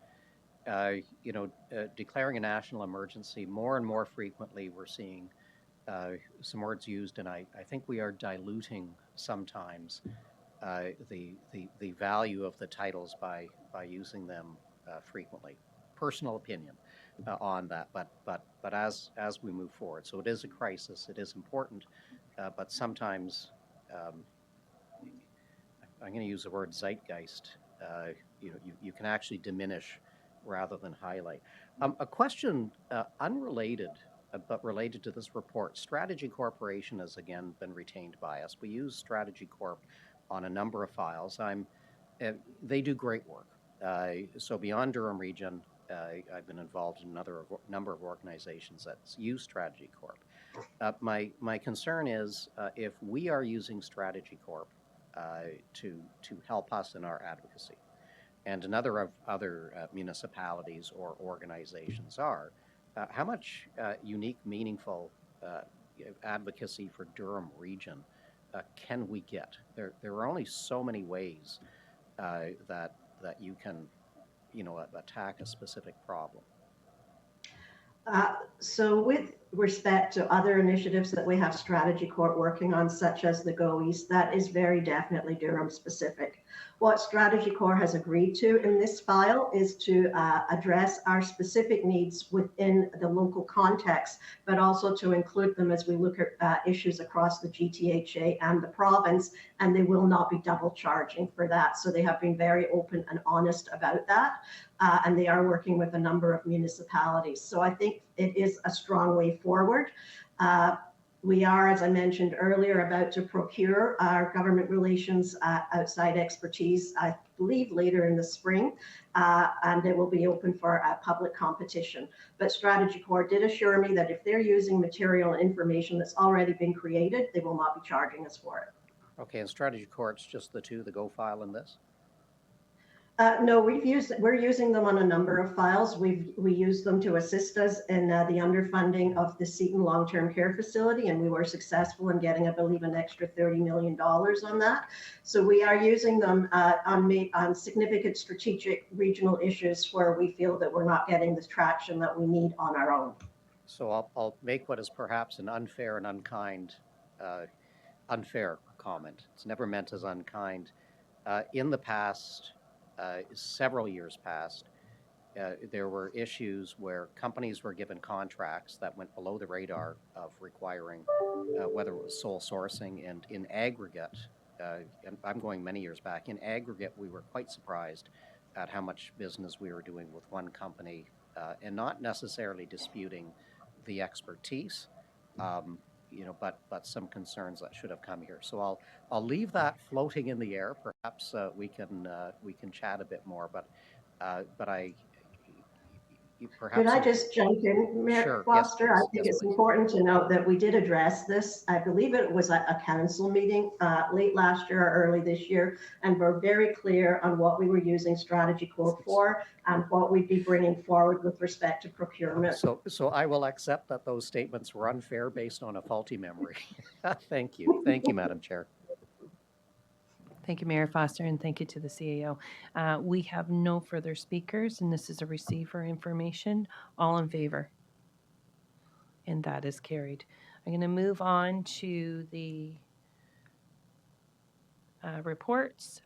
declaring a national emergency, more and more frequently we're seeing some words used, and I think we are diluting sometimes the value of the titles by using them frequently. Personal opinion on that, but as we move forward. So it is a crisis, it is important, but sometimes I'm going to use the word zeitgeist. You can actually diminish rather than highlight. A question unrelated, but related to this report. Strategy Corporation has again been retained by us. We use Strategy Corp on a number of files. They do great work. So beyond Durham Region, I've been involved in another number of organizations that use Strategy Corp. My concern is if we are using Strategy Corp to help us in our advocacy, and another other municipalities or organizations are, how much unique, meaningful advocacy for Durham Region can we get? There are only so many ways that you can, attack a specific problem. So with respect to other initiatives that we have Strategy Corp working on, such as the Go East, that is very definitely Durham specific. What Strategy Corp has agreed to in this file is to address our specific needs within the local context, but also to include them as we look at issues across the GTHA and the province, and they will not be double charging for that. So they have been very open and honest about that. And they are working with a number of municipalities. So I think it is a strong way forward. We are, as I mentioned earlier, about to procure our government relations outside expertise, I believe later in the spring, and it will be open for a public competition. But Strategy Corp did assure me that if they're using material and information that's already been created, they will not be charging us for it. Okay, and Strategy Corp's just the two, the Go file and this? No, we're using them on a number of files. We use them to assist us in the underfunding of the Seton long-term care facility, and we were successful in getting, I believe, an extra $30 million on that. So we are using them on significant strategic regional issues where we feel that we're not getting the traction that we need on our own. So I'll make what is perhaps an unfair and unfair comment. It's never meant as unkind. In the past, several years past, there were issues where companies were given contracts that went below the radar of requiring whether it was sole sourcing, and in aggregate, and I'm going many years back, in aggregate we were quite surprised at how much business we were doing with one company, and not necessarily disputing the expertise, but some concerns that should have come here. So I'll leave that floating in the air. Perhaps we can chat a bit more. But perhaps. Could I just jump in, Mayor Sure. Foster? Yes, I think it's important to note that we did address this. I believe it was at a council meeting late last year or early this year, and we're very clear on what we were using Strategy Corp for and what we'd be bringing forward with respect to procurement. So I will accept that those statements were unfair based on a faulty memory. Thank you. Thank you, Madam Chair. Thank you, Mayor Foster, and thank you to the CAO. We have no further speakers, and this is a receive for information. All in favor? And that is carried. I'm going to move on to the reports.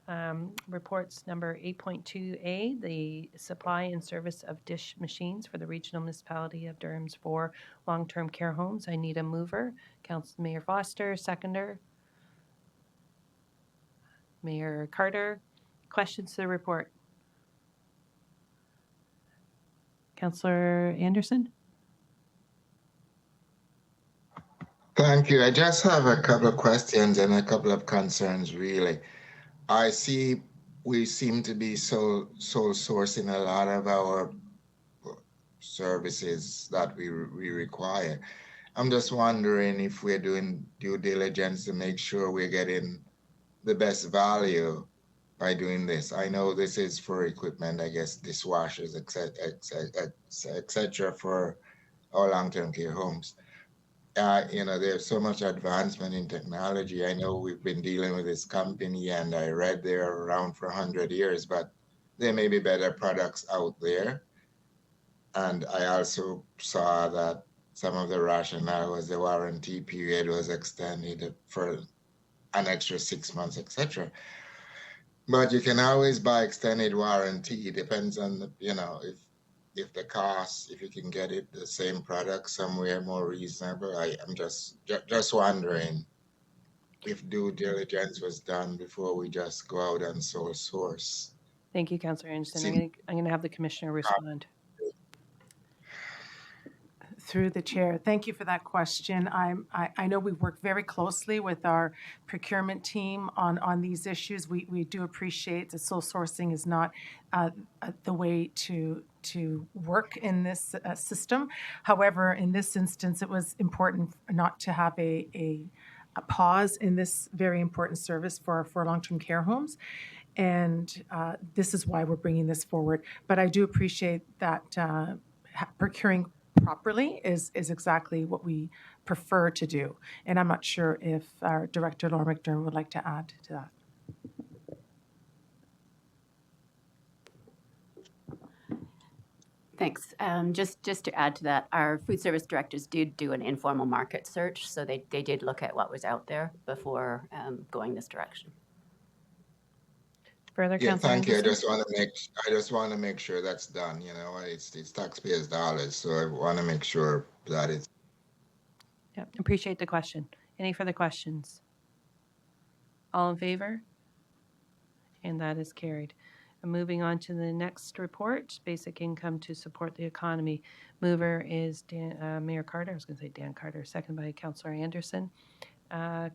Reports number 8.2A, the supply and service of dish machines for the regional municipality of Durham's 4 long-term care homes. I need a mover. Council Mayor Foster, seconder. Mayor Carter, questions to the report? Councillor Anderson? Thank you. I just have a couple of questions and a couple of concerns, really. I see we seem to be sole sourcing a lot of our services that we require. I'm just wondering if we're doing due diligence to make sure we're getting the best value by doing this. I know this is for equipment, I guess dishwashers, etc. for our long-term care homes. There's so much advancement in technology. I know we've been dealing with this company, and I read they're around for 100 years, but there may be better products out there. And I also saw that some of the rationale was the warranty period was extended for an extra 6 months, etc. But you can always buy extended warranty. It depends on the, if the cost, if you can get it the same product somewhere more reasonable. I'm just wondering if due diligence was done before we just go out and sole source. Thank you, Councillor Anderson. I'm going to have the Commissioner respond. Through the chair, thank you for that question. I know we work very closely with our procurement team on these issues. We do appreciate that sole sourcing is not the way to work in this system. However, in this instance, it was important not to have a pause in this very important service for long-term care homes. And this is why we're bringing this forward. But I do appreciate that procuring properly is exactly what we prefer to do. And I'm not sure if our Director Laura McDermott would like to add to that. Thanks. Just to add to that, our food service directors did do an informal market search, so they did look at what was out there before going this direction. Further, Yeah, Councillor thank you. I Anderson? just want to make sure that's done. It's taxpayers' dollars, so I want to make sure that it's. Yeah, appreciate the question. Any further questions? All in favor? And that is carried. And moving on to the next report, basic income to support the economy. Mover is Mayor Carter. I was going to say Dan Carter, second by Councillor Anderson.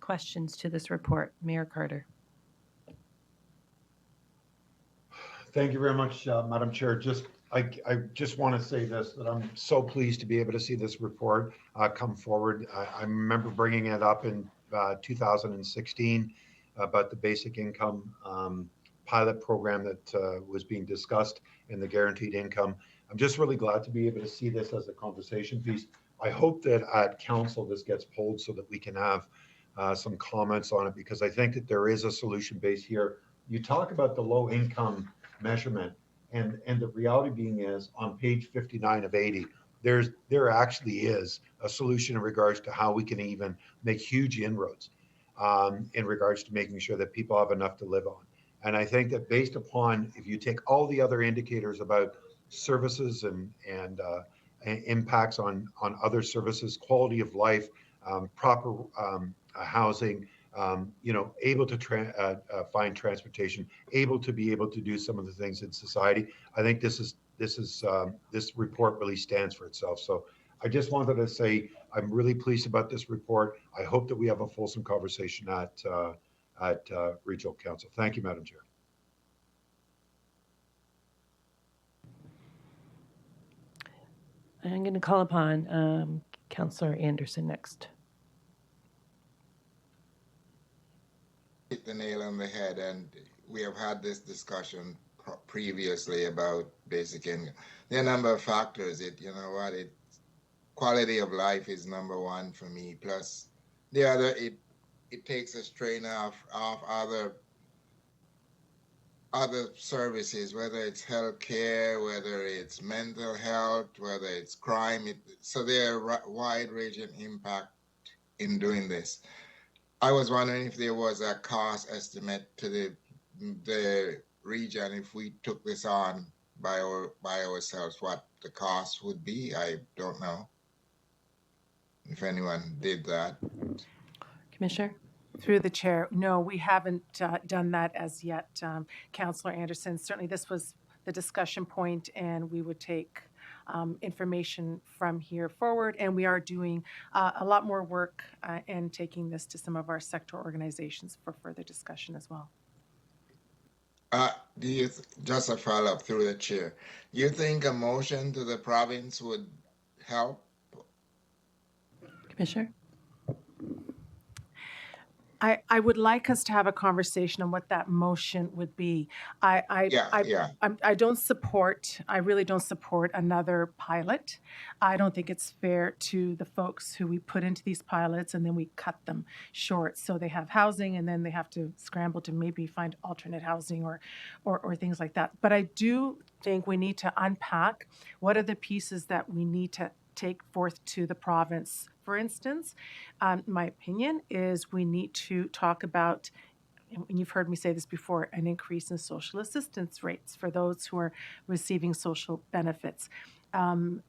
Questions to this report? Mayor Carter. Thank you very much, Madam Chair. I just want to say this, that I'm so pleased to be able to see this report come forward. I remember bringing it up in 2016 about the basic income pilot program that was being discussed in the guaranteed income. I'm just really glad to be able to see this as a conversation piece. I hope that at council this gets pulled so that we can have some comments on it, because I think that there is a solution base here. You talk about the low income measurement, and the reality being is on page 59 of 80, there actually is a solution in regards to how we can even make huge inroads in regards to making sure that people have enough to live on. And I think that based upon, if you take all the other indicators about services and impacts on other services, quality of life, proper housing, able to find transportation, able to do some of the things in society. I think this report really stands for itself. So I just wanted to say I'm really pleased about this report. I hope that we have a fulsome conversation at Regional Council. Thank you, Madam Chair. I'm going to call upon Councillor Anderson next. Hit the nail on the head, and we have had this discussion previously about basic income. There are a number of factors. Quality of life is number one for me. Plus, it takes a strain off other services, whether it's healthcare, whether it's mental health, whether it's crime. So there are wide-ranging impact in doing this. I was wondering if there was a cost estimate to the region if we took this on by ourselves, what the cost would be. I don't know if anyone did that. Commissioner? Through the chair, no, we haven't done that as yet, Councillor Anderson. Certainly this was the discussion point, and we would take information from here forward. And we are doing a lot more work and taking this to some of our sector organizations for further discussion as well. Just a follow-up through the chair. You think a motion to the province would help? Commissioner? I would like us to have a conversation on what that motion would be. I don't support, I really don't support another pilot. I don't think it's fair to the folks who we put into these pilots and then we cut them short. So they have housing and then they have to scramble to maybe find alternate housing or things like that. But I do think we need to unpack what are the pieces that we need to take forth to the province. For instance, my opinion is we need to talk about, and you've heard me say this before, an increase in social assistance rates for those who are receiving social benefits.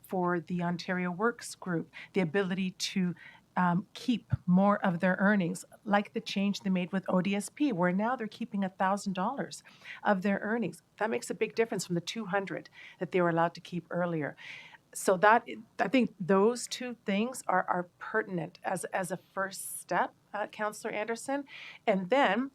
For the Ontario Works Group, the ability to keep more of their earnings, like the change they made with ODSP, where now they're keeping $1,000 of their earnings. That makes a big difference from the $200 that they were allowed to keep earlier. So that, I think those two things are pertinent as a first step, Councillor Anderson. And then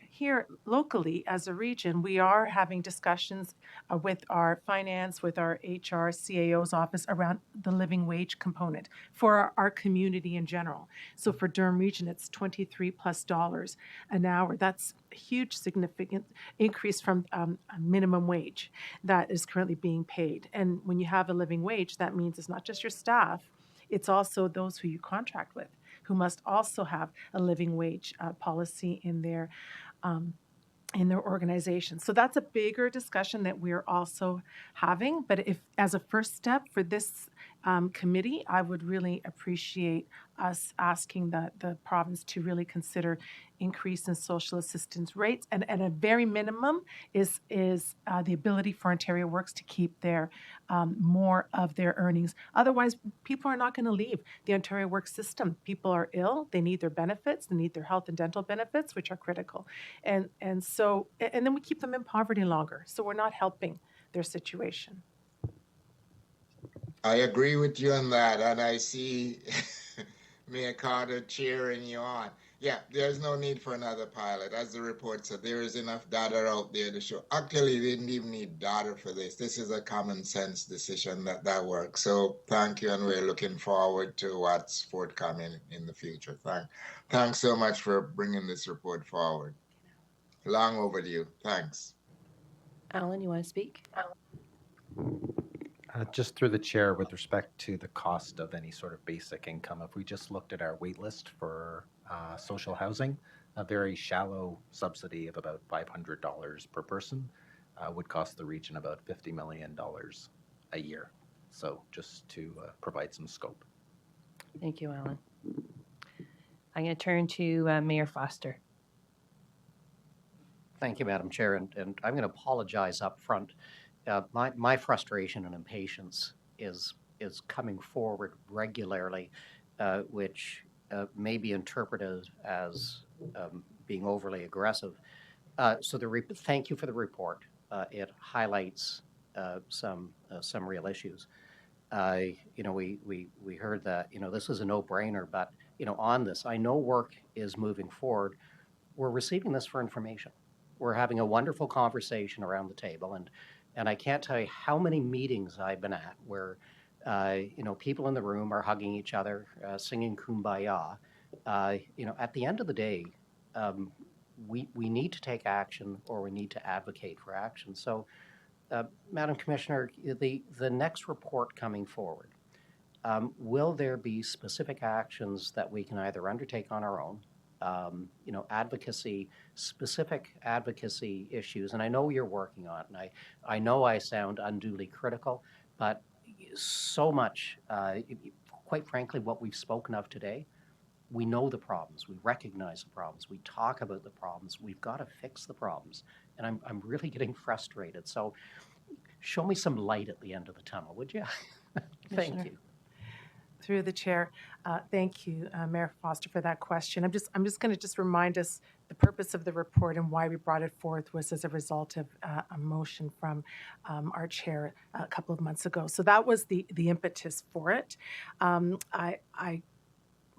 here locally as a region, we are having discussions with our finance, with our HR, CAO's office around the living wage component for our community in general. So for Durham Region, it's $23+ an hour. That's a huge significant increase from a minimum wage that is currently being paid. And when you have a living wage, that means it's not just your staff, it's also those who you contract with, who must also have a living wage policy in their organization. So that's a bigger discussion that we're also having. But if, as a first step for this committee, I would really appreciate us asking the province to really consider increase in social assistance rates, and a very minimum is the ability for Ontario Works to keep their more of their earnings. Otherwise, people are not going to leave the Ontario Works system. People are ill; they need their benefits, they need their health and dental benefits, which are critical, and then we keep them in poverty longer. So we're not helping their situation. I agree with you on that, and I see Mayor Carter cheering you on. Yeah, there's no need for another pilot. As the report said, there is enough data out there to show. Actually, they didn't even need data for this. This is a common sense decision that works. So thank you, and we're looking forward to what's forthcoming in the future. Thanks so much for bringing this report forward. Long overdue. Thanks. Alan, you want to speak? Just through the chair, with respect to the cost of any sort of basic income, if we just looked at our wait list for social housing, a very shallow subsidy of about $500 per person would cost the region about $50 million a year. So just to provide some scope. Thank you, Alan. I'm going to turn to Mayor Foster. Thank you, Madam Chair, and I'm going to apologize up front. My frustration and impatience is coming forward regularly, which may be interpreted as being overly aggressive. So thank you for the report. It highlights some real issues. We heard that this is a no-brainer, but on this, I know work is moving forward. We're receiving this for information. We're having a wonderful conversation around the table, and I can't tell you how many meetings I've been at where, people in the room are hugging each other, singing Kumbaya. At the end of the day, we need to take action, or we need to advocate for action. So, Madam Commissioner, the next report coming forward, will there be specific actions that we can either undertake on our own, specific advocacy issues, and I know you're working on it, and I know I sound unduly critical, but so much, quite frankly, what we've spoken of today, we know the problems, we recognize the problems, we talk about the problems, we've got to fix the problems, and I'm really getting frustrated. So show me some light at the end of the tunnel, would you? Thank you. Through the chair, thank you, Mayor Foster, for that question. I'm just going to just remind us the purpose of the report and why we brought it forth was as a result of a motion from our chair a couple of months ago. So that was the impetus for it.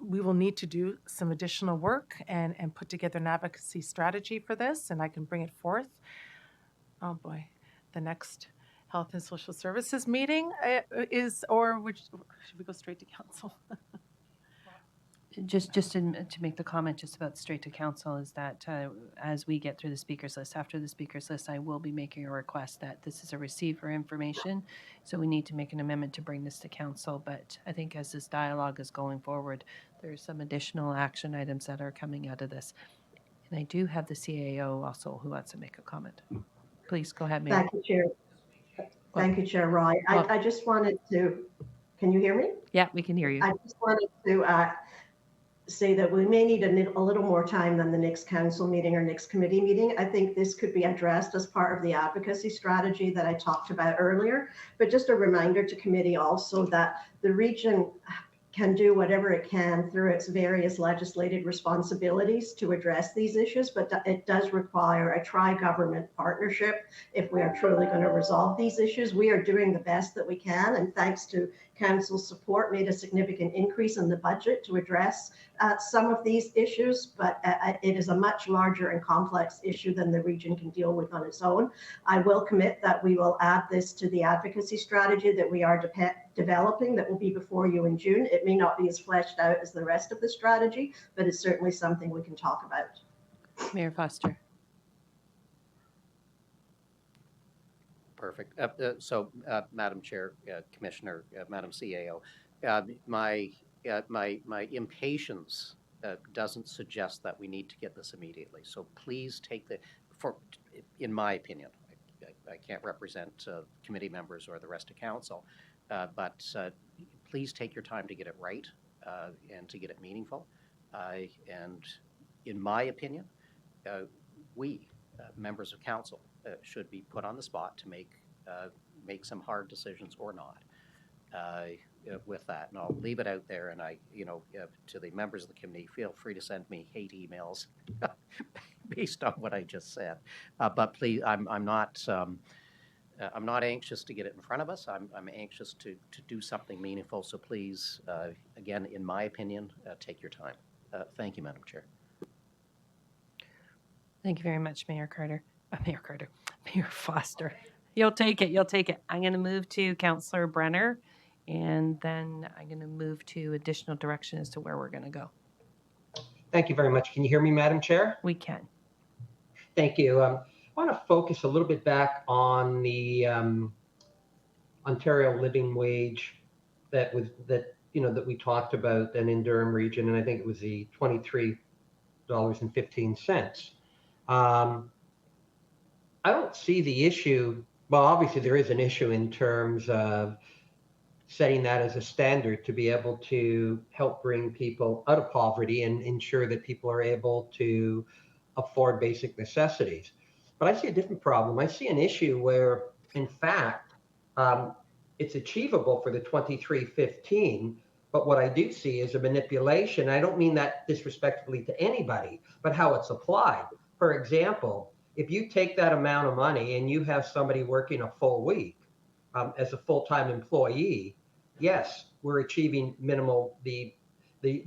We will need to do some additional work and put together an advocacy strategy for this, and I can bring it forth. Oh boy, the next Health and Social Services meeting is, or should we go straight to council? Just to make the comment just about straight to council is that as we get through the speakers list, after the speakers list, I will be making a request that this is a receive for information. So we need to make an amendment to bring this to council. But I think as this dialogue is going forward, there's some additional action items that are coming out of this. And I do have the CAO also who wants to make a comment. Please go ahead, Mayor. Thank you, Chair. Thank you, Chair Roy. I just wanted to, can you hear me? Yeah, we can hear you. I just wanted to say that we may need a little more time than the next council meeting or next committee meeting. I think this could be addressed as part of the advocacy strategy that I talked about earlier. But just a reminder to committee also that the region can do whatever it can through its various legislated responsibilities to address these issues, but it does require a tri-government partnership if we are truly going to resolve these issues. We are doing the best that we can, and thanks to council's support, made a significant increase in the budget to address some of these issues, but it is a much larger and complex issue than the region can deal with on its own. I will commit that we will add this to the advocacy strategy that we are developing that will be before you in June. It may not be as fleshed out as the rest of the strategy, but it's certainly something we can talk about. Mayor Foster. Perfect. Madam Chair, Commissioner, Madam CAO, my impatience doesn't suggest that we need to get this immediately. So please take in my opinion, I can't represent committee members or the rest of council, but please take your time to get it right and to get it meaningful. And in my opinion, we, members of council, should be put on the spot to make some hard decisions or not with that. And I'll leave it out there. And to the members of the committee, feel free to send me hate emails based on what I just said. But please, I'm not anxious to get it in front of us. I'm anxious to do something meaningful. So please, again, in my opinion, take your time. Thank you, Madam Chair. Thank you very much, Mayor Foster. You'll take it. I'm going to move to Councillor Brenner, and then I'm going to move to additional direction as to where we're going to go. Thank you very much. Can you hear me, Madam Chair? We can. Thank you. I want to focus a little bit back on the Ontario living wage that we talked about then in Durham region, and I think it was the $23.15. I don't see the issue. Well, obviously there is an issue in terms of setting that as a standard to be able to help bring people out of poverty and ensure that people are able to afford basic necessities. But I see a different problem. I see an issue where, in fact, it's achievable for the 23.15, but what I do see is a manipulation. I don't mean that disrespectfully to anybody, but how it's applied. For example, if you take that amount of money and you have somebody working a full week as a full-time employee, yes, we're achieving the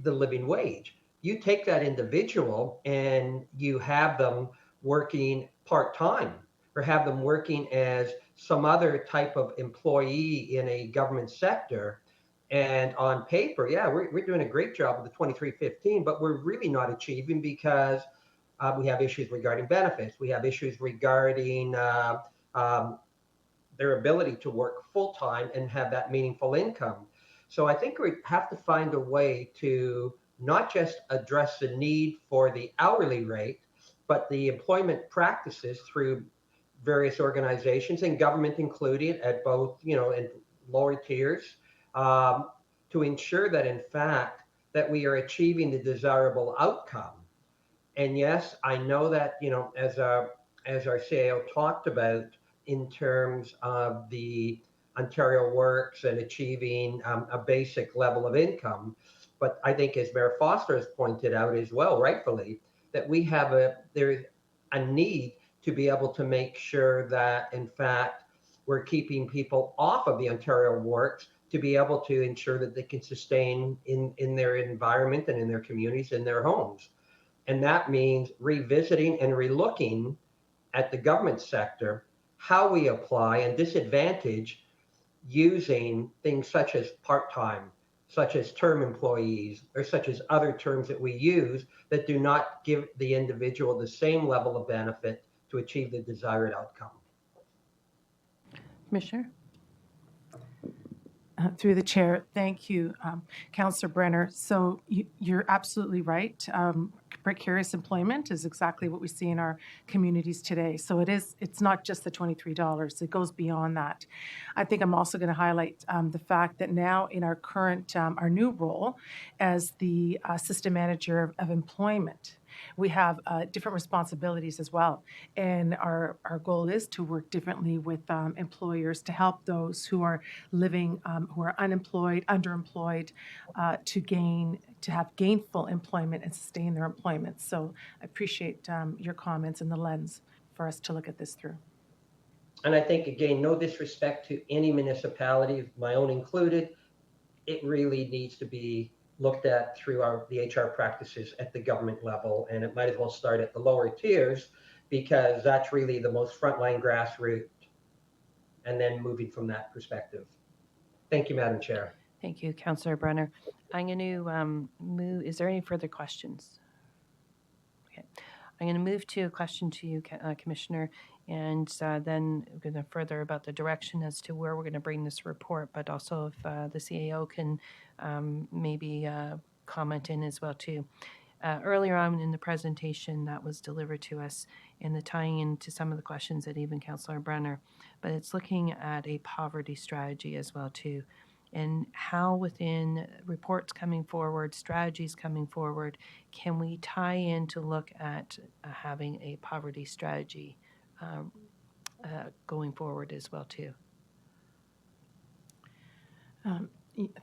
living wage. You take that individual and you have them working part-time or have them working as some other type of employee in a government sector. And on paper, yeah, we're doing a great job with the 23.15, but we're really not achieving because we have issues regarding benefits. We have issues regarding their ability to work full-time and have that meaningful income. So I think we have to find a way to not just address the need for the hourly rate, but the employment practices through various organizations and government included at both, in lower tiers, to ensure that in fact that we are achieving the desirable outcome. And yes, I know that, as our CAO talked about in terms of the Ontario Works and achieving a basic level of income. But I think, as Mayor Foster has pointed out as well, rightfully, that there's a need to be able to make sure that, in fact, we're keeping people off of the Ontario Works to be able to ensure that they can sustain in their environment and in their communities, in their homes. And that means revisiting and relooking at the government sector, how we apply and disadvantage using things such as part-time, such as term employees, or such as other terms that we use that do not give the individual the same level of benefit to achieve the desired outcome. Commissioner? Through the chair, thank you, Councillor Brenner. So you're absolutely right. Precarious employment is exactly what we see in our communities today. So it's not just the $23, it goes beyond that. I think I'm also going to highlight the fact that now in our current, our new role as the Assistant Manager of Employment, we have different responsibilities as well. And our goal is to work differently with employers to help those who are living, who are unemployed, underemployed, to have gainful employment and sustain their employment. So I appreciate your comments and the lens for us to look at this through. And I think, again, no disrespect to any municipality, my own included, it really needs to be looked at through the HR practices at the government level, and it might as well start at the lower tiers because that's really the most frontline grassroots, and then moving from that perspective. Thank you, Madam Chair. Thank you, Councillor Brenner. I'm going to move. Is there any further questions? Okay. I'm going to move to a question to you, Commissioner, and then we're going to further about the direction as to where we're going to bring this report, but also if the CAO can maybe comment in as well too. Earlier on in the presentation that was delivered to us and the tying into some of the questions that even Councillor Brenner, but it's looking at a poverty strategy as well too. And how within reports coming forward, strategies coming forward, can we tie in to look at having a poverty strategy going forward as well too?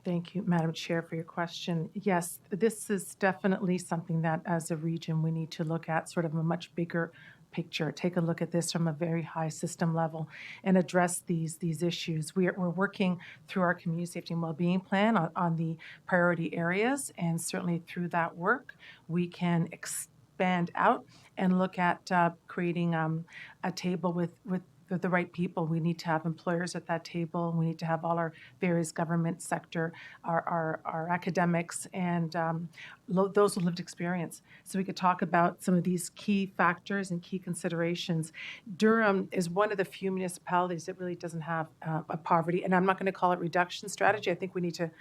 Thank you, Madam Chair, for your question. Yes, this is definitely something that as a region we need to look at sort of a much bigger picture, take a look at this from a very high system level and address these issues. We're working through our community safety and well-being plan on the priority areas, and certainly through that work we can expand out and look at creating a table with the right people. We need to have employers at that table. We need to have all our various government sector, our academics, and those with lived experience. So we could talk about some of these key factors and key considerations. Durham is one of the few municipalities that really doesn't have a poverty, and I'm not going to call it reduction strategy. I think we need to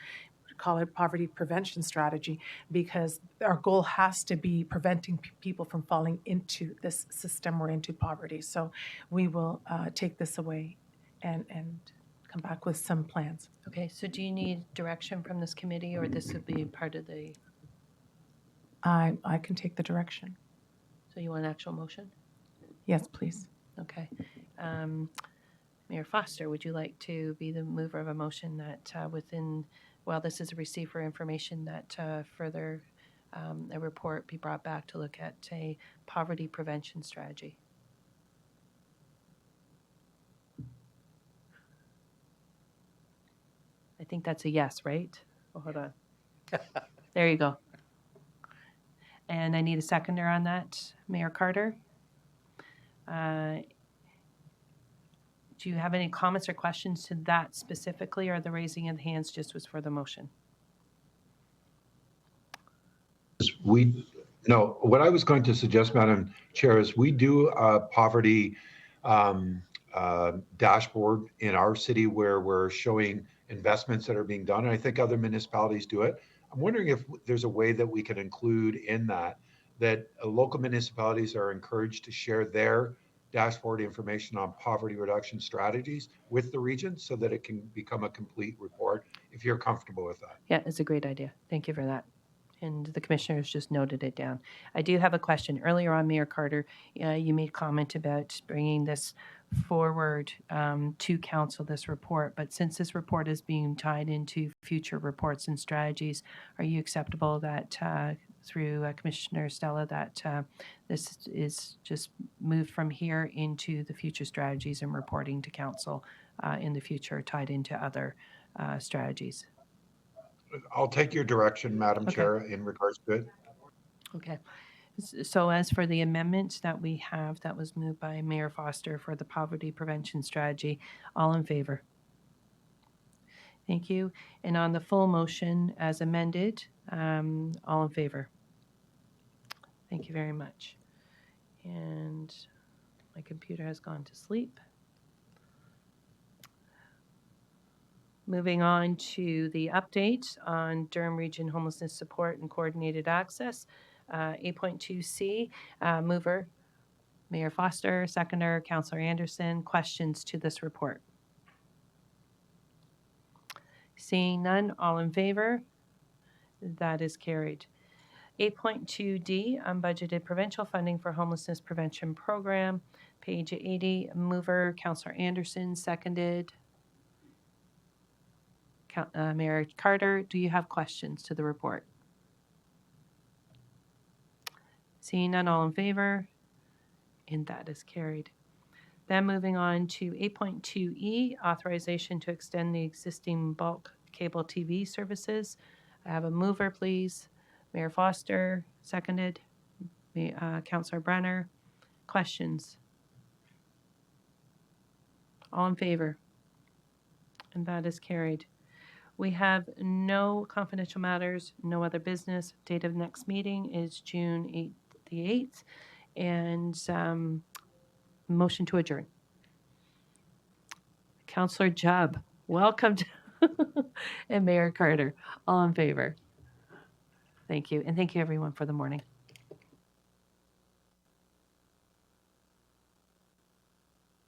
call it poverty prevention strategy, because our goal has to be preventing people from falling into this system or into poverty. So we will take this away and come back with some plans. Okay, so do you need direction from this committee, or this would be part of the... I can take the direction. So you want an actual motion? Yes, please. Okay. Mayor Foster, would you like to be the mover of a motion that while this is a receipt for information, that further a report be brought back to look at a poverty prevention strategy? I think that's a yes, right? Oh, hold on. There you go. And I need a seconder on that. Mayor Carter? Do you have any comments or questions to that specifically, or the raising of the hands just was for the motion? No, what I was going to suggest, Madam Chair, is we do a poverty dashboard in our city where we're showing investments that are being done. And I think other municipalities do it. I'm wondering if there's a way that we can include in that local municipalities are encouraged to share their dashboard information on poverty reduction strategies with the region so that it can become a complete report, if you're comfortable with that. Yeah, it's a great idea. Thank you for that. And the commissioners just noted it down. I do have a question. Earlier on, Mayor Carter, you made comment about bringing this forward to council this report, but since this report is being tied into future reports and strategies, are you acceptable that through Commissioner Stella that this is just moved from here into the future strategies and reporting to council in the future tied into other strategies? I'll take your direction, Madam Okay. Chair, in regards to it. Okay. So as for the amendment that we have that was moved by Mayor Foster for the poverty prevention strategy, all in favor? Thank you. And on the full motion as amended, all in favor? Thank you very much. And my computer has gone to sleep. Moving on to the update on Durham Region Homelessness Support and Coordinated Access. 8.2C, mover, Mayor Foster, seconder, Councillor Anderson. Questions to this report? Seeing none, all in favor? That is carried. 8.2D, unbudgeted provincial funding for homelessness prevention program, page 80, mover, Councillor Anderson, seconded, Mayor Carter. Do you have questions to the report? Seeing none, all in favor? And that is carried. Then moving on to 8.2E, authorization to extend the existing bulk cable TV services. I have a mover, please. Mayor Foster, seconded. Councillor Brenner. Questions? All in favor? And that is carried. We have no confidential matters, no other business. Date of next meeting is June 8th, and motion to adjourn. Councillor Jubb, welcome to and Mayor Carter, all in favor. Thank you, and thank you everyone for the morning.